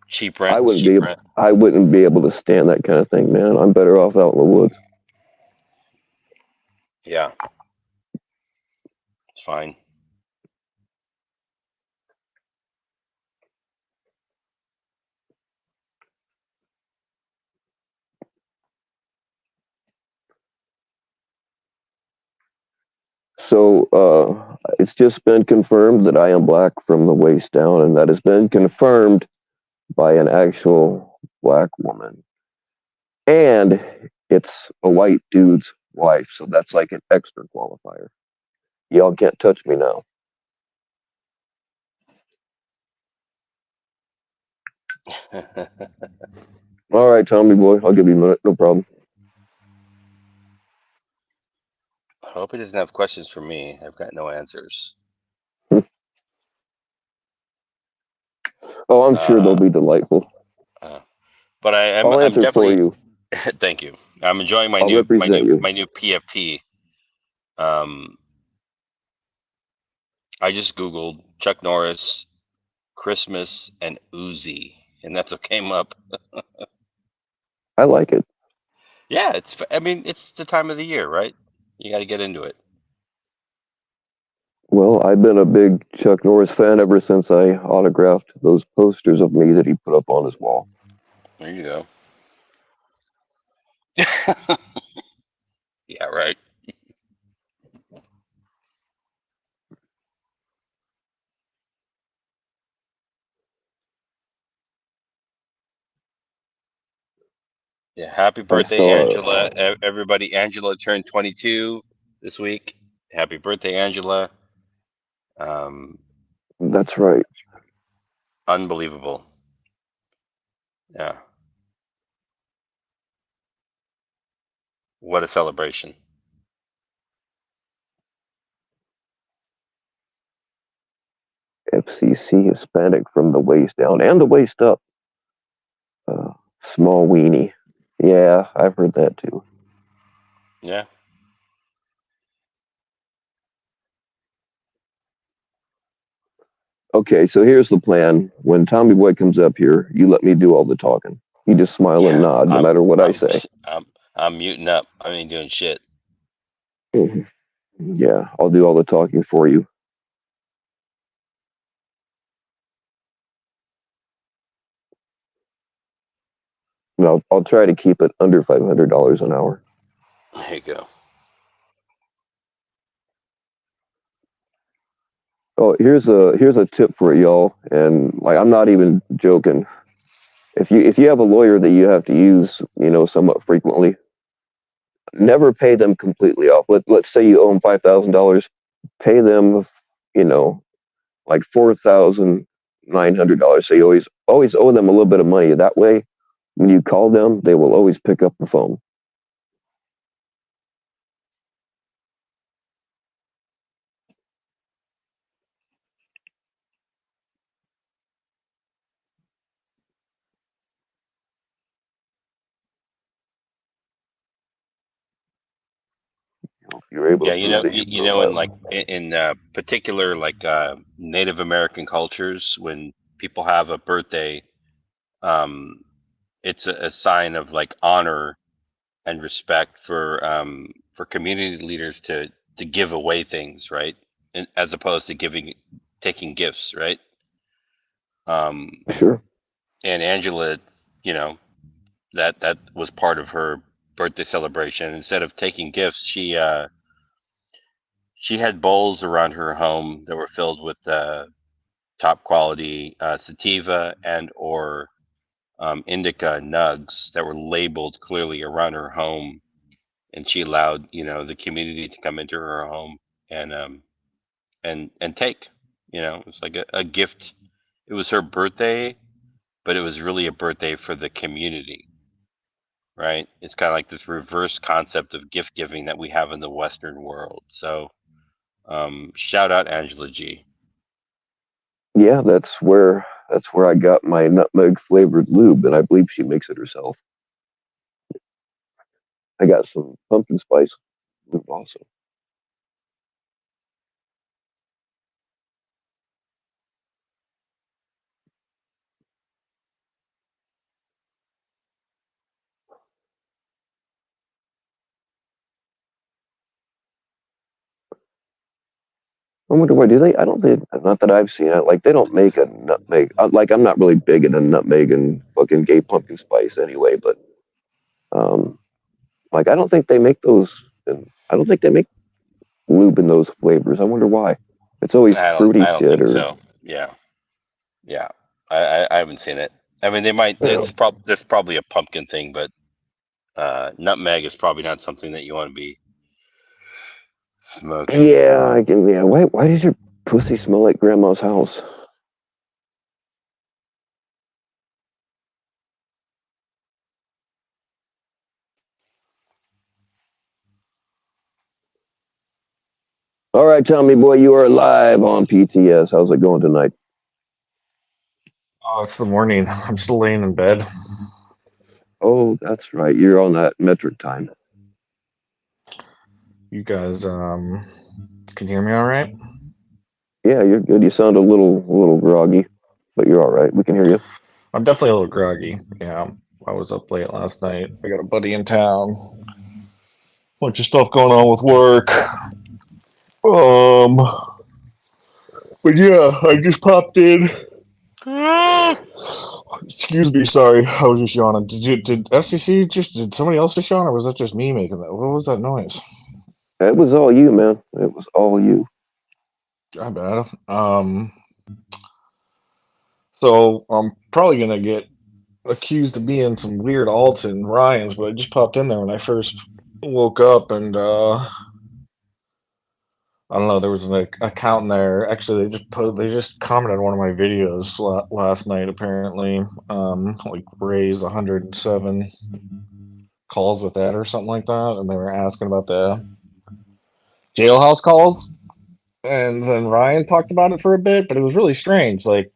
Cheap rent is cheap rent. I wouldn't be able to stand that kind of thing, man. I'm better off out in the woods. Yeah, it's fine. So it's just been confirmed that I am black from the waist down, and that has been confirmed by an actual black woman. And it's a white dude's wife, so that's like an extra qualifier. Y'all can't touch me now. All right, Tommy boy, I'll give you a minute, no problem. I hope he doesn't have questions for me. I've got no answers. Oh, I'm sure they'll Uh, be delightful. Uh, but I'll I'm answer for definitely you. thank you. I'm enjoying I'll represent you. my new PFP. Um, I just Googled Chuck Norris, Christmas, and Uzi, and that's what came up. I like it. Yeah, I mean, it's the time of the year, right? You got to get into it. Well, I've been a big Chuck Norris fan ever since I autographed those posters of me that he put up on his wall. There you go. Yeah, right. Yeah, happy I birthday, saw. Angela. Everybody, Angela turned 22 this week. Happy birthday, Angela. Um, That's right. Unbelievable. Yeah, what a celebration. FCC Hispanic from the waist down and the waist up. Small weenie. Yeah, I've heard that too. Yeah. Okay, so here's the plan. When Tommy Boy comes up here, you let me do all the talking. You just smile and Yeah, nod no matter what I I'm, say. I'm, I'm muting up. I ain't doing shit. Mhm. Yeah, I'll do all the talking for you. And I'll try to keep it under $500 an hour. There you go. Oh, here's a tip for y'all, and like I'm not even joking. If you have a lawyer that you have to use, somewhat frequently, never pay them completely off. Let's say you owe them $5,000, pay them, you know, like $4,900. So you always owe them a little bit of money. That way, when you call them, they will always pick up the phone. You're able Yeah, to position in profiles. like particular like Native American cultures, when people have a birthday, um, it's a sign of like honor and respect for community leaders to give away things, right? And, as opposed to taking gifts, right? Um, Sure. and Angela, you know, that was part of her birthday celebration. Instead of taking gifts, she had bowls around her home that were filled with top quality sativa and or indica nugs that were labeled clearly around her home, and she allowed the community to come into her home and and take. It's like a gift. It was her birthday, but it was really a birthday for the community, right? It's kind of like this reverse concept of gift giving that we have in the Western world. So shout out Angela G. Yeah, that's where I got my nutmeg flavored lube, and I believe she makes it herself. I got some pumpkin spice lube also. I wonder why do they? I don't think not that I've seen it. Like they don't make a nutmeg. Like I'm not really big into nutmeg and fucking gay pumpkin spice anyway. But um, like I don't think they make those. And I don't think they make lube in those flavors. I wonder why. It's always fruity I don't shit think or so. Yeah, yeah. I haven't seen it. I mean, they might. you know. That's probably a pumpkin thing, but nutmeg is probably not something that you want to be smoking. Yeah, I can. Yeah, why does your pussy smell like grandma's house? All right, Tommy boy, you are live on PTS. How's it going tonight? Oh, it's the morning. I'm still laying in bed. Oh, that's right. You're on that metric time. You guys, can you hear me all right? Yeah, you're good. You sound a little groggy, but you're all right. We can hear you. I'm definitely a little groggy. Yeah, I was up late last night. I got a buddy in town. Bunch of stuff going on with work. Um, but yeah, I just popped in. Excuse me, sorry. I was just yawning. Did FCC did somebody else just yawn, or was that just me making that? What was that noise? It was all you, man. It was all you. I bet. So I'm probably gonna get accused of being some weird alts in Ryan's, but I just popped in there when I first woke up, and I don't know. There was an account in there. Actually, they just commented on one of my videos last night. Apparently, like raise 107 calls with that or something like that, and they were asking about the jailhouse calls. And then Ryan talked about it for a bit, but it was really strange. Like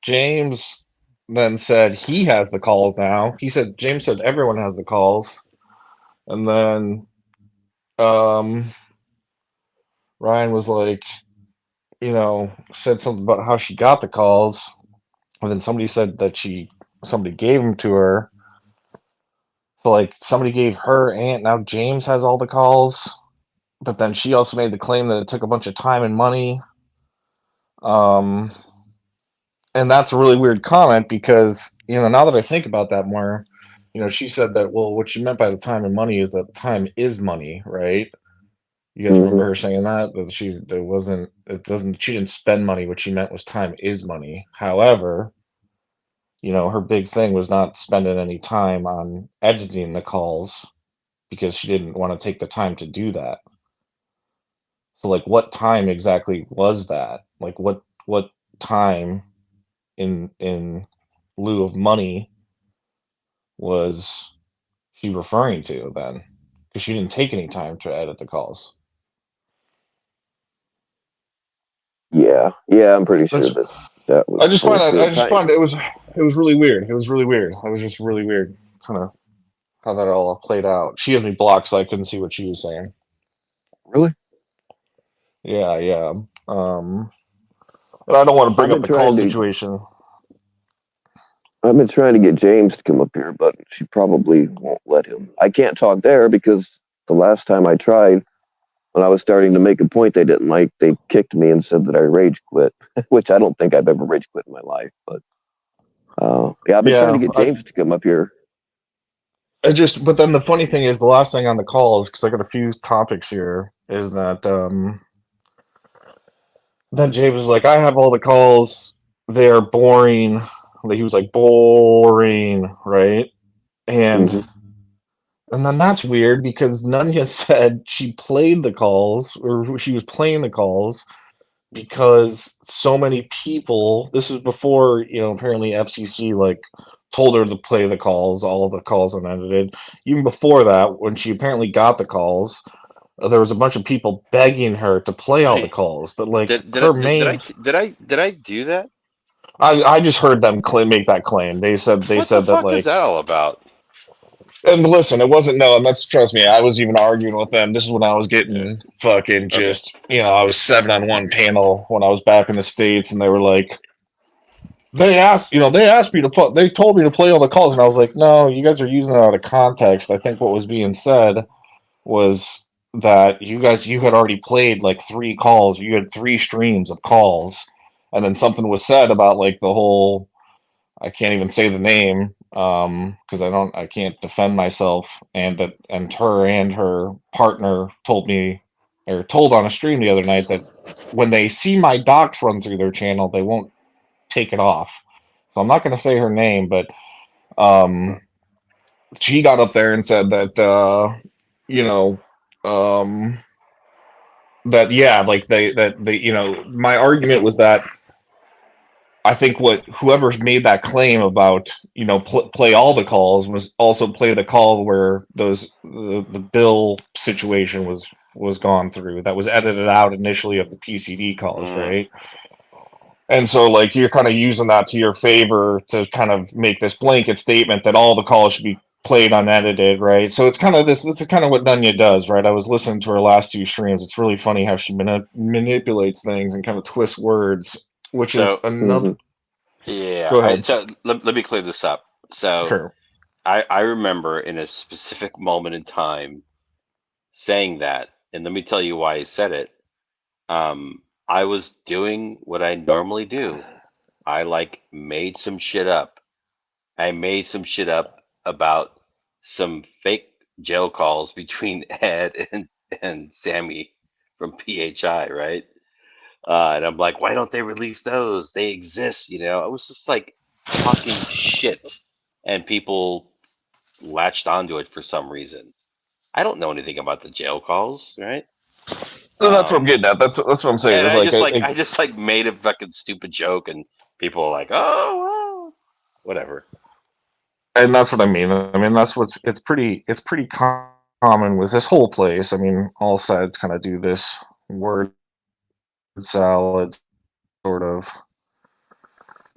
James then said he has the calls now. James said everyone has the calls, and then um, Ryan was like, said something about how she got the calls, and then somebody said that somebody gave them to her. So like somebody gave her aunt. Now James has all the calls, but then she also made the claim that it took a bunch of time and money. Um, and that's a really weird comment because now that I think about that more, she said that, well, what she meant by the time and money is that time is money, right? You guys Hmm. remember her saying that she didn't spend money. What she meant was time is money. However, her big thing was not spending any time on editing the calls because she didn't want to take the time to do that. So like what time exactly was that? Like what time in lieu of money was she referring to then? Because she didn't take any time to edit the calls. Yeah, I'm pretty sure That's, that was I bullshit. just find it was really weird. It was really weird. It was just really weird, kind of how that all played out. She has me blocked, so I couldn't see what she was saying. Really? Yeah, yeah. But I don't want to I've bring up been the call trying to situation. I've been trying to get James to come up here, but she probably won't let him. I can't talk there because the last time I tried, when I was starting to make a point they didn't like, they kicked me and said that I rage quit, which I don't think I've ever rage quit in my life. But yeah, I've been trying to Yeah, get James to come up here. but then the funny thing is, the last thing on the call is because I got a few topics here. Is that then James was like, I have all the calls. They're boring. Like, he was like, boring, right? And Hmm. and then that's weird because Nunya said she played the calls, or she was playing the calls because so many people. This is before apparently FCC like told her to play the calls, all of the calls unedited. Even before that, when she apparently got the calls, there was a bunch of people begging her to play all the Wait, calls. But like did did I her did, did main, I did I do that? I just heard them make that claim. They What the said that fuck is like. that all about? And listen, it wasn't no, and that's trust me. I was even arguing with them. This is when I was Yeah. getting fucking Okay. just I was 7-on-1 panel when I was back in the States, and they were like, they asked me to they told me to play all the calls, and I was like, no, you guys are using it out of context. I think what was being said was that you had already played like 3 calls. You had 3 streams of calls, and then something was said about like the whole. I can't even say the name because I can't defend myself. And her partner told on a stream the other night that when they see my docs run through their channel, they won't take it off. So I'm not going to say her name, but um, she got up there and said that you know um, that yeah, like they my argument was that I think what whoever made that claim about play all the calls was also play the call where the bill situation was gone through that was edited out initially of the PCD calls, Mm, right? And so, like, you're kind of using that to your favor to kind of make this blanket statement that all the calls should be played unedited, right? So it's kind of this. That's kind of what Nunya does, right? I was listening to her last two streams. It's really funny how she manipulates things and kind of twists words, which is So another. Hmm. yeah, Go ahead. so let me clear this up. So Sure. I remember in a specific moment in time saying that, and let me tell you why I said it. I was doing what I normally do. I like made some shit up. I made some shit up about some fake jail calls between Ed and Sammy from PHI, right? And I'm like, why don't they release those? They exist, you know. I was just like talking shit, and people latched onto it for some reason. I don't know anything about the jail calls, right? So that's what I'm Um, getting at. That's what I'm saying. and It's like, I just like made a fucking stupid joke, and people are like, oh, well, whatever. and that's what I mean. I mean, that's what's it's pretty common with this whole place. I mean, all sides kind of do this word salad sort of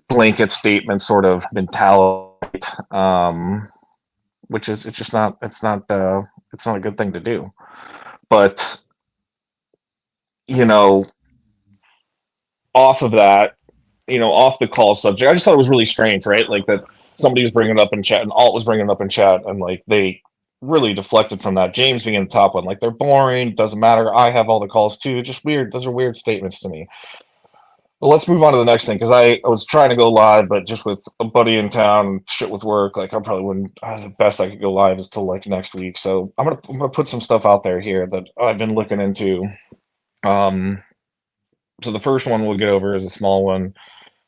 blanket statement sort of mentality, which is it's not a good thing to do. But you know, off of that, off the call subject, I just thought it was really strange, right? Like that somebody was bringing it up in chat, and Alt was bringing it up in chat, and like they really deflected from that. James being the top one, like they're boring, doesn't matter. I have all the calls too. Just weird. Those are weird statements to me. But let's move on to the next thing because I was trying to go live, but just with a buddy in town and shit with work, like I probably wouldn't. The best I could go live is till like next week. So I'm gonna put some stuff out there here that I've been looking into. Um, so the first one we'll get over is a small one,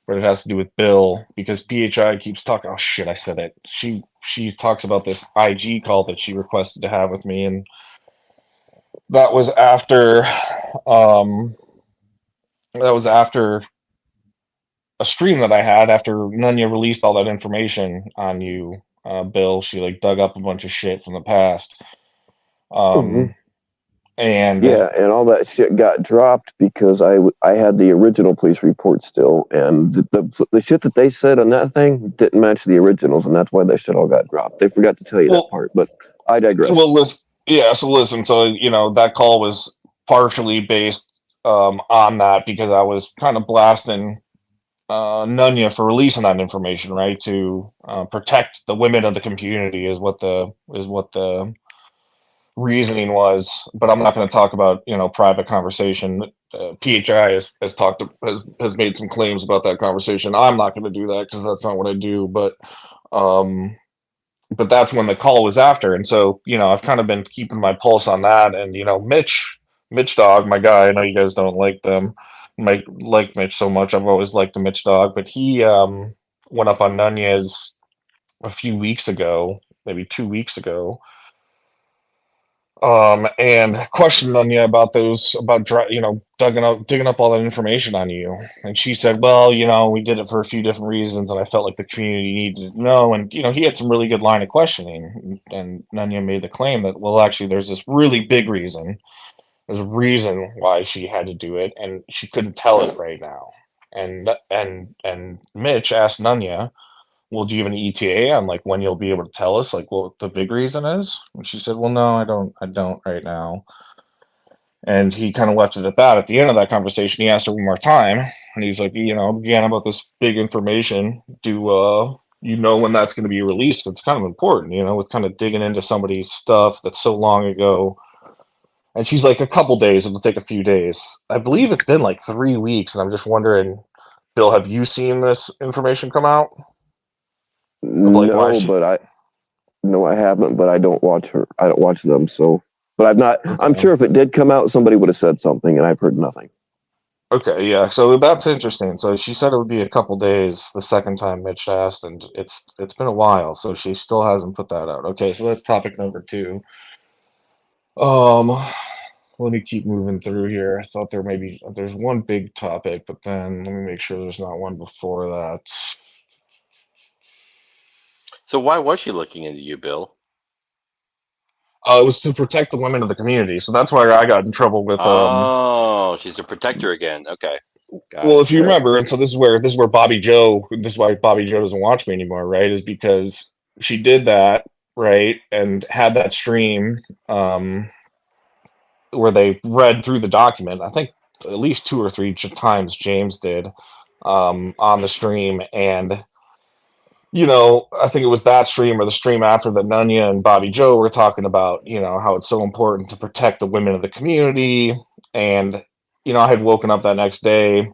but it has to do with Bill because PHI keeps talking. Oh shit, I said it. She talks about this IG call that she requested to have with me, and that was after um that was after a stream that I had after Nunya released all that information on you, Bill. She like dug up a bunch of shit from the past. Hmm. Um and Yeah, and all that shit got dropped because I had the original police report still, and the shit that they said on that thing didn't match the originals, and that's why that shit all got dropped. They forgot to tell you that well part, but I digress. well listen, yeah, so listen, so that call was partially based on that because I was kind of blasting Nunya for releasing that information, right? To protect the women of the community is what the reasoning was. But I'm not going to talk about private conversation. PHI has made some claims about that conversation. I'm not going to do that because that's not what I do. Um, but that's when the call was after, and so I've kind of been keeping my pulse on that. And Mitch Dog, my guy. I know you guys don't like them, like Mitch so much. I've always liked the Mitch Dog, but he went up on Nunez a few weeks ago, maybe 2 weeks ago, and questioned Nunya about digging up all that information on you. And she said, well, we did it for a few different reasons, and I felt like the community needed to know. And he had some really good line of questioning, and Nunya made the claim that, well, actually, there's this really big reason. There's a reason why she had to do it, and she couldn't tell it right now. And Mitch asked Nunya, well, do you have an ETA on like when you'll be able to tell us like what the big reason is? And she said, well, no, I don't right now. And he kind of left it at that. At the end of that conversation, he asked her one more time, and he's like, again, about this big information. Do you know when that's going to be released? It's kind of important, with kind of digging into somebody's stuff that's so long ago. And she's like, a couple days. It'll take a few days. I believe it's been like 3 weeks, and I'm just wondering, Bill, have you seen this information come out of like why No, she? but no, I haven't. But I don't watch her. I don't watch them. So, but I've not. I'm Okay. sure if it did come out, somebody would have said something, and I've heard nothing. Okay, yeah. So that's interesting. So she said it would be a couple days the second time Mitch asked, and it's been a while, so she still hasn't put that out. Okay, so that's topic number two. Um, let me keep moving through here. I thought there's one big topic, but then let me make sure there's not one before that. So why was she looking into you, Bill? It was to protect the women of the community, so that's why I got in trouble with Oh, she's a protector again. Okay. Well, if you Right. remember, and so this is where Bobby Joe, this is why Bobby Joe doesn't watch me anymore, right? Is because she did that, right, and had that stream where they read through the document. I think at least 2 or 3 times James did on the stream, and I think it was that stream or the stream after that Nunya and Bobby Joe were talking about, how it's so important to protect the women of the community. And, I had woken up that next day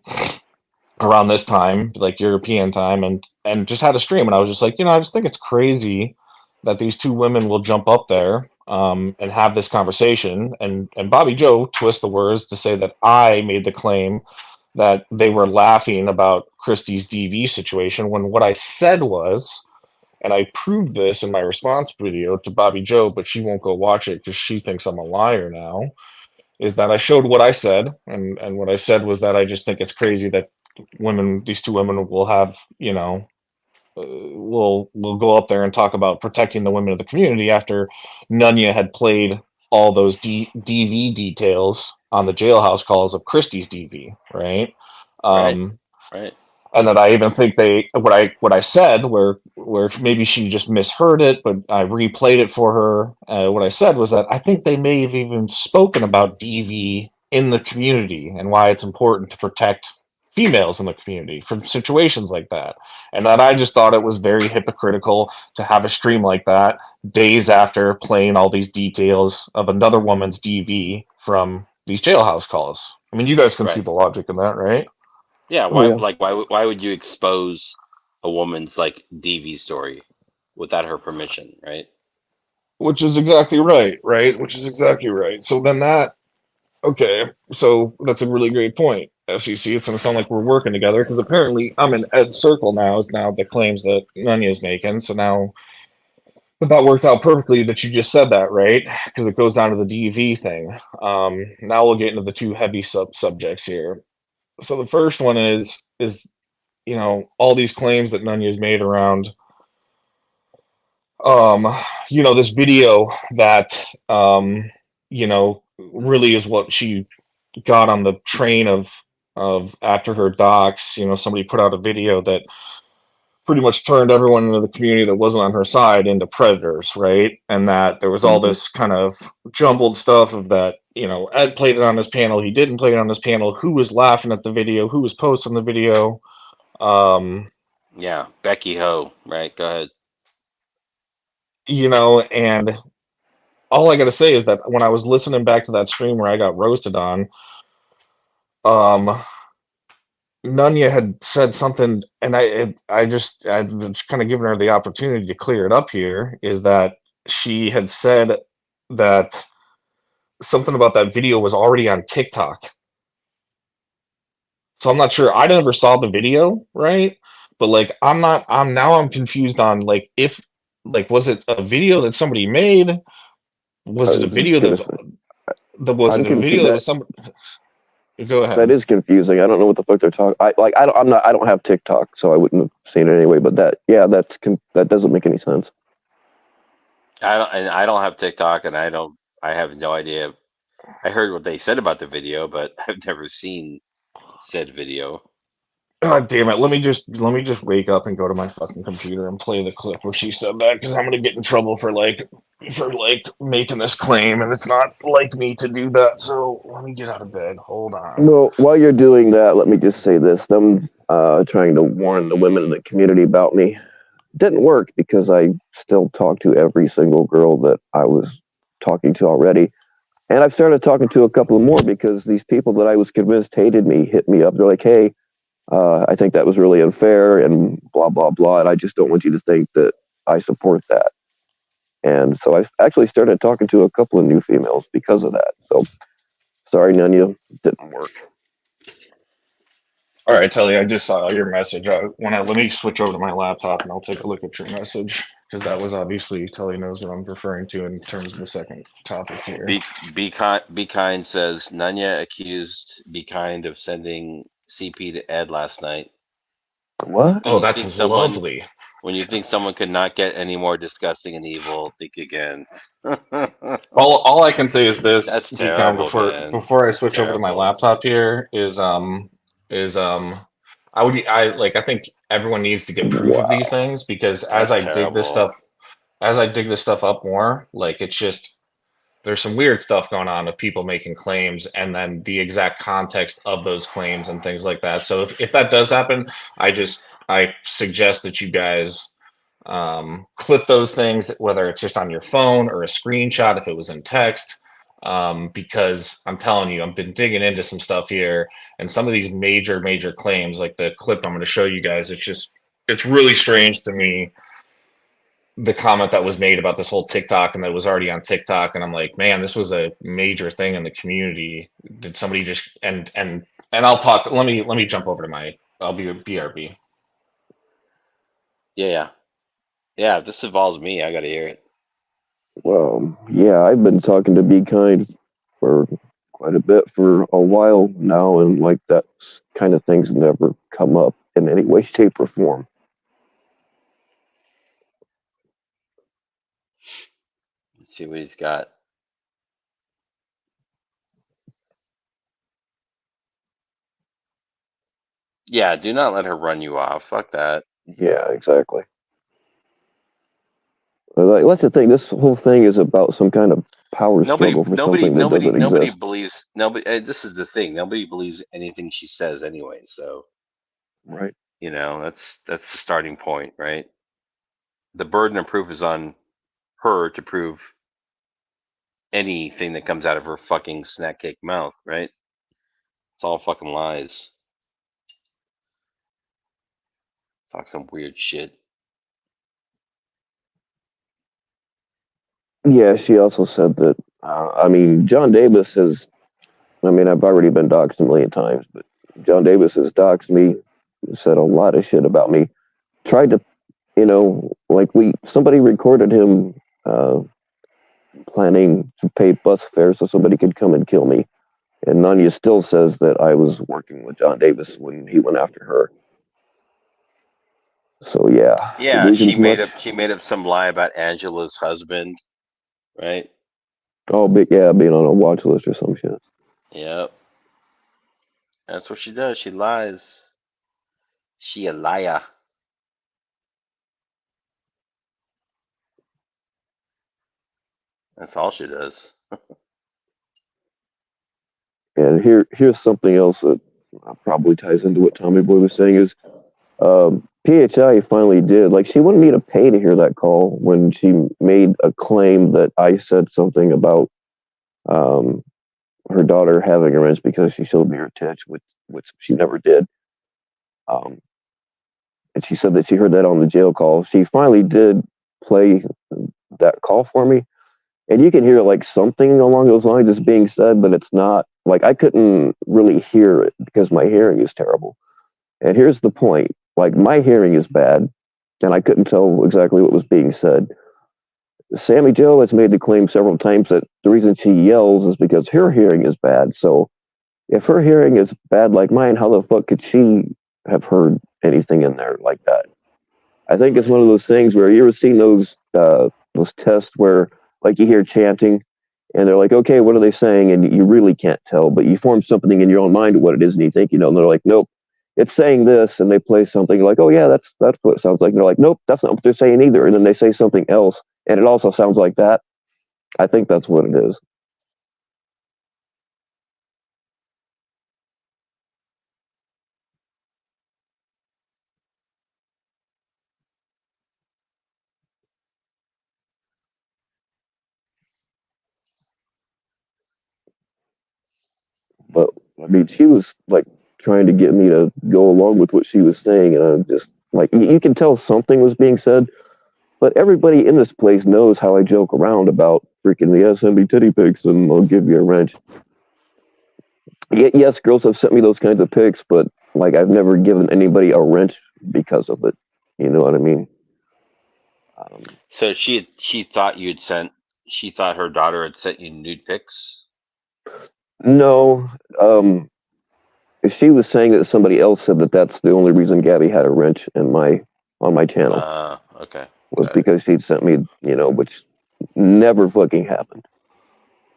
around this time, like European time, and just had a stream. And I was just like, I just think it's crazy that these two women will jump up there and have this conversation. And Bobby Joe twists the words to say that I made the claim that they were laughing about Christie's DV situation when what I said was, and I proved this in my response video to Bobby Joe, but she won't go watch it because she thinks I'm a liar now, is that I showed what I said. And what I said was that I just think it's crazy that these two women will have, will go up there and talk about protecting the women of the community after Nunya had played all those DV details on the jailhouse calls of Christie's DV, right? Right. Um, Right. and that I even think what I said where maybe she just misheard it, but I replayed it for her. What I said was that I think they may have even spoken about DV in the community and why it's important to protect females in the community from situations like that, and that I just thought it was very hypocritical to have a stream like that days after playing all these details of another woman's DV from these jailhouse calls. I mean, you guys can see Right. the logic in that, right? Yeah. Oh Why? yeah. Like, why would you expose a woman's like DV story without her permission? Right. Which is exactly right, right? Which is exactly right. So then okay, so that's a really great point. FCC, it's going to sound like we're working together because apparently I'm in Ed's circle now, is now the claims that Nunya is making. So now that worked out perfectly that you just said that, right? Because it goes down to the DV thing. Now we'll get into the two heavy subjects here. So the first one is all these claims that Nunya's made around um this video that really is what she got on the train of after her docs. Somebody put out a video that pretty much turned everyone in the community that wasn't on her side into predators, right? And that there was all Hmm. this kind of jumbled stuff of that, Ed played it on his panel, he didn't play it on his panel, who was laughing at the video, who was posting the video. um Yeah. Becky Ho. Right. Go ahead. and all I gotta say is that when I was listening back to that stream where I got roasted on, um, Nunya had said something, and I just kind of given her the opportunity to clear it up here. Is that she had said that something about that video was already on TikTok. So I'm not sure. I never saw the video, right? But like, I'm confused on like if like was it a video that somebody made? I Was it a was just video gonna say, was I'm it a video confused. that was some? Go That ahead. is confusing. I don't know what the fuck they're talking. I don't have TikTok, so I wouldn't have seen it anyway. But that doesn't make any sense. I don't have TikTok, and I have no idea. I heard what they said about the video, but I've never seen said video. God damn it! Let me just wake up and go to my fucking computer and play the clip where she said that, because I'm gonna get in trouble for making this claim, and it's not like me to do that. So let me get out of bed. Hold on. Well, while you're doing that, let me just say this: them trying to warn the women in the community about me didn't work because I still talk to every single girl that I was talking to already. And I've started talking to a couple more because these people that I was convinced hated me hit me up. They're like, hey, I think that was really unfair and blah, blah, blah. And I just don't want you to think that I support that. And so I actually started talking to a couple of new females because of that. So sorry, Nunya, didn't work. All right, Telly, I just saw your message. Let me switch over to my laptop and I'll take a look at your message, because that was obviously Telly knows what I'm referring to in terms of the second topic here. Be kind says Nunya accused Be Kind of sending CP to Ed last night. What? Oh, You think that's someone lovely. When you think someone could not get any more disgusting and evil, think again. All I can say is this, That's Pecan, terrible, man. before I switch over to my Terrible. laptop here, is is I think everyone needs to get proof of these things, because That's terrible. as I dig this stuff up more, like, it's just, there's some weird stuff going on of people making claims and then the exact context of those claims and things like that. So if that does happen, I suggest that you guys clip those things, whether it's just on your phone or a screenshot if it was in text, because I'm telling you, I've been digging into some stuff here, and some of these major claims, like the clip I'm going to show you guys, it's really strange to me, the comment that was made about this whole TikTok and that was already on TikTok. And I'm like, man, this was a major thing in the community. Did somebody just, and I'll talk, let me jump over to I'll be a BRB. Yeah. If this involves me, I got to hear it. Well, yeah, I've been talking to Be Kind for quite a bit for a while now, and like that kind of thing's never come up in any way, shape, or form. Let's see what he's got. Yeah, do not let her run you off. Fuck that. Yeah, exactly. But like, that's the thing. This whole thing is about some kind of power struggle for something that doesn't nobody exist. believes. Nobody. This is the thing. Nobody believes anything she says anyway. So, Right. that's the starting point, right? The burden of proof is on her to prove anything that comes out of her fucking snack cake mouth, right? It's all fucking lies. Talk some weird shit. Yeah, she also said that, John Davis has, I've already been doxxed a million times, but John Davis has doxed me, said a lot of shit about me, tried to, somebody recorded him planning to pay bus fares so somebody could come and kill me. And Nanya still says that I was working with John Davis when he went after her. So yeah, she made up some lie about Angela's husband, right? Oh, but yeah, being on a watch list or some shit. Yep, that's what she does. She lies. She a liar. That's all she does. And here's something else that probably ties into what Tommy Boy was saying is PHI finally did. Like, she wanted me to pay to hear that call when she made a claim that I said something about her daughter having a wrench because she showed me her titch, which she never did. And she said that she heard that on the jail call. She finally did play that call for me. And you can hear like something along those lines is being said, but it's not like I couldn't really hear it because my hearing is terrible. And here's the point. Like, my hearing is bad, and I couldn't tell exactly what was being said. Sammy Jo has made the claim several times that the reason she yells is because her hearing is bad. So if her hearing is bad like mine, how the fuck could she have heard anything in there like that? I think it's one of those things where you ever seen those tests where like you hear chanting and they're like, okay, what are they saying? And you really can't tell, but you form something in your own mind of what it is and you think, and they're like, nope, it's saying this, and they play something like, oh yeah, that's what it sounds like. And they're like, nope, that's not what they're saying either. And then they say something else and it also sounds like that. I think that's what it is. But she was like trying to get me to go along with what she was saying, and I'm just like, you can tell something was being said, but everybody in this place knows how I joke around about freaking the SMB titty pics, and I'll give you a wrench. Yes, girls have sent me those kinds of pics, but like I've never given anybody a wrench because of it. You know what I mean? So she thought you had sent. She thought her daughter had sent you nude pics. No, she was saying that somebody else said that that's the only reason Gabby had a wrench on my channel. Okay. Was because she'd sent me, which never fucking happened.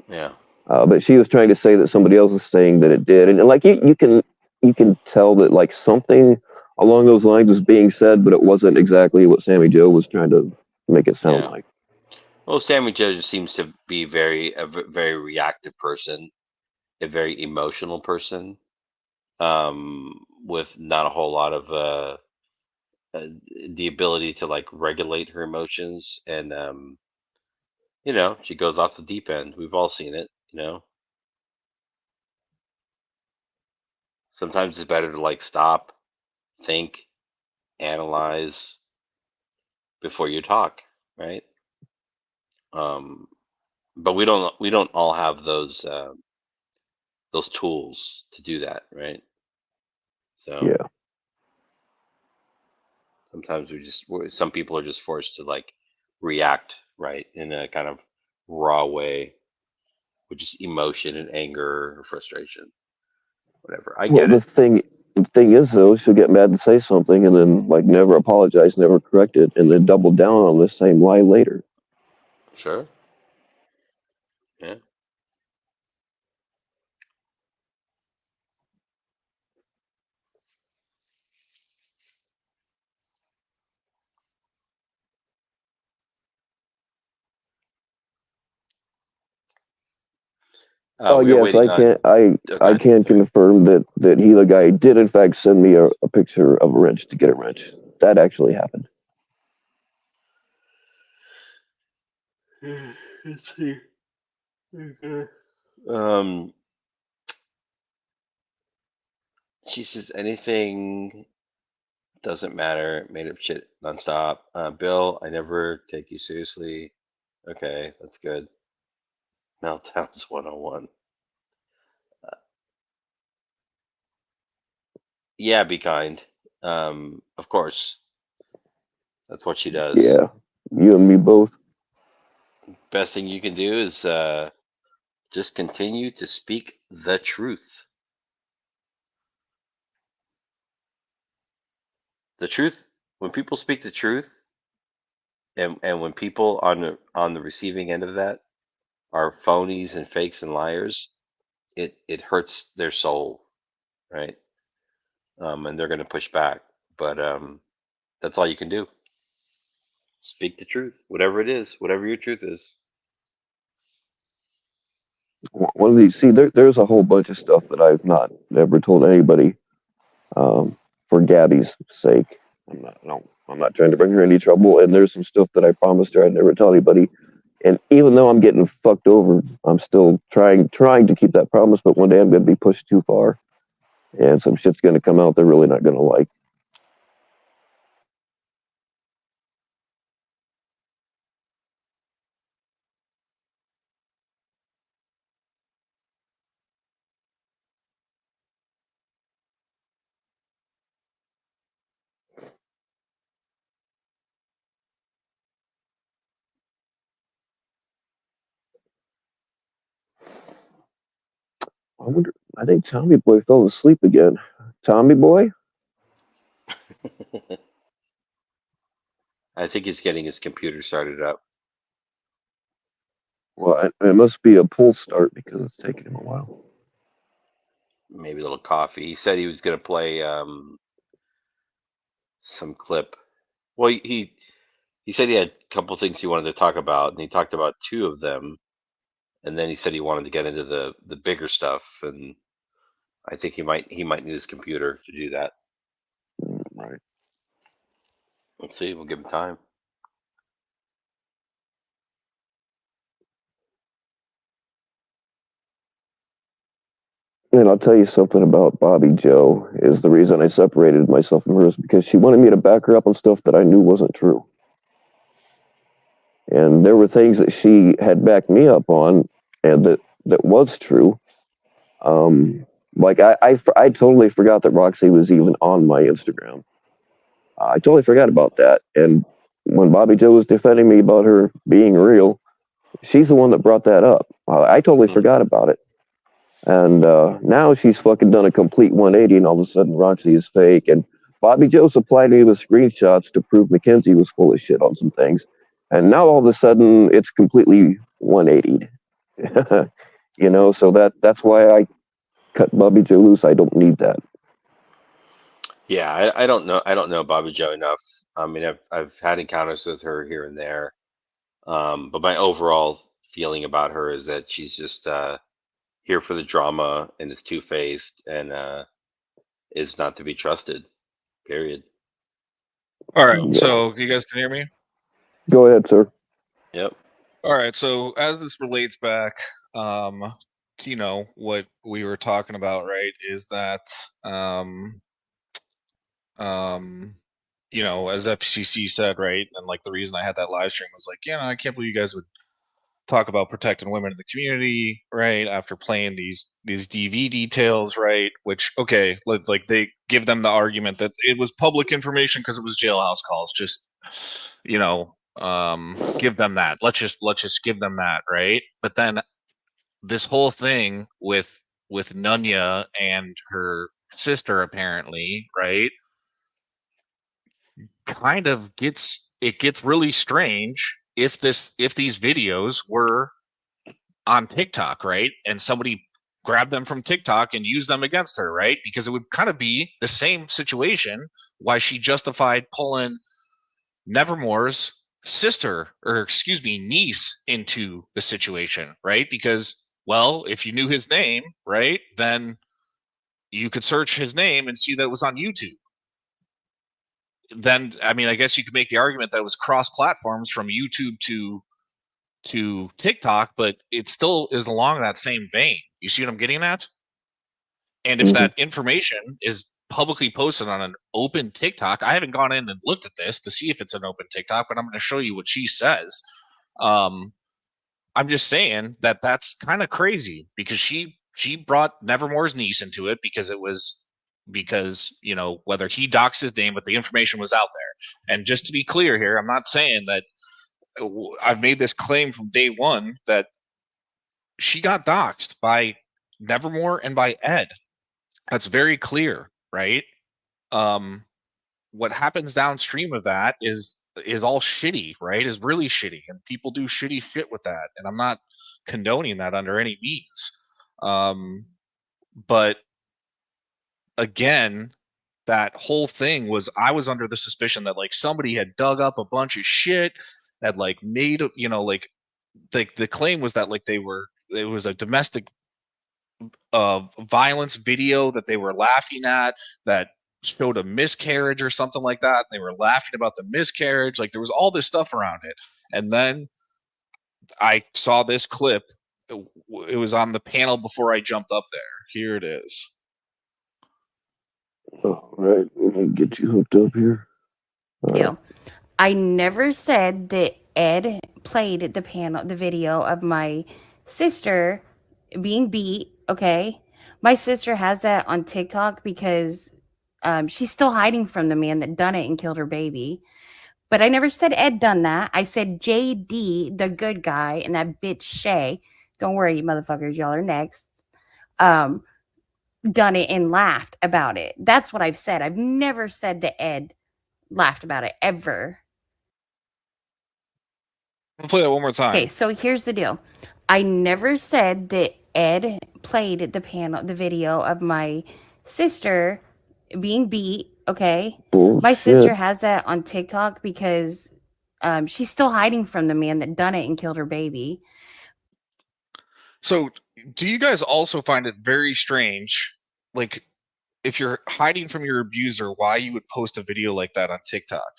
Yeah. But she was trying to say that somebody else is saying that it did, and like you can you can tell that like something along those lines was being said, but it wasn't exactly what Sammy Joe was trying to make it sound Yeah. like. Well, Sammy Joe just seems to be very reactive person, a very emotional person, with not a whole lot of uh, the ability to like regulate her emotions, and she goes off the deep end. We've all seen it. Sometimes it's better to like stop, think, analyze before you talk, right? Um, but we don't all have those tools to do that, right? So Yeah. sometimes some people are just forced to like react, right, in a kind of raw way, with just emotion and anger or frustration, whatever. I Well, get it. the thing is though, she'll get mad and say something, and then like never apologize, never correct it, and then double down on the same lie later. Sure. Yeah. Oh We are yes, waiting on. Oh, go I ahead. can Sorry. confirm that he the guy did in fact send me a picture of a wrench to get a wrench. That actually happened. Let's see. Okay. Um, she says anything doesn't matter. Made up shit nonstop. Bill, I never take you seriously. Okay, that's good. Meltdowns 101. Yeah, be kind. Of course, that's what she does. Yeah, you and me both. Best thing you can do is just continue to speak the truth. The truth. When people speak the truth, and when people on the receiving end of that are phonies and fakes and liars, it hurts their soul, right? And they're going to push back. But that's all you can do. Speak the truth, whatever it is, whatever your truth is. One of these. See, there's a whole bunch of stuff that I've not ever told anybody. For Gabby's sake, I'm not. No, I'm not trying to bring her any trouble. And there's some stuff that I promised her I'd never tell anybody. And even though I'm getting fucked over, I'm still trying to keep that promise. But one day I'm going to be pushed too far, and some shit's going to come out they're really not going to like. I wonder. I think Tommy Boy fell asleep again. Tommy Boy? I think he's getting his computer started up. Well, it must be a pull start because it's taking him a while. Maybe a little coffee. He said he was going to play some clip. Well, he said he had a couple things he wanted to talk about, and he talked about two of them, and then he said he wanted to get into the bigger stuff, and I think he might need his computer to do that. Right. Let's see. We'll give him time. And I'll tell you something about Bobby Joe is the reason I separated myself from her is because she wanted me to back her up on stuff that I knew wasn't true. And there were things that she had backed me up on and that was true. Um, like I totally forgot that Roxy was even on my Instagram. I totally forgot about that. And when Bobby Joe was defending me about her being real, she's the one that brought that up. I totally Hmm. forgot about it. And now she's fucking done a complete 180, and all of a sudden Roxy is fake. And Bobby Joe supplied me with screenshots to prove Mackenzie was full of shit on some things. And now all of a sudden it's completely 180'd. So that's why I cut Bobby Joe loose. I don't need that. Yeah, I don't know. I don't know Bobby Joe enough. I mean, I've had encounters with her here and there, but my overall feeling about her is that she's just here for the drama and is two-faced and is not to be trusted. Period. All right, Yeah. so you guys can hear me? Go ahead, sir. Yep. All right, so as this relates back, to what we were talking about, right, is that as FCC said, right, and like the reason I had that live stream was like, I can't believe you guys would talk about protecting women in the community, right? After playing these DV details, right? Which like they give them the argument that it was public information because it was jailhouse calls. Just give them that. Let's just give them that, right? But then this whole thing with Nunya and her sister, apparently, right? Kind of gets really strange if these videos were on TikTok, right? And somebody grabbed them from TikTok and used them against her, right? Because it would kind of be the same situation why she justified pulling Nevermore's sister, or excuse me, niece into the situation, right? Because, well, if you knew his name, right, then you could search his name and see that it was on YouTube. Then, I mean, I guess you could make the argument that it was cross platforms from YouTube to TikTok, but it still is along that same vein. You see what I'm getting at? And if that information is publicly posted on an open TikTok, I haven't gone in and looked at this to see if it's an open TikTok, but I'm going to show you what she says. I'm just saying that that's kind of crazy because she brought Nevermore's niece into it because whether he doxed his name, but the information was out there. And just to be clear here, I'm not saying that I've made this claim from day one that she got doxxed by Nevermore and by Ed. That's very clear, right? What happens downstream of that is all shitty, right? Is really shitty, and people do shitty shit with that, and I'm not condoning that under any means. But again, that whole thing was, I was under the suspicion that like somebody had dug up a bunch of shit, that like made like the claim was that like it was a domestic violence video that they were laughing at that showed a miscarriage or something like that. They were laughing about the miscarriage. Like there was all this stuff around it. And then I saw this clip. It was on the panel before I jumped up there. Here it is. All right, let me get you hooked up here. Deal. I never said that Ed played the video of my sister being beat. Okay, my sister has that on TikTok because she's still hiding from the man that done it and killed her baby. But I never said Ed done that. I said JD, the good guy, and that bitch Shay. Don't worry, you motherfuckers, y'all are next. Done it and laughed about it. That's what I've said. I've never said that Ed laughed about it ever. I'll play that one more time. Okay, so here's the deal. I never said that Ed played the video of my sister being beat. Okay, my sister has that on TikTok because she's still hiding from the man that done it and killed her baby. So, do you guys also find it very strange, like, if you're hiding from your abuser, why you would post a video like that on TikTok?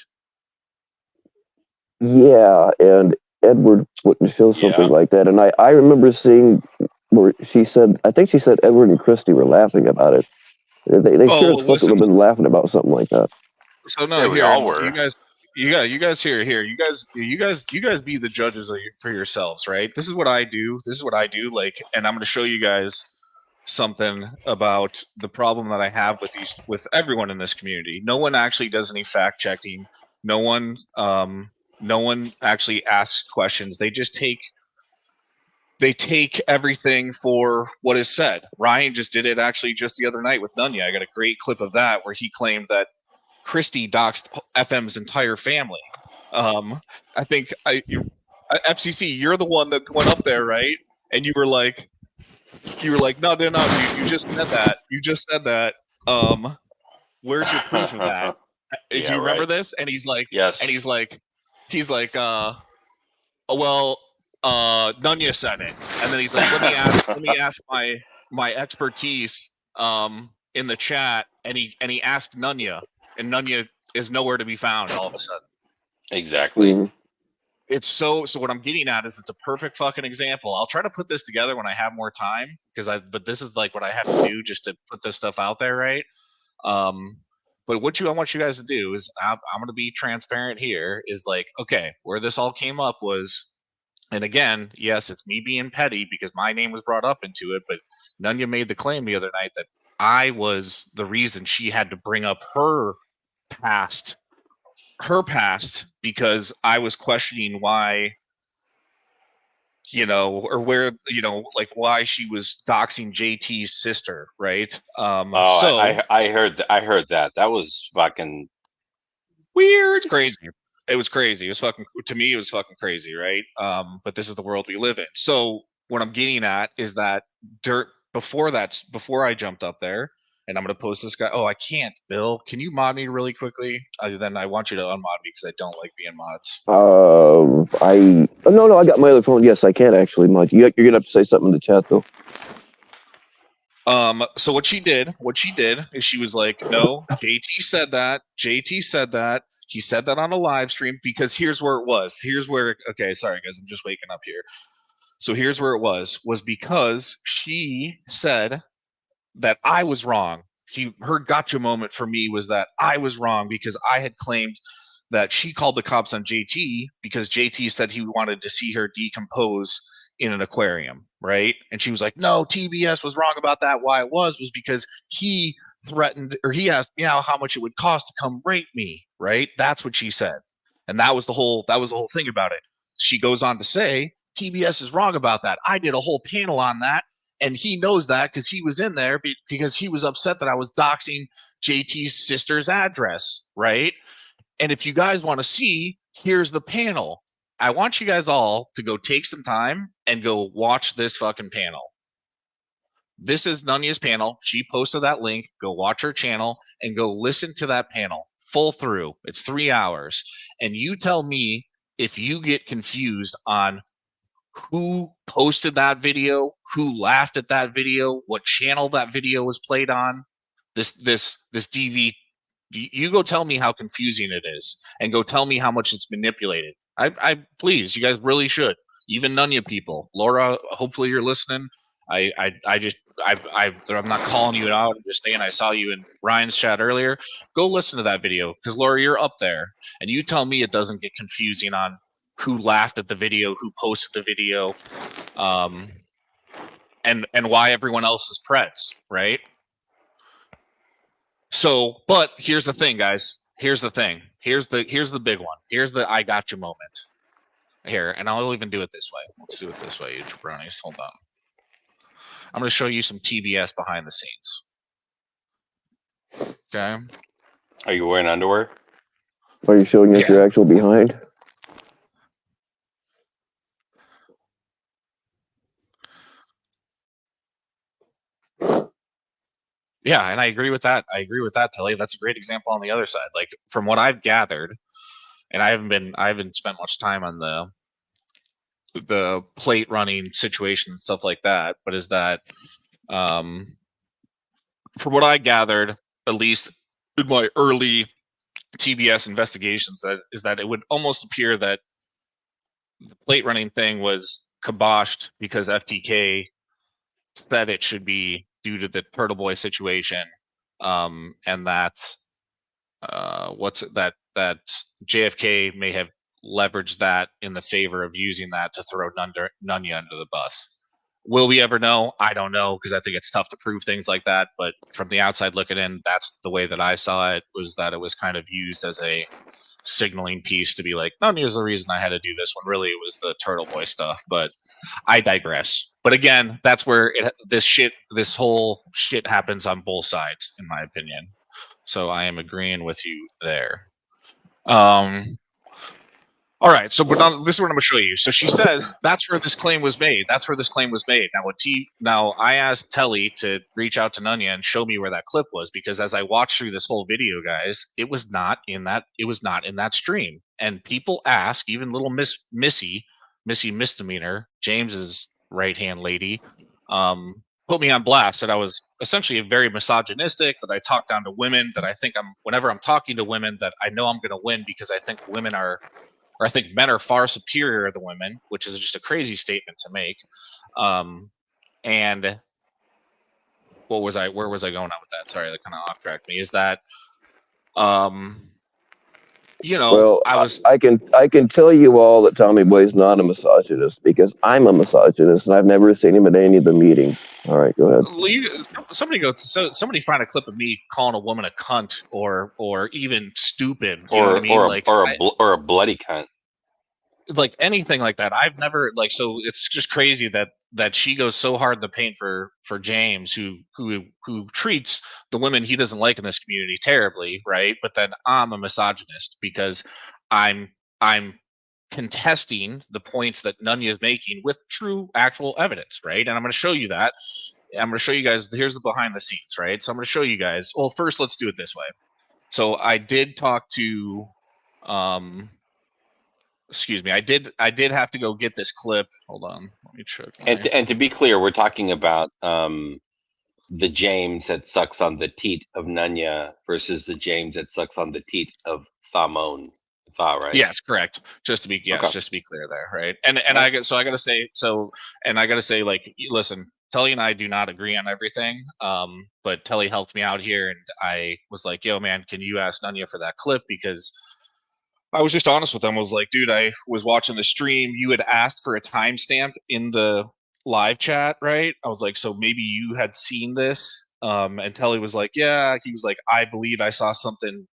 Yeah, and Edward wouldn't show something like that. And I remember seeing where she said, I think she said Edward and Christy were laughing about it. They sure as fuck would have been laughing about something like that. So no, Yeah, we all were. You guys here. You guys be the judges for yourselves, right? This is what I do. Like, and I'm going to show you guys something about the problem that I have with everyone in this community. No one actually does any fact checking. No one actually asks questions. They just take everything for what is said. Ryan just did it actually just the other night with Nunya. I got a great clip of that where he claimed that Christy doxed FM's entire family. I think FCC, you're the one that went up there, right? And you were like, no, they're not. You just said that. where's your proof of that? Do you remember this? And he's like, yes. And he's like, oh, well, Nunya said it. And then he's like, let me ask my expertise in the chat. And he asked Nunya, and Nunya is nowhere to be found all of a sudden. Exactly. It's so what I'm getting at is it's a perfect fucking example. I'll try to put this together when I have more time, but this is like what I have to do just to put this stuff out there, right? But I want you guys to do is I'm going to be transparent here, is like, okay, where this all came up was, and again, yes, it's me being petty because my name was brought up into it, but Nunya made the claim the other night that I was the reason she had to bring up her past because I was questioning why, or where, like why she was doxing JT's sister, right? I heard that. That was fucking weird. It's crazy. It was crazy. It was fucking, to me, it was fucking crazy, right? But this is the world we live in. So what I'm getting at is that before I jumped up there, and I'm going to post this guy. Oh, I can't, Bill. Can you mod me really quickly? Then I want you to unmod me because I don't like being mods. No, I got my other phone. Yes, I can actually mod you. You're going to have to say something in the chat, though. So what she did is she was like, no, JT said that. He said that on a live stream, because here's where it was. Okay, sorry guys, I'm just waking up here. So here's where it was because she said that I was wrong. Her gotcha moment for me was that I was wrong because I had claimed that she called the cops on JT because JT said he wanted to see her decompose in an aquarium, right? And she was like, no, TBS was wrong about that. Why it was because he threatened, or he asked me how much it would cost to come rape me, right? That's what she said. And that was the whole thing about it. She goes on to say, TBS is wrong about that. I did a whole panel on that. And he knows that because he was in there because he was upset that I was doxing JT's sister's address, right? And if you guys want to see, here's the panel. I want you guys all to go take some time and go watch this fucking panel. This is Nunya's panel. She posted that link. Go watch her channel and go listen to that panel full through. It's 3 hours. And you tell me if you get confused on who posted that video, who laughed at that video, what channel that video was played on. This DV, you go tell me how confusing it is, and go tell me how much it's manipulated. I please, you guys really should. Even Nunya people, Laura, hopefully you're listening. I'm not calling you out. I'm just saying I saw you in Ryan's chat earlier. Go listen to that video because Laura, you're up there, and you tell me it doesn't get confusing on who laughed at the video, who posted the video, and why everyone else is Preds, right? So, but here's the thing, guys. Here's the thing. Here's the big one. Here's the I got you moment. Here, and I'll even do it this way. Let's do it this way, you jabronis. Hold on. I'm going to show you some TBS behind the scenes. Okay. Are you wearing underwear? Are you showing us your actual behind? Yeah, and I agree with that. Tilly. That's a great example on the other side. Like from what I've gathered, and I haven't spent much time on the plate running situation and stuff like that, but is that from what I gathered, at least in my early TBS investigations, that it would almost appear that the plate running thing was kiboshed because FTK said it should be due to the Turtle Boy situation, and that that JFK may have leveraged that in the favor of using that to throw Nunya under the bus. Will we ever know? I don't know, because I think it's tough to prove things like that. But from the outside looking in, that's the way that I saw it, was that it was kind of used as a signaling piece to be like, Nunya's the reason I had to do this, when really it was the Turtle Boy stuff. But I digress. But again, that's where this whole shit happens on both sides, in my opinion. So I am agreeing with you there. All right, so but now, this is what I'm going to show you. So she says that's where this claim was made. That's where this claim was made. Now I asked Telly to reach out to Nunya and show me where that clip was, because as I watched through this whole video, guys, it was not in that. It was not in that stream. And people ask, even little Missy Misdemeanor, James's right hand lady, put me on blast that I was essentially very misogynistic. That I talk down to women. That I think whenever I'm talking to women, that I know I'm going to win because I think women are. Or I think men are far superior to women, which is just a crazy statement to make. And where was I going on with that? Sorry, that kind of off tracked me. Is that, Well, I was. I can tell you all that Tommy Boy's not a misogynist because I'm a misogynist and I've never seen him at any of the meetings. All right, go ahead. Somebody find a clip of me calling a woman a cunt or even stupid. You know what I mean? Or a bloody cunt. Like anything like that. I've never so it's just crazy that she goes so hard in the paint for James, who treats the women he doesn't like in this community terribly, right? But then I'm a misogynist because I'm contesting the points that Nunya is making with true actual evidence, right? And I'm going to show you that. I'm going to show you guys. Here's the behind the scenes, right? So I'm going to show you guys. Well, first let's do it this way. So I did talk to excuse me. I did have to go get this clip. Hold on. Let me check. And to be clear, we're talking about the James that sucks on the teat of Nunya versus the James that sucks on the teat of Thamon. Right? Yes, correct. Just to be just to be clear there, right? And I gotta say, like, listen, Telly and I do not agree on everything. But Telly helped me out here, and I was like, yo, man, can you ask Nunya for that clip? Because I was just honest with him. I was like, dude, I was watching the stream. You had asked for a timestamp in the live chat, right? I was like, so maybe you had seen this. And Telly was like, yeah. He was like, I believe I saw something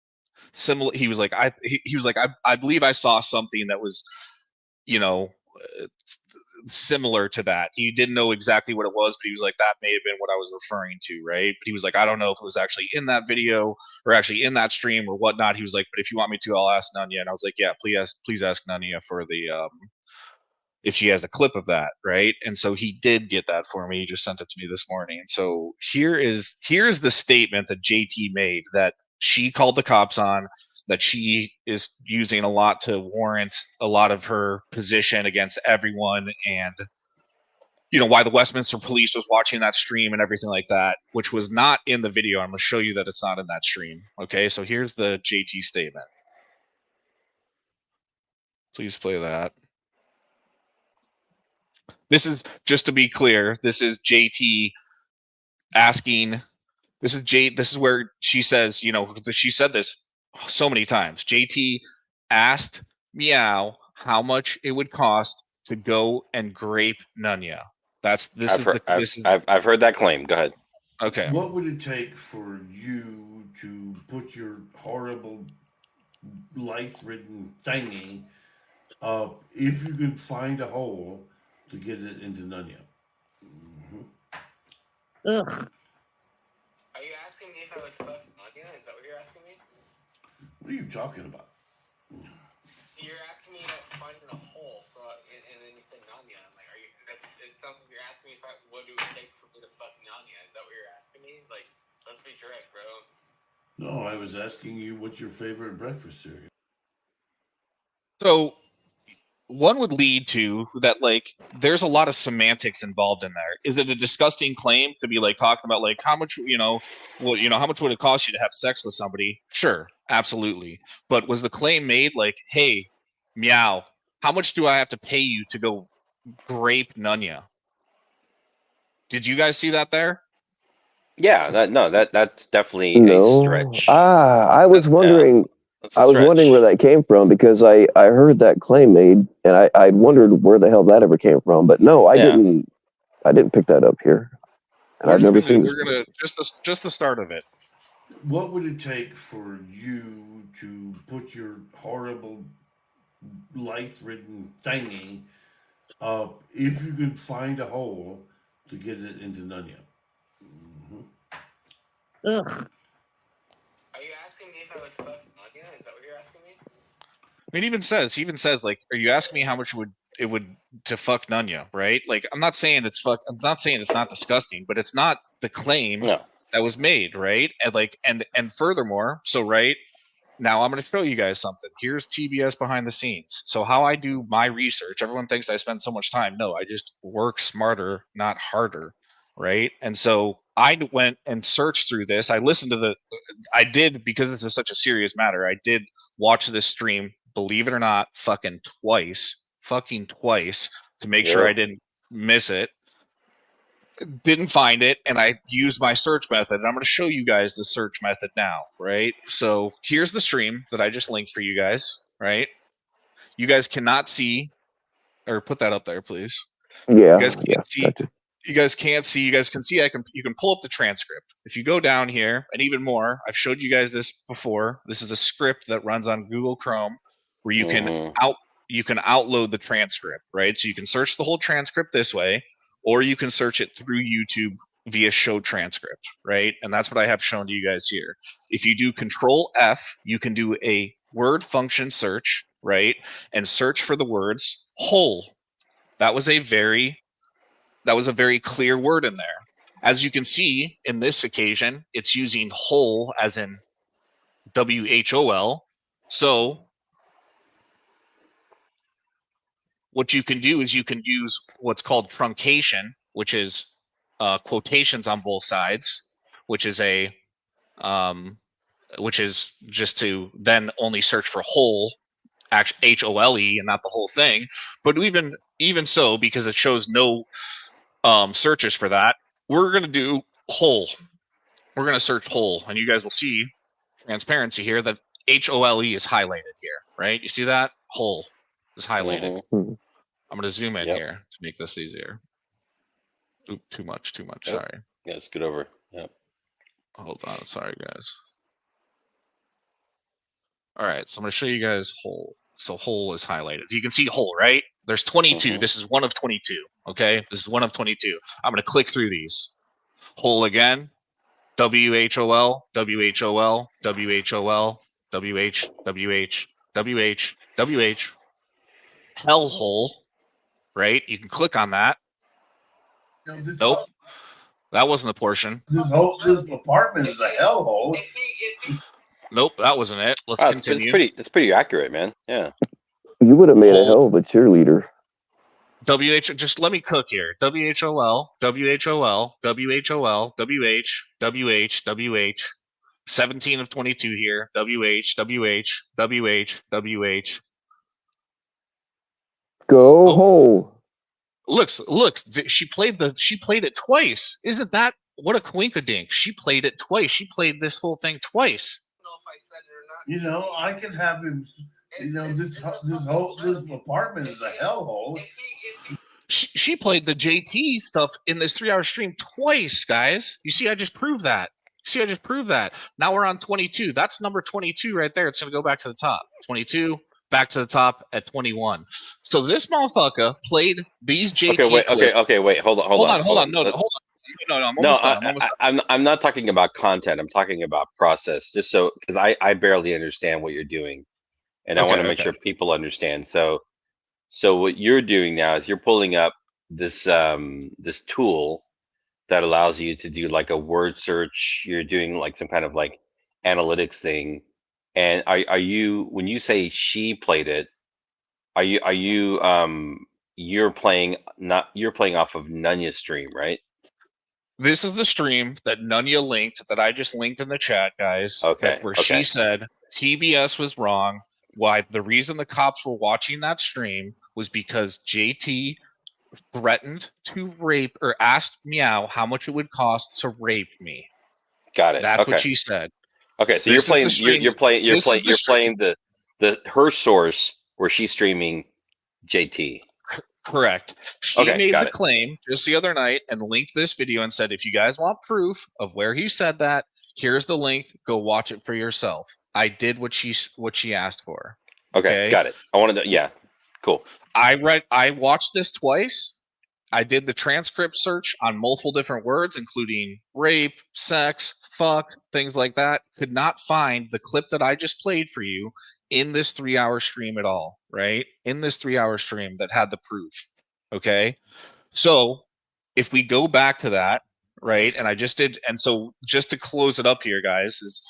similar. He was like, I believe I saw something that was, similar to that. He didn't know exactly what it was, but he was like, that may have been what I was referring to, right? But he was like, I don't know if it was actually in that video or actually in that stream or whatnot. He was like, but if you want me to, I'll ask Nunya. And I was like, yeah, please ask Nunya for the if she has a clip of that, right? And so he did get that for me. He just sent it to me this morning. And so here's the statement that JT made that she called the cops on, that she is using a lot to warrant a lot of her position against everyone, and why the Westminster police was watching that stream and everything like that, which was not in the video. I'm going to show you that it's not in that stream. Okay, so here's the JT statement. Please play that. This is, just to be clear, this is JT asking, this is where she says, she said this so many times. JT asked Meow how much it would cost to go and grape Nunya. I've heard that claim. Go ahead. Okay. What would it take for you to put your horrible lice-ridden thingy up if you can find a hole to get it into Nunya? Mm-hmm. Ugh. Are you asking me if I would fuck Nunya? Is that what you're asking me? What are you talking about? You're asking me about finding a hole, and then you said Nunya. I'm like, it's something you're asking me what it would take for me to fuck Nunya. Is that what you're asking me? Like, let's be direct, bro. No, I was asking you what's your favorite breakfast cereal. So one would lead to that, like, there's a lot of semantics involved in there. Is it a disgusting claim to be like talking about like how much, how much would it cost you to have sex with somebody? Sure, absolutely. But was the claim made like, hey, Meow, how much do I have to pay you to go grape Nunya? Did you guys see that there? Yeah, that's definitely a stretch. I was wondering. Yeah. I was wondering where that came from because I heard that claim made and I wondered where the hell that ever came from. But no, I didn't pick that up here. And I've never seen. We're gonna just the start of it. What would it take for you to put your horrible lice-ridden thingy up if you can find a hole to get it into Nunya? Mm-hmm. Ugh. Are you asking me if I would fuck Nunya? Is that what you're asking me? He even says, like, are you asking me how much it would to fuck Nunya, right? Like, I'm not saying it's not disgusting, but it's not the claim No. that was made, right? And like, and furthermore, so right now I'm going to show you guys something. Here's TBS behind the scenes. So how I do my research, everyone thinks I spend so much time. No, I just work smarter, not harder, right? And so I went and searched through this. I listened to I did, because this is such a serious matter, I did watch this stream, believe it or not, fucking twice to make sure I didn't miss it. Didn't find it, and I used my search method, and I'm going to show you guys the search method now, right? So here's the stream that I just linked for you guys, right? You guys cannot see, or put that up there, please. Yeah, You guys can't see. gotcha. You guys can't see. You guys can see. You can pull up the transcript. If you go down here, and even more, I've showed you guys this before. This is a script that runs on Google Chrome, where you can outload the transcript, right? So you can search the whole transcript this way, or you can search it through YouTube via show transcript, right? And that's what I have shown to you guys here. If you do Control F, you can do a word function search, right? And search for the words whole. That was a very clear word in there. As you can see in this occasion, it's using whole as in WHOL. So what you can do is you can use what's called truncation, which is quotations on both sides, which is just to then only search for whole, HOLE, and not the whole thing. But even so, because it shows no searches for that, we're going to do whole. We're going to search whole, and you guys will see transparency here that HOLE is highlighted here, right? You see that? Whole is highlighted. Mm-hmm. I'm going to zoom in here to make this easier. Oop, too much. Sorry. Yeah, let's get over. Yep. Hold on. Sorry, guys. All right, so I'm going to show you guys whole. So whole is highlighted. You can see whole, right? There's 22. This is one of 22. Okay, this is one of 22. I'm going to click through these. Whole again. WHOL, WHOL, WHOL, WH, WH, WH, WH. Hellhole, right? You can click on that. Nope, that wasn't a portion. This apartment is a hellhole. Nope, that wasn't it. Let's continue. It's pretty accurate, man. Yeah. You would have made a hell of a cheerleader. Just let me cook here. WHOL, WHOL, WHOL, WH, WH, WH. 17 of 22 here. WH, WH, WH, WH. Go hole. Look, she played it twice. Isn't that what a coinkadink? She played it twice. She played this whole thing twice. You know, I could have him. You know, this apartment is a hellhole. She played the JT stuff in this 3-hour stream twice, guys. You see, I just proved that. Now we're on 22. That's number 22 right there. It's going to go back to the top. 22, back to the top at 21. So this motherfucker played these JT Okay, wait. Hold on. No, I'm almost done. I'm not talking about content. I'm talking about process. Just so, because I barely understand what you're doing, and I want to make sure people understand. So what you're doing now is you're pulling up this this tool that allows you to do like a word search. You're doing like some kind of like analytics thing. And are you, when you say she played it, you're playing off of Nunya's stream, right? This is the stream that Nunya linked, that I just linked in the chat, guys. She said TBS was wrong. Why the reason the cops were watching that stream was because JT threatened to rape, or asked Meow how much it would cost to rape me. Got it. That's what she said. Okay, so you're playing the her source where she's streaming JT. Correct. She made the claim just the other night and linked this video and said, if you guys want proof of where he said that, here's the link. Go watch it for yourself. I did what she asked for. Okay, got it. I wanted to, cool. I watched this twice, I did the transcript search on multiple different words, including rape, sex, fuck, things like that. Could not find the clip that I just played for you in this 3-hour stream at all, right? In this 3-hour stream that had the proof. Okay. So if we go back to that, right, and I just did, and so just to close it up here, guys, is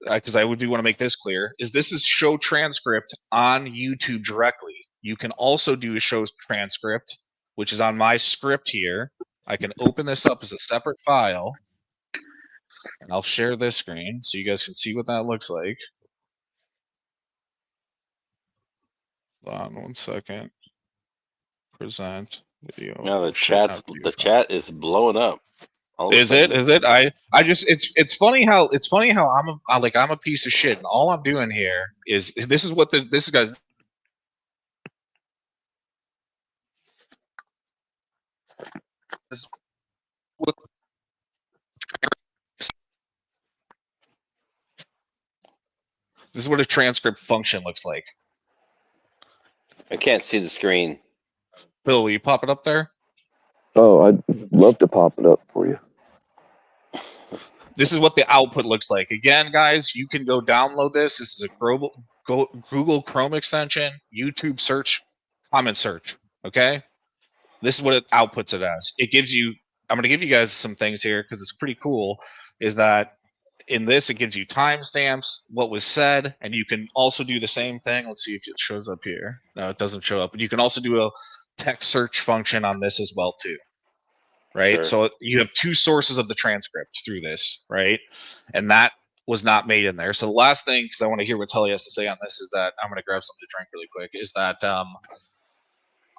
because I do want to make this clear, is this is show transcript on YouTube directly. You can also do a show transcript, which is on my script here. I can open this up as a separate file, and I'll share this screen so you guys can see what that looks like. Hold on 1 second. Present video. No, Oh, shit, not video the file. chat is blowing up. Is it? I just it's funny how I'm a piece of shit, and all I'm doing here is this is what this guy's. This is what a transcript function looks like. I can't see the screen. Bill, will you pop it up there? Oh, I'd love to pop it up for you. This is what the output looks like. Again, guys, you can go download this. This is a Google Chrome extension, YouTube search, comment search. Okay? This is what it outputs it as. It gives you, I'm going to give you guys some things here because it's pretty cool, is that in this, it gives you timestamps, what was said, and you can also do the same thing. Let's see if it shows up here. No, it doesn't show up. But you can also do a text search function on this as well, too. Right? Sure. So you have two sources of the transcript through this, right? And that was not made in there. So the last thing, because I want to hear what Tully has to say on this, is that I'm going to grab something to drink really quick, is that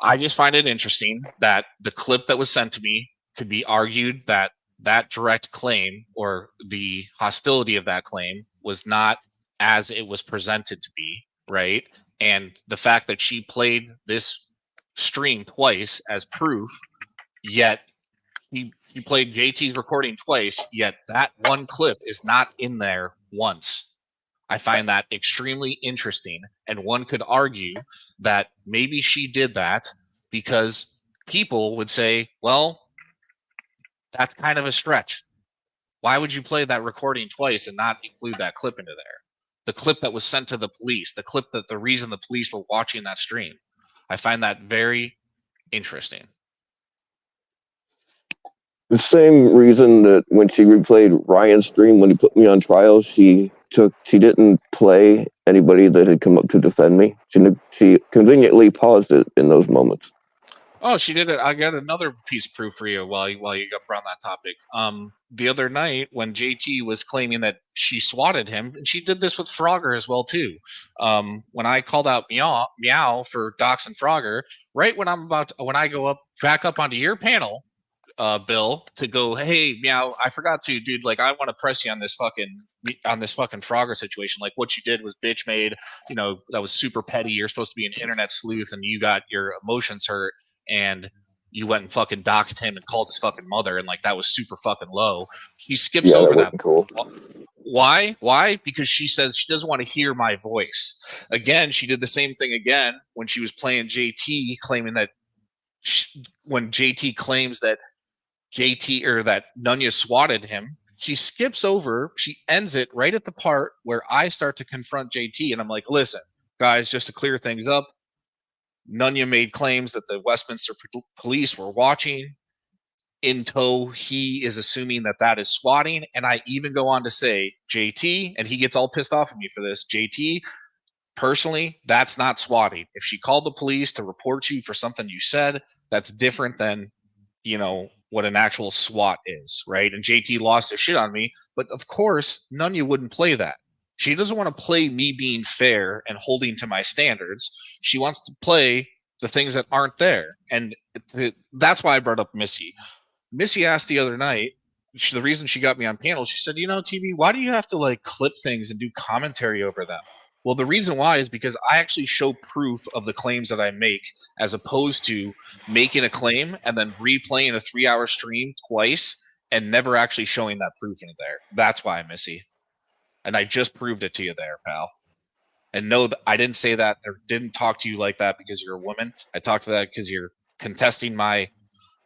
I just find it interesting that the clip that was sent to me could be argued that that direct claim or the hostility of that claim was not as it was presented to be, right? And the fact that she played this stream twice as proof, yet he played JT's recording twice, yet that one clip is not in there once. I find that extremely interesting. And one could argue that maybe she did that because people would say, well, that's kind of a stretch. Why would you play that recording twice and not include that clip into there? The clip that was sent to the police, the clip that the reason the police were watching that stream. I find that very interesting. The same reason that when she replayed Ryan's stream when he put me on trial, she didn't play anybody that had come up to defend me. She conveniently paused it in those moments. Oh, she did it. I got another piece of proof for you while you got on that topic. The other night when JT was claiming that she swatted him, and she did this with Frogger as well too. When I called out meow for Dox and Frogger, right when I go back up onto your panel, Bill, to go, hey, meow, I forgot to, dude, like, I want to press you on this fucking Frogger situation. Like, what you did was bitch made, that was super petty. You're supposed to be an internet sleuth and you got your emotions hurt and you went and fucking doxed him and called his fucking mother, and like that was super fucking low. She skips over that. Cool. Why? Because she says she doesn't want to hear my voice. Again, she did the same thing again when she was playing JT, claiming that when JT claims that JT or that Nunya swatted him, she skips over, she ends it right at the part where I start to confront JT, and I'm like, listen, guys, just to clear things up, Nunya made claims that the Westminster police were watching. In tow, he is assuming that is swatting, and I even go on to say, JT, and he gets all pissed off at me for this, JT, personally, that's not swatting. If she called the police to report you for something you said, that's different than, what an actual SWAT is, right? And JT lost his shit on me, but of course, Nunya wouldn't play that. She doesn't want to play me being fair and holding to my standards. She wants to play the things that aren't there. And that's why I brought up Missy. Missy asked the other night, the reason she got me on panel, she said, TV, why do you have to like clip things and do commentary over them? Well, the reason why is because I actually show proof of the claims that I make, as opposed to making a claim and then replaying a 3-hour stream twice and never actually showing that proof in there. That's why, Missy. And I just proved it to you there, pal. And no, I didn't say that or didn't talk to you like that because you're a woman. I talked to that because you're contesting my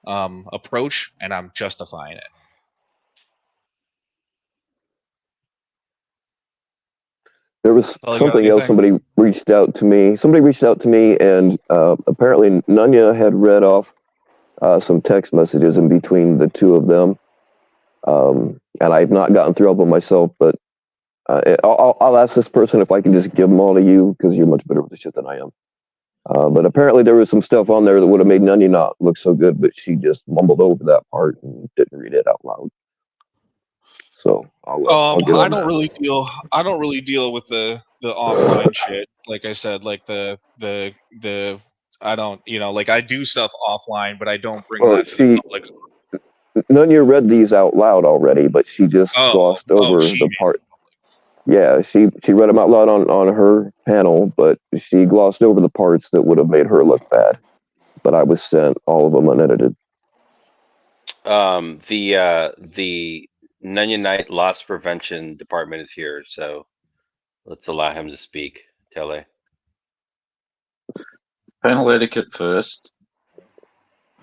approach, and I'm justifying it. There was Oh, you got something else. anything? Somebody reached out to me. And apparently Nunya had read off some text messages in between the two of them. And I've not gotten through all of them myself, but I'll ask this person if I can just give them all to you because you're much better with the shit than I am. But apparently there was some stuff on there that would have made Nunya not look so good, but she just mumbled over that part and didn't read it out loud. So I'll get I on don't that. really deal with the offline shit. Like I said, like the I don't, like I do stuff offline, but I don't bring Well, that to the public. Nunya read these out loud already, but she just glossed over she the part. Yeah, she read them out loud on her panel, but she glossed over the parts that would have made her look bad. But I was sent all of them unedited. The Nunya Night Loss Prevention Department is here, so let's allow him to speak. Tele. Panel etiquette first.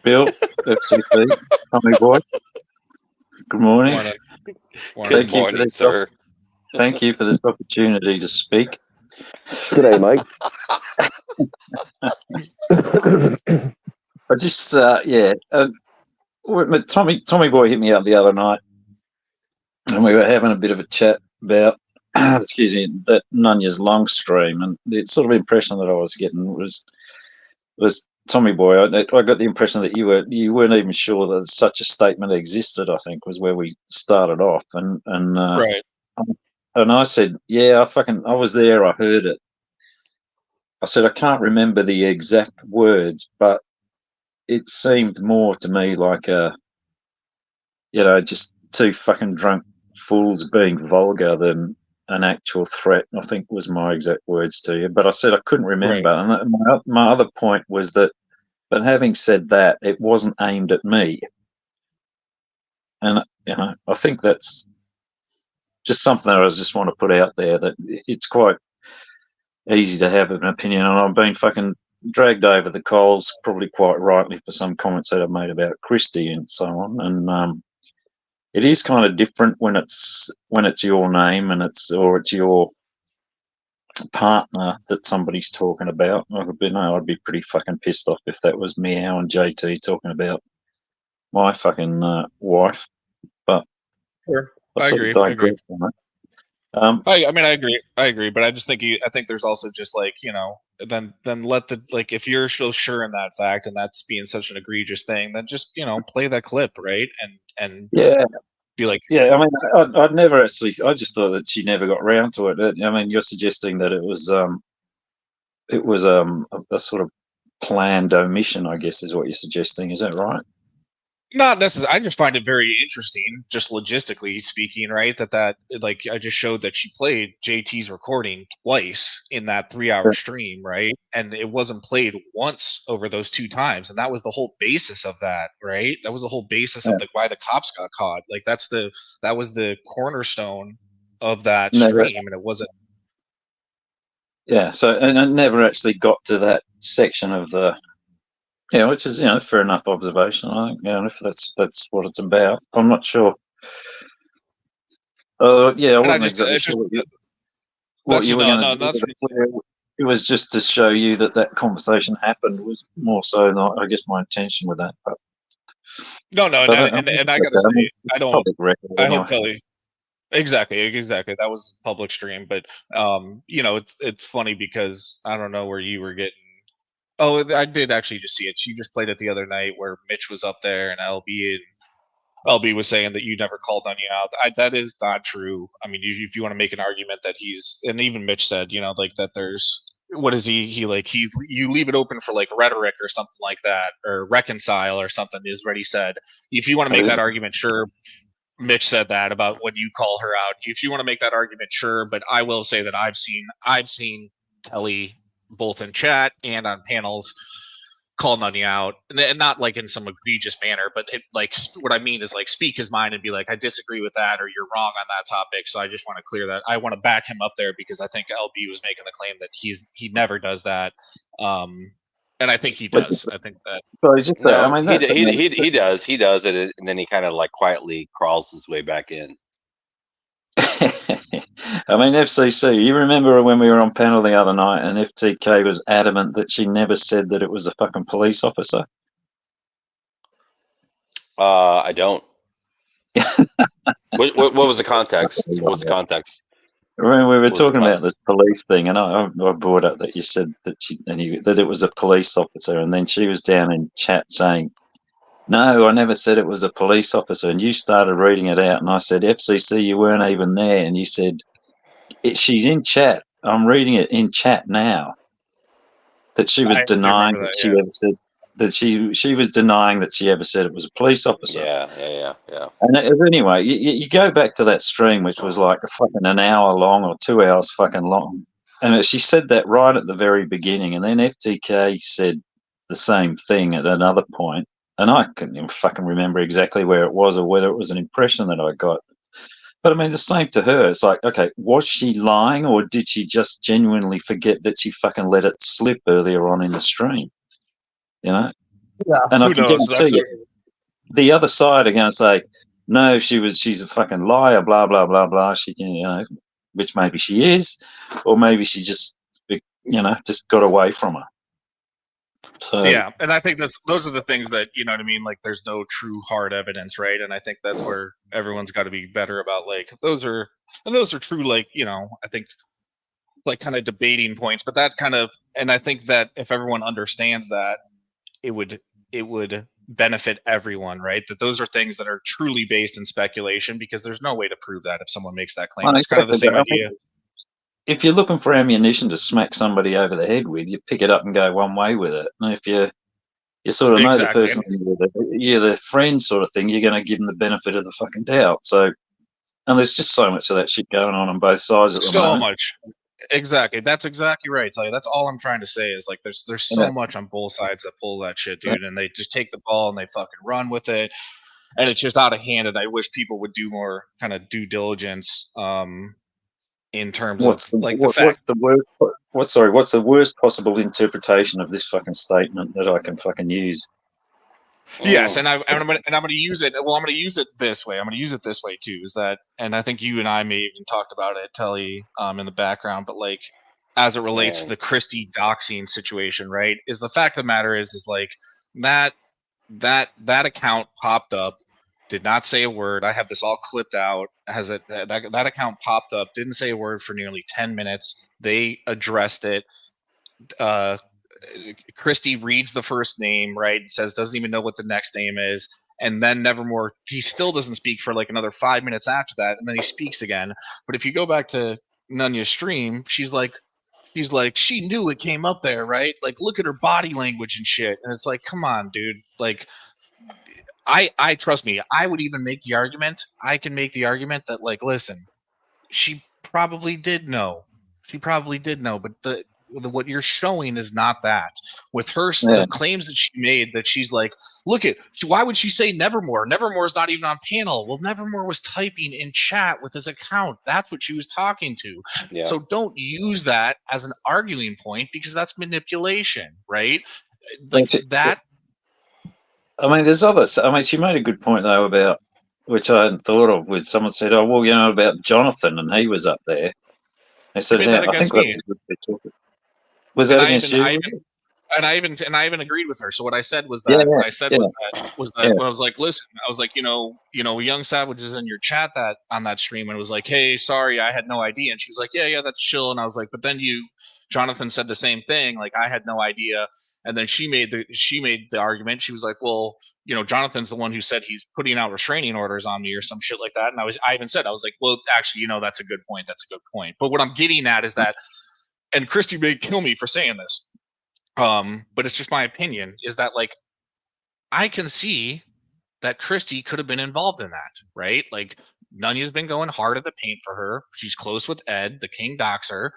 Bill, FCP, Tommy Boy. Good morning. Good morning, sir. Thank you for this opportunity to speak. G'day, Mike. I just, Tommy Boy hit me up the other night, and we were having a bit of a chat about, excuse me, that Nunya's long stream, and the sort of impression that I was getting was Tommy Boy. I got the impression that you weren't even sure that such a statement existed. I think was where we started off, and right. And I said, yeah, I was there. I heard it. I said, I can't remember the exact words, but it seemed more to me like just two fucking drunk fools being vulgar than an actual threat, I think was my exact words to you. But I said I couldn't remember. Right. And my other point was that, but having said that, it wasn't aimed at me. And, I think that's just something that I just want to put out there, that it's quite easy to have an opinion, and I've been fucking dragged over the coals, probably quite rightly, for some comments that I've made about Christie and so on. And it is kind of different when it's your name and it's your partner that somebody's talking about. I'd be pretty fucking pissed off if that was Meow and JT talking about my fucking wife. But sure. I agree. I agree. I agree, but I just think I think there's also just like, then let if you're so sure in that fact and that's being such an egregious thing, then just play that clip, right? And be like, yeah. I mean, I'd never actually. I just thought that she never got round to it. I mean, you're suggesting that it was a sort of planned omission, I guess, is what you're suggesting. Is that right? Not necessarily. I just find it very interesting, just logistically speaking, right? That I just showed that she played JT's recording twice in that 3-hour stream, right? And it wasn't played once over those 2 times, and that was the whole basis of that, right? That was the whole basis of why the cops got caught. Like that was the cornerstone of that stream, and it wasn't. Yeah. So, and it never actually got to that section of the. Yeah, which is fair enough observation. I think if that's what it's about. I'm not sure. I wasn't exactly sure what you were going to do. It was just to show you that conversation happened. Was more so not, I guess, my intention with that. But no, and I gotta say, I don't tell you. Exactly. That was public stream, but it's funny because I don't know where you were getting. Oh, I did actually just see it. She just played it the other night where Mitch was up there and LB was saying that you never called Nunya out. That is not true. I mean, if you want to make an argument that and even Mitch said, that there's, what is he you leave it open for like rhetoric or something like that, or reconcile or something is what he said. If you want to make that argument, sure. Mitch said that about when you call her out. If you want to make that argument, sure. But I will say that I've seen Telly both in chat and on panels call Nunya out, and not like in some egregious manner, but what I mean is like speak his mind and be like, I disagree with that, or you're wrong on that topic. So I just want to clear that. I want to back him up there because I think LB was making the claim that he never does that. And I think he But, does. I think that. but it's just that, I No, mean, he does it, and then he kind of like quietly crawls his way back in. I mean, FCC, you remember when we were on panel the other night and FTK was adamant that she never said that it was a fucking police officer? I don't. What was the context? What was the context? When we were What was the talking about this police thing, and I brought up that you said that that it was a police officer, and then she was down in chat saying, "No, I never said it was a police officer." And you started reading it out, and I said, "FCC, you weren't even there." And you said, "She's in chat. I'm reading it in chat now." That she was I denying remember that that. she Yeah. ever said that she was denying that she ever said it was a police officer. Yeah. And anyway, you go back to that stream, which was like a fucking an hour long or 2 hours fucking long, and she said that right at the very beginning, and then FTK said the same thing at another point, and I couldn't even fucking remember exactly where it was or whether it was an impression that I got. But I mean, the same to her. It's like, okay, was she lying or did she just genuinely forget that she fucking let it slip earlier on in the stream? You know? Yeah. And I Who can knows? That's guarantee you, the other side are going to say, no, she's a fucking liar, blah, blah, blah, blah. She can, which maybe she is, or maybe she just, just got away from her. So, yeah, and I think those are the things that, you know what I mean, like there's no true hard evidence, right? And I think that's where everyone's got to be better about, like those are true, like, I think like kind of debating points, but that kind of, and I think that if everyone understands that, it would benefit everyone, right? That those are things that are truly based in speculation, because there's no way to prove that if someone makes that claim. well, It's kind of the exactly, same but I mean, idea. if you're looking for ammunition to smack somebody over the head with, you pick it up and go one way with it. And if you sort of know the Exactly. person, you're the friend sort of thing, you're going to give them the benefit of the fucking doubt. So, and there's just so much of that shit going on both sides at the So moment. much. Exactly. That's exactly right, Talia. That's all I'm trying to say is like there's so much on both sides that pull that shit, dude, and they just take the ball and they fucking run with it. And it's just out of hand, and I wish people would do more kind of due diligence in terms What's of the like the fact. what's the worst possible interpretation of this fucking statement that I can fucking use? Yes, and I'm gonna use it. Well, I'm gonna use it this way. I'm gonna use it this way too. Is that, and I think you and I may even talked about it, Telly, in the background. But like, as it relates to the Christie doxing situation, right? Is the fact of the matter is like that account popped up, did not say a word. I have this all clipped out. Has it that account popped up? Didn't say a word for nearly 10 minutes. They addressed it. Christie reads the first name, right? Says doesn't even know what the next name is, and then Nevermore, he still doesn't speak for like another 5 minutes after that, and then he speaks again. But if you go back to Nunya's stream, she's like, she knew it came up there, right? Like, look at her body language and shit. And it's like, come on, dude. Like, I trust me. I would even make the argument. I can make the argument that, like, listen, she probably did know. She probably did know, but what you're showing is not that. With her, the claims that she made, that she's like, look at, why would she say Nevermore? Nevermore is not even on panel. Well, Nevermore was typing in chat with his account. That's what she was talking to. Yeah. So don't use that as an arguing point, because that's manipulation, right? Like that. I mean, there's others. I mean, she made a good point though about, which I hadn't thought of, with someone said, "Oh, well, about Jonathan, and he was up there." They said, "Yeah, I think me. Was that against you?" And I even agreed with her. So what I said was that I was like, listen, I was like, Young Savage is in your chat that on that stream, and it was like, hey, sorry, I had no idea. And she was like, yeah, that's chill. And I was like, but then Jonathan said the same thing, like I had no idea. And then she made the argument. She was like, well, Jonathan's the one who said he's putting out restraining orders on me or some shit like that. And I even said, I was like, well, actually, that's a good point. That's a good point. But what I'm getting at is that, and Christy may kill me for saying this, but it's just my opinion, is that like I can see that Christy could have been involved in that, right? Like Nunya's been going hard at the paint for her. She's close with Ed, the King Doxer.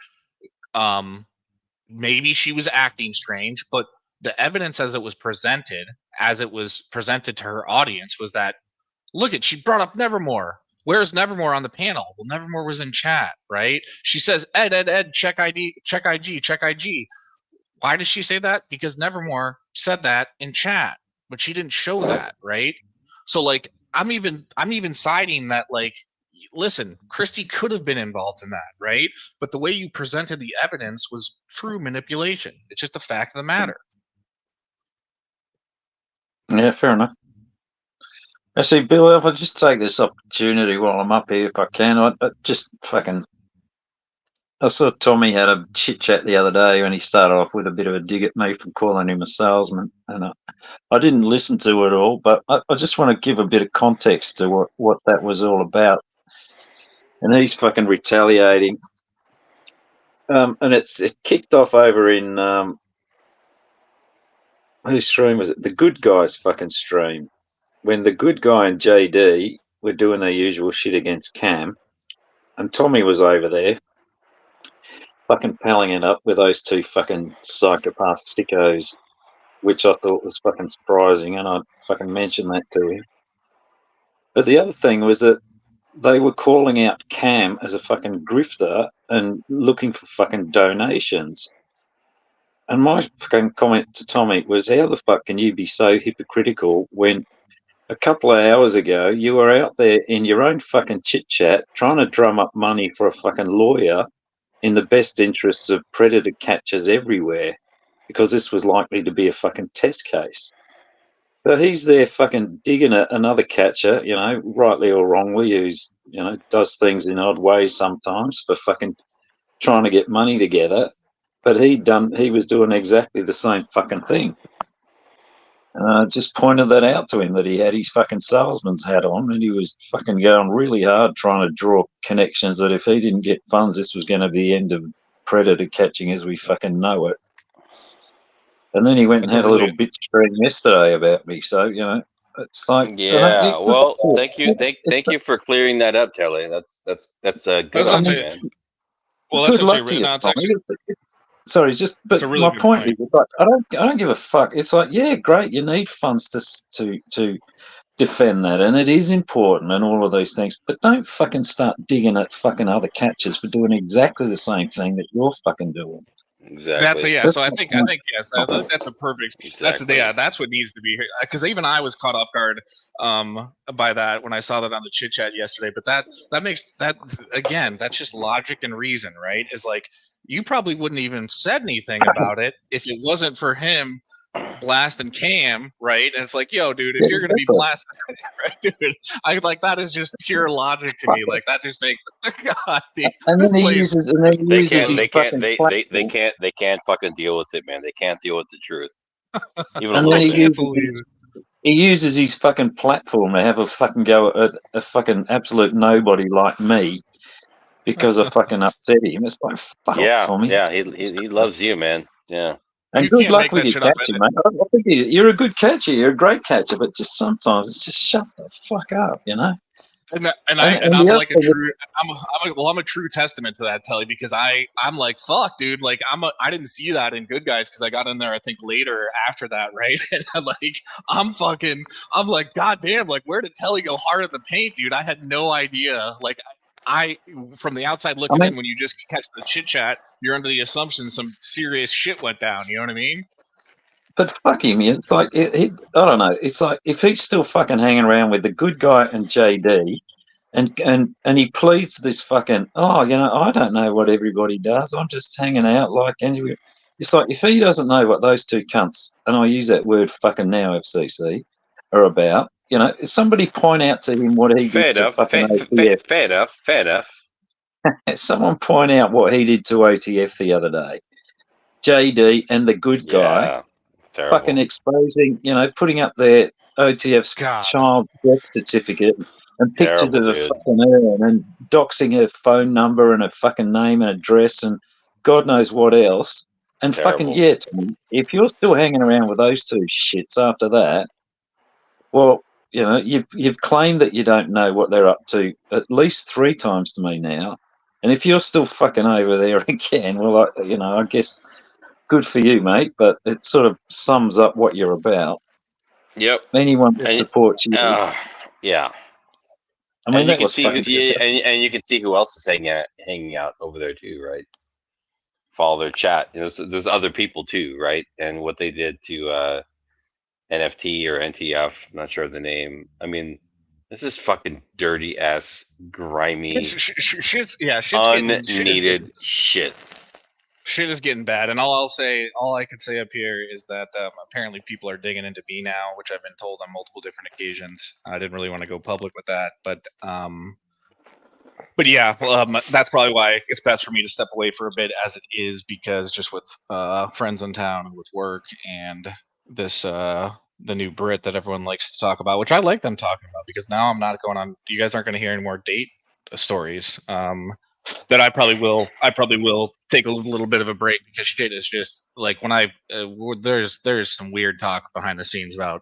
Maybe she was acting strange, but the evidence as it was presented to her audience was that, look, she brought up Nevermore. Where's Nevermore on the panel? Well, Nevermore was in chat, right? She says, Ed, check ID, check IG, check IG. Why does she say that? Because Nevermore said that in chat, but she didn't show that, right? So like I'm even citing that, like, listen, Christy could have been involved in that, right? But the way you presented the evidence was true manipulation. It's just a fact of the matter. Yeah, fair enough. Actually, Bill, if I just take this opportunity while I'm up here, if I can, I just fucking. I saw Tommy had a chit chat the other day when he started off with a bit of a dig at me for calling him a salesman, and I didn't listen to it all, but I just want to give a bit of context to what that was all about. And he's fucking retaliating, and it kicked off over in whose stream was it? The Good Guys fucking stream, when the Good Guy and JD were doing their usual shit against Cam, and Tommy was over there fucking palling it up with those two fucking psychopath sickos, which I thought was fucking surprising, and I fucking mentioned that to him. But the other thing was that they were calling out Cam as a fucking grifter and looking for fucking donations. And my fucking comment to Tommy was, how the fuck can you be so hypocritical when a couple of hours ago you were out there in your own fucking chit-chat trying to drum up money for a fucking lawyer in the best interests of predator catchers everywhere, because this was likely to be a fucking test case. But he's there fucking digging at another catcher, you know, rightly or wrongly, who's, you know, does things in odd ways sometimes for fucking trying to get money together. But he was doing exactly the same fucking thing. And I just pointed that out to him, that he had his fucking salesman's hat on and he was fucking going really hard trying to draw connections that if he didn't get funds, this was going to be the end of predator catching as we fucking know it. And then he went and had a little bitch stream yesterday about me. So, you know, it's like, yeah. Well, thank you for clearing that up, Telly. That's a good on you, man. Well, that's good actually luck to you, no, it's actually. Sorry, but really my point point. is, like, I don't give a fuck. It's like, yeah, great, you need funds to defend that, and it is important, and all of those things. But don't fucking start digging at fucking other catchers for doing exactly the same thing that you're fucking doing. Exactly. So I think yes, that's a perfect. Exactly. That's what needs to be here, because even I was caught off guard by that when I saw that on the chit chat yesterday. But that makes that, again, that's just logic and reason, right? Is like, you probably wouldn't even said anything about it if it wasn't for him blasting Cam, right? And it's like, yo, dude, if you're gonna be blasted, right, dude, I like, that is just pure logic to me. Like, that just makes God, dude, and then he uses, they can't fucking deal with it, man. They can't deal with the truth. Even and then he uses his fucking platform to have a fucking go at a fucking absolute nobody like me because I fucking upset him. It's like, fuck off, Tommy. Yeah, he loves you, man. Yeah. And you good luck with your catching, mate. I think you're a good catcher. You're a great catcher, but just sometimes it's just shut the fuck up, you know. I'm like a true. I'm a true testament to that, Telly, because I'm like, fuck, dude. Like, I didn't see that in Good Guys because I got in there, I think, later after that, right? And I'm like, god damn, like, where did Telly go hard at the paint, dude? I had no idea. Like, I from the outside looking in, when you just catch the chit chat, you're under the assumption some serious shit went down. You know what I mean? But fuck him. It's like, I don't know. It's like, if he's still fucking hanging around with the Good Guy and JD, and he pleads this fucking, oh, you know, I don't know what everybody does. I'm just hanging out like anywhere. It's like, if he doesn't know what those two cunts, and I use that word fucking now, FCC, are about, you know, somebody point out to him what he did to fucking OTF. Fair enough. Someone point out what he did to OTF the other day. JD and the Good Guy, fucking exposing, you know, putting up their OTF's child's death certificate and pictures of a fucking urn and doxing her phone number and her fucking name and address and God knows what else. And fucking, yeah, Tom, if you're still hanging around with those two shits after that, well, you know, you've claimed that you don't know what they're up to at least 3 times to me now. And if you're still fucking over there again, well, I guess good for you, mate, but it sort of sums up what you're about. Yep. Anyone that supports you. Yeah. I mean, and you can see who else is hanging out over there too, right? follow their chat. You know, so there's other people too, right? And what they did to NFT or NTF, I'm not sure of the name. I mean, this is fucking dirty ass, grimy, Shit's unneeded shit. Shit is getting bad, and all I could say up here is that apparently people are digging into me now, which I've been told on multiple different occasions. I didn't really want to go public with that, but yeah, that's probably why it's best for me to step away for a bit, as it is, because just with friends in town and with work and this the new Brit that everyone likes to talk about, which I like them talking about, because now I'm not going on. You guys aren't going to hear any more date stories. That I probably will take a little bit of a break, because shit is just like when there's some weird talk behind the scenes about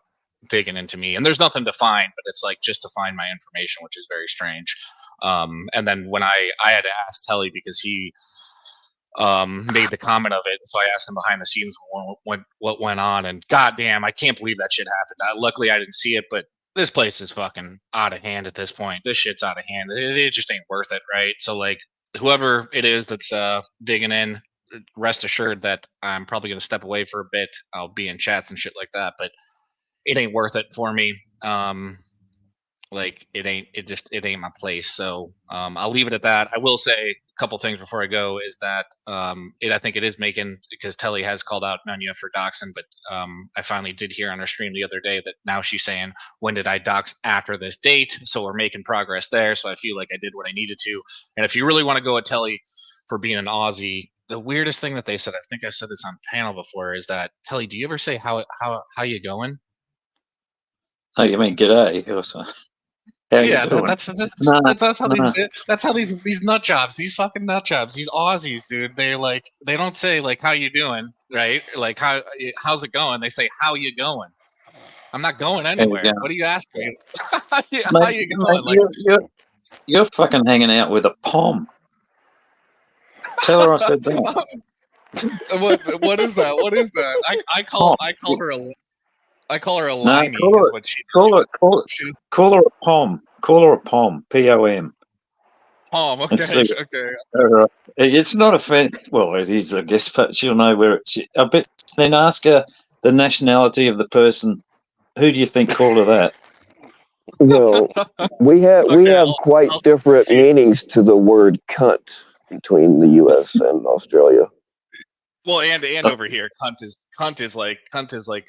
digging into me, and there's nothing to find, but it's like just to find my information, which is very strange. And then when I had to ask Telly, because he made the comment of it, so I asked him behind the scenes what went on, and goddamn, I can't believe that shit happened. Luckily I didn't see it, but this place is fucking out of hand at this point. This shit's out of hand. It just ain't worth it, right? So like, whoever it is that's digging in, rest assured that I'm probably going to step away for a bit. I'll be in chats and shit like that, but it ain't worth it for me. Like it ain't my place. So I'll leave it at that. I will say a couple things before I go is that I think it is making, because Telly has called out Nunya for doxing, but I finally did hear on her stream the other day that now she's saying, when did I dox after this date? So we're making progress there. So I feel like I did what I needed to. And if you really want to go at Telly for being an Aussie, the weirdest thing that they said, I think I've said this on panel before, is that, Telly, do you ever say how you going? Oh, you mean g'day or something? Yeah, that's how these nut jobs, these fucking nut jobs, these Aussies, dude. They don't say like how you doing, right? Like how's it going? They say how you going. I'm not going anywhere. You What are you asking? How you Mate, going? Like, you're fucking hanging out with a pom. Tell her I said that. What is that? What is that? I call her a limey. No, Is what she call her a pom. Call her a pom. POM. Pom. Okay. Okay. It's not offensive. Well, it is, I guess, but she'll know where I bet. Then ask her the nationality of the person. Who do you think called her that? Well, we have quite different meanings to the word cunt between the U.S. and Australia. Well, and over here, cunt is like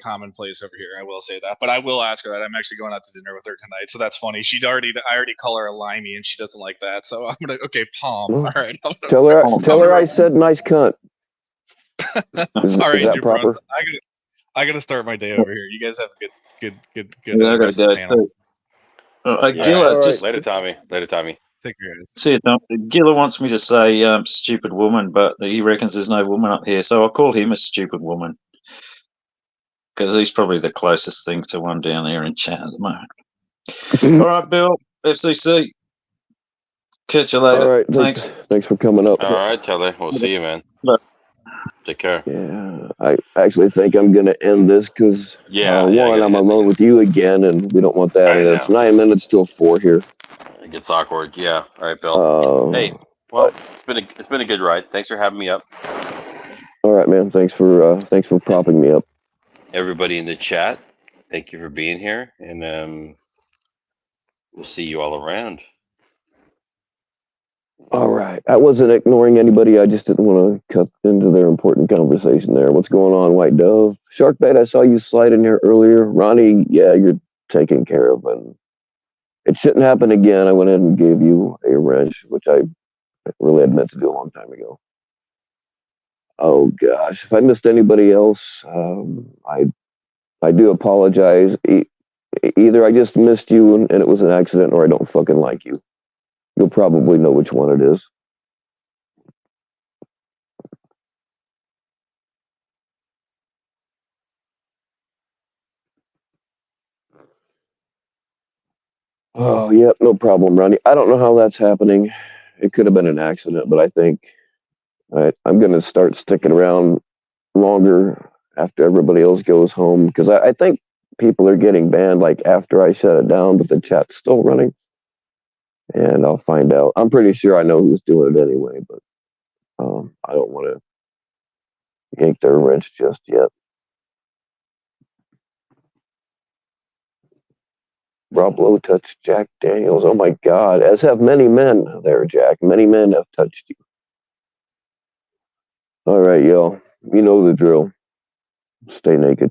commonplace over here. I will say that, but I will ask her that. I'm actually going out to dinner with her tonight, so that's funny. I already call her a limey, and she doesn't like that. So I'm gonna palm. All right. Tell her I said nice cunt. All right, is that proper? I gotta start my day over here. You guys have a good rest of the panel. Gilla, just later, Tommy. Take care. See it. Gilla wants me to say stupid woman, but he reckons there's no woman up here, so I'll call him a stupid woman because he's probably the closest thing to one down there in chat at the moment. All right, Bill, FCC. Catch you later. All right, thanks for coming up. All right, Telly. We'll see you, man. Look. Take care. Yeah, I actually think I'm going to end this because I'm alone with you again, and we don't want that. And it's 9 minutes till 4 here. It gets awkward. Yeah. All right, Bill. Hey, well, it's been a good ride. Thanks for having me up. All right, man. Thanks for propping me up. Everybody in the chat, thank you for being here, and we'll see you all around. All right. I wasn't ignoring anybody. I just didn't want to cut into their important conversation there. What's going on, White Dove? Sharkbait, I saw you slide in here earlier. Ronnie, yeah, you're taken care of, and it shouldn't happen again. I went ahead and gave you a wrench, which I really had meant to do a long time ago. Oh gosh, if I missed anybody else, I do apologize. Either I just missed you and it was an accident, or I don't fucking like you. You'll probably know which one it is. Oh, yep, no problem, Ronnie. I don't know how that's happening. It could have been an accident, but I think I'm going to start sticking around longer after everybody else goes home, because I think people are getting banned like after I shut it down, but the chat's still running. And I'll find out. I'm pretty sure I know who's doing it anyway, but I don't want to yank their wrench just yet. Rob Lowe touched Jack Daniels. Oh my God. As have many men there, Jack. Many men have touched you. All right, y'all. You know the drill. Stay naked.